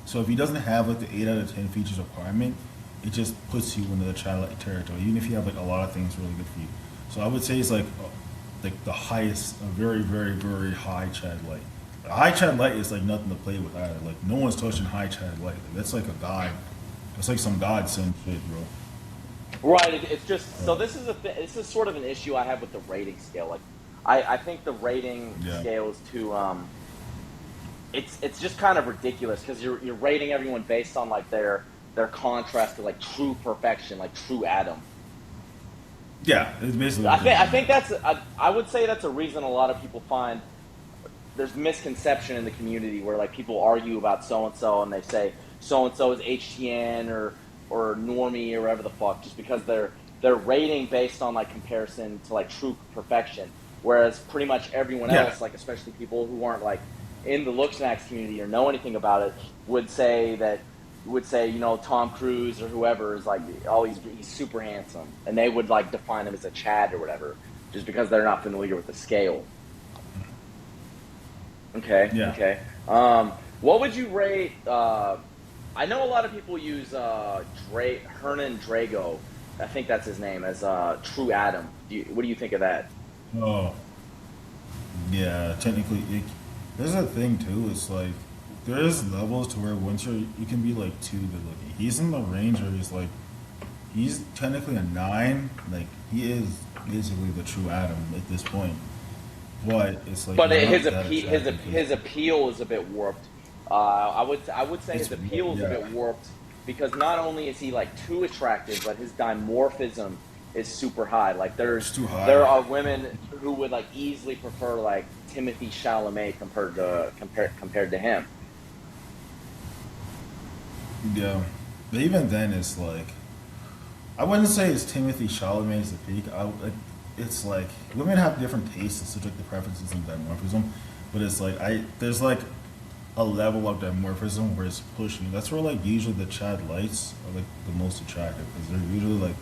So if he doesn't have like the 8 out of 10 features requirement, it just puts you into the childlike territory, even if you have like a lot of things really good for you. So I would say it's like the highest, a very, very, very high Chad light. A high Chad light is like nothing to play with either. Like no one's touching high Chad light. Like, that's like a god. It's like some godsend shit, bro. Right. It's just so this is this is sort of an issue I have with the rating scale. Like I think the rating Yeah. scale is too it's just kind of ridiculous because you're rating everyone based on like their contrast to like true perfection, like true Adam. Yeah, it's basically. I think that's I would say that's a reason a lot of people find there's misconception in the community where like people argue about so and they say so is HTN or normie or whatever the fuck just because they're rating based on like comparison to like true perfection, whereas pretty much everyone else, like especially people who aren't like in the Looksmaxxing community or know anything about it, would say you know Tom Cruise or whoever is like, oh, he's super handsome, and they would like define him as a Chad or whatever just because they're not familiar with the scale. Okay. Yeah. Okay. What would you rate? I know a lot of people use Hernan Drago I think that's his name, as True Adam. What do you think of that? Oh, yeah. Technically, there's a thing too. It's like there's levels to where once you can be like too good looking. He's in the range where he's technically a nine. Like he is basically the true Adam at this point. But it's like But he's his not that appe- his attractive his physically. appeal is a bit warped. I would say his It's appeal is a yeah, bit warped because not only is he like too attractive, but his dimorphism is super high. Like it's too there high. are women who would like easily prefer like Timothy Chalamet compared to him. Yeah, but even then, it's like I wouldn't say it's Timothy Chalamet's the peak. It's like women have different tastes and such like the preferences and dimorphism, but it's like there's like a level of dimorphism where it's pushing. That's where like usually the Chad lights are like the most attractive because they're usually like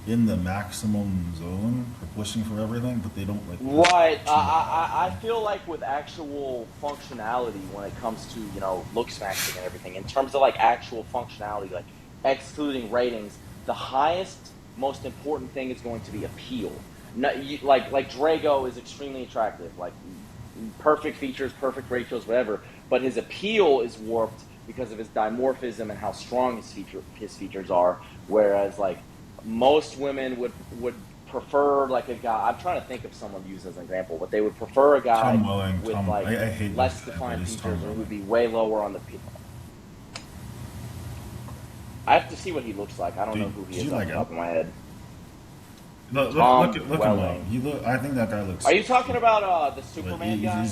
in the maximum zone for pushing for everything, but they don't like push Right. too hard. I feel like with actual functionality when it comes to, looks matching and everything, in terms of like actual functionality, like excluding ratings, the highest, most important thing is going to be appeal. No, like Drago is extremely attractive, like perfect features, perfect ratios, whatever, but his appeal is warped because of his dimorphism and how strong his features are. Whereas like most women would prefer like a guy. I'm trying to think of someone to use as an example, but they would prefer a guy Tom Welling, with like I hate this less guy, but defined it's features Tom or who'd Welling. be way lower on the. I have to see what he looks like. I don't know Dude, who he did you is off like the him? top of my head. Look, Tom look him up. Welling. He look. I think that guy Are looks you talking stupid, about the but Superman guy?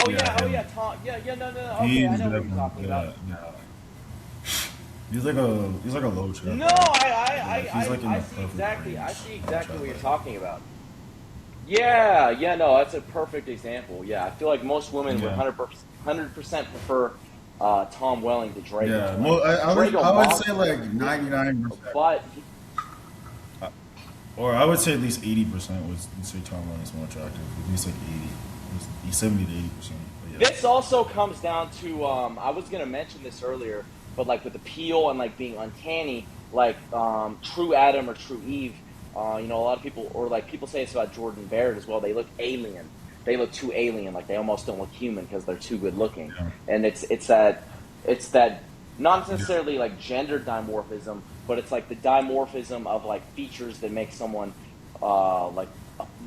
yeah, Oh yeah, him. Tom. Yeah, yeah, no, no, no. Okay, I He's know who you're definitely talking about. yeah. He's like a low chef No, guy, but like he's like in I the see perfect exactly. I range see of exactly what Chad you're Light. talking about. Yeah, yeah, no, that's a perfect example. Yeah, I feel like most women would Yeah, 100% prefer Tom Welling to Drago. yeah. Like Drago I would say monster like looking, 99%, but or I would say at least 80% would say Tom Lane is more attractive. At least like 80, at least 70 to 80%. But yeah, this also comes down to I was gonna mention this earlier, but like with appeal and like being uncanny, like True Adam or True Eve, a lot of people or like people say it's about Jordan Barrett as well. They look alien. They look too alien, like they almost don't look human because they're too good looking. yeah, And it's that not yeah, necessarily like gender dimorphism, but it's like the dimorphism of like features that make someone like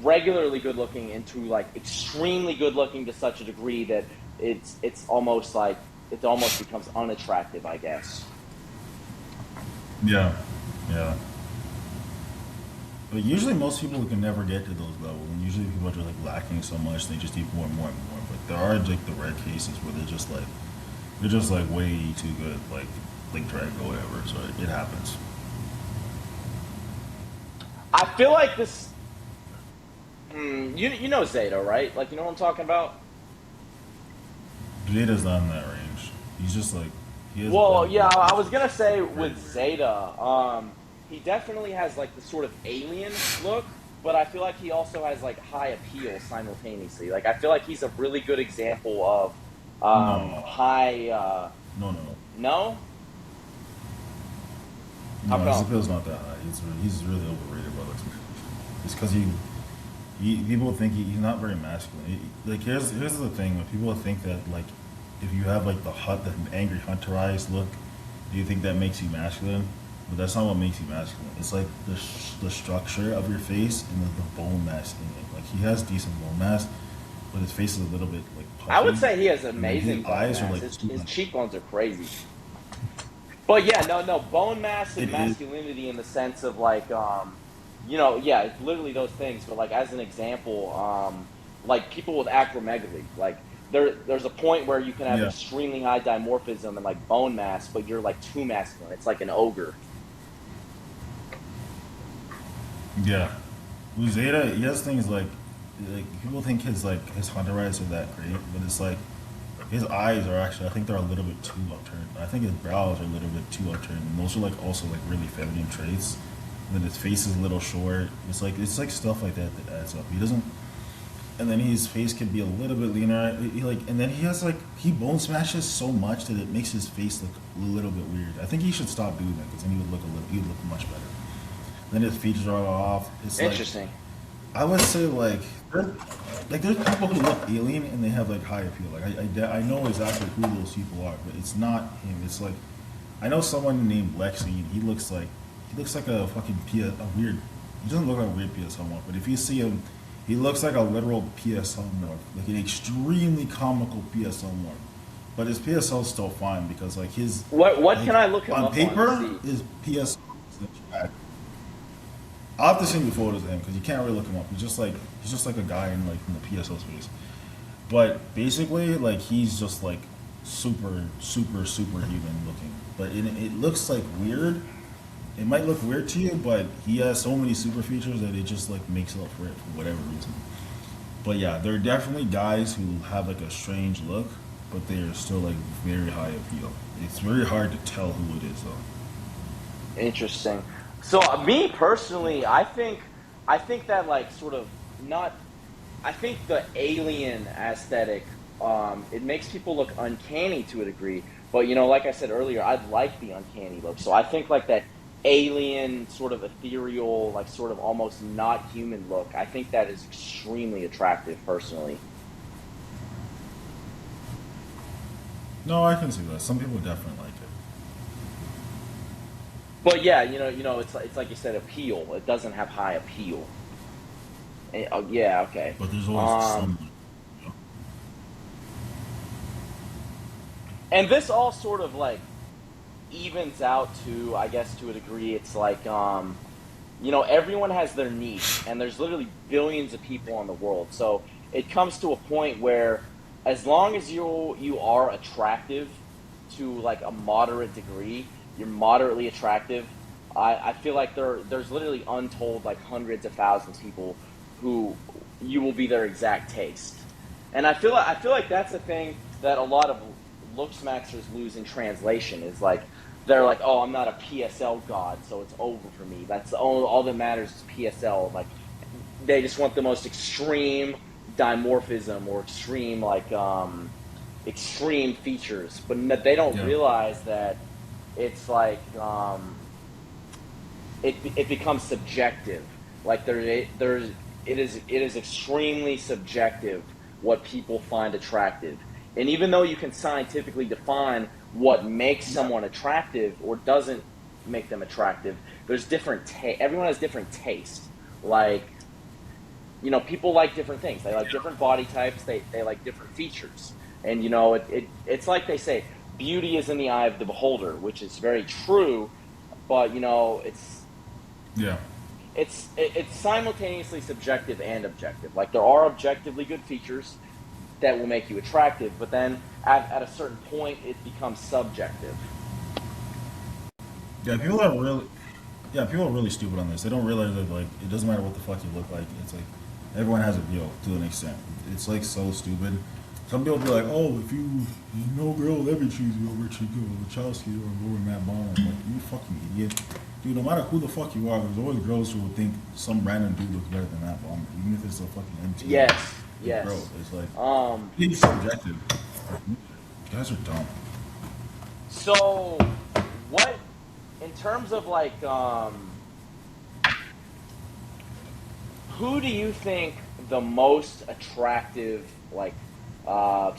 regularly good looking into like extremely good looking to such a degree that it's almost like it almost becomes unattractive, I guess. yeah, yeah. But usually most people can never get to those levels, and usually people are just like lacking so much they just need more and more and more. But there are like the rare cases where they're just like way too good, like Drago or whatever. So it happens. I feel like this. You know Zeta, right? Like you know what I'm talking about. Jada's not in that range. He's just like he has Well, better yeah, I features, was gonna but say very with rare. Zeta, he definitely has like the sort of alien look, but I feel like he also has like high appeal simultaneously. Like I feel like he's a really good example of No, high. no. No, how No, his come? appeal's not that high. He's really overrated by looks. It's because people think he's not very masculine. Like here's the thing: when people think that like if you have like the angry hunter eyes look, do you think that makes you masculine? But that's not what makes you masculine. It's like the structure of your face and the bone mass in it. Like he has decent bone mass, but his face is a little bit like I would puffy, say he has and then his amazing bone eyes are mass. like too His much. cheekbones are crazy. But yeah, no, no, bone mass It and is. masculinity in the sense of like, yeah, it's literally those things. But like as an example, like people with acromegaly, like there's a point where you can have Yeah, extremely high dimorphism and like bone mass, but you're like too masculine. It's like an ogre. yeah. With Zeta, he has things like people think his hunter eyes are that great, but it's like his eyes are actually I think they're a little bit too upturned. I think his brows are a little bit too upturned, and those are like also like really feminine traits. And then his face is a little short. It's like stuff like that that adds up. and then his face could be a little bit leaner. And then he has like he bone smashes so much that it makes his face look a little bit weird. I think he should stop doing that because then he would look much better. Then his features are off. It's like Interesting. I would say there's people who look alien and they have like high appeal. Like I know exactly who those people are, but it's not him. It's like I know someone named Lexi. And he looks like a fucking a weird. He doesn't look like a weird PSL morph, but if you see him, he looks like a literal PSL morph, like an extremely comical PSL morph. But his PSL is still fine because like his What like, can I look him on up paper on to see? his PSL is track. I'll have to send you photos of him because you can't really look him up. He's just like a guy in the PSL space. But basically, like he's just like super super superhuman looking. But it looks like weird. It might look weird to you, but he has so many super features that it just like makes up for it for whatever reason. But yeah, there are definitely guys who have like a strange look, but they are still like very high appeal. It's very hard to tell who it is though. Interesting. So me personally, I think that like sort of not. I think the alien aesthetic, it makes people look uncanny to a degree. But like I said earlier, I like the uncanny look. So I think like that alien sort of ethereal, like sort of almost not human look. I think that is extremely attractive personally. No, I can see that. Some people definitely like it. But yeah, it's like you said, appeal. It doesn't have high appeal. Oh, yeah, okay. But there's always Um, some. You know? and this all sort of like evens out to, I guess, to a degree. It's like, everyone has their niche, and there's literally billions of people in the world. So it comes to a point where, as long as you are attractive to like a moderate degree, you're moderately attractive. I feel like there's literally untold like hundreds of thousands of people who you will be their exact taste. And I feel like that's the thing that a lot of looks maxers lose in translation is like they're like, oh, I'm not a PSL god, so it's over for me. That's all that matters is PSL. Like they just want the most extreme dimorphism or extreme like extreme features, but they don't Yeah. realize that it's like it becomes subjective. Like it is extremely subjective what people find attractive. And even though you can scientifically define what makes someone attractive or doesn't make them attractive, there's everyone has different taste. Like, people like different things. They like different body types. They like different features. And it's like they say, beauty is in the eye of the beholder, which is very true. But Yeah. it's simultaneously subjective and objective. Like there are objectively good features that will make you attractive, but then at a certain point it becomes subjective. Yeah. People are really stupid on this. They don't realize that like it doesn't matter what the fuck you look like. It's like everyone has a appeal to an extent. It's like so stupid. Some people be like, "Oh, if no girl will ever choose you over Chico Wachowski or over Matt Bonner." I'm like, you fucking idiot, dude. No matter who the fuck you are, there's always girls who will think some random dude looks better than Matt Bonner, even if it's a fucking MT. Yes, Like, bro, yes. it's like Um, it's subjective. You guys are dumb. so what in terms of like who do you think the most attractive like uh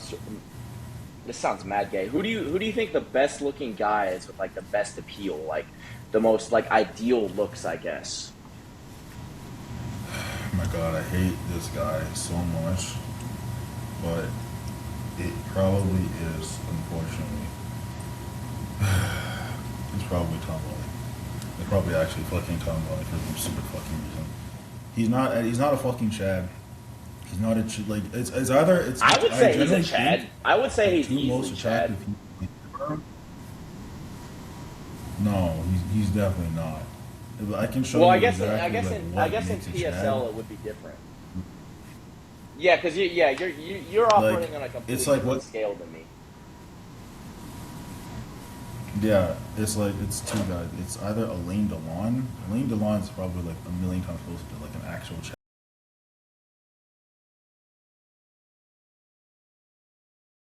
this sounds mad gay. Who do you think the best looking guy is with like the best appeal, like the most like ideal looks, I guess? Oh my god, I hate this guy so much, but it probably is, unfortunately. It's probably Tom Welling. It's probably actually fucking Tom Welling for some super fucking reason. He's not a fucking Chad. He's not a like it's either it's I would I say he's a generally think Chad. I would say the he's two most easily Chad. attractive people. No, he's definitely not. I can show Well, you I exactly guess like in I what guess in makes a Chad. PSL it would be different. Yeah, because you're Like operating on a it's completely like different what scale than me. yeah, it's like it's two guys. It's either Elaine Delon. Elaine Delon is probably like a million times closer to like an actual Chad.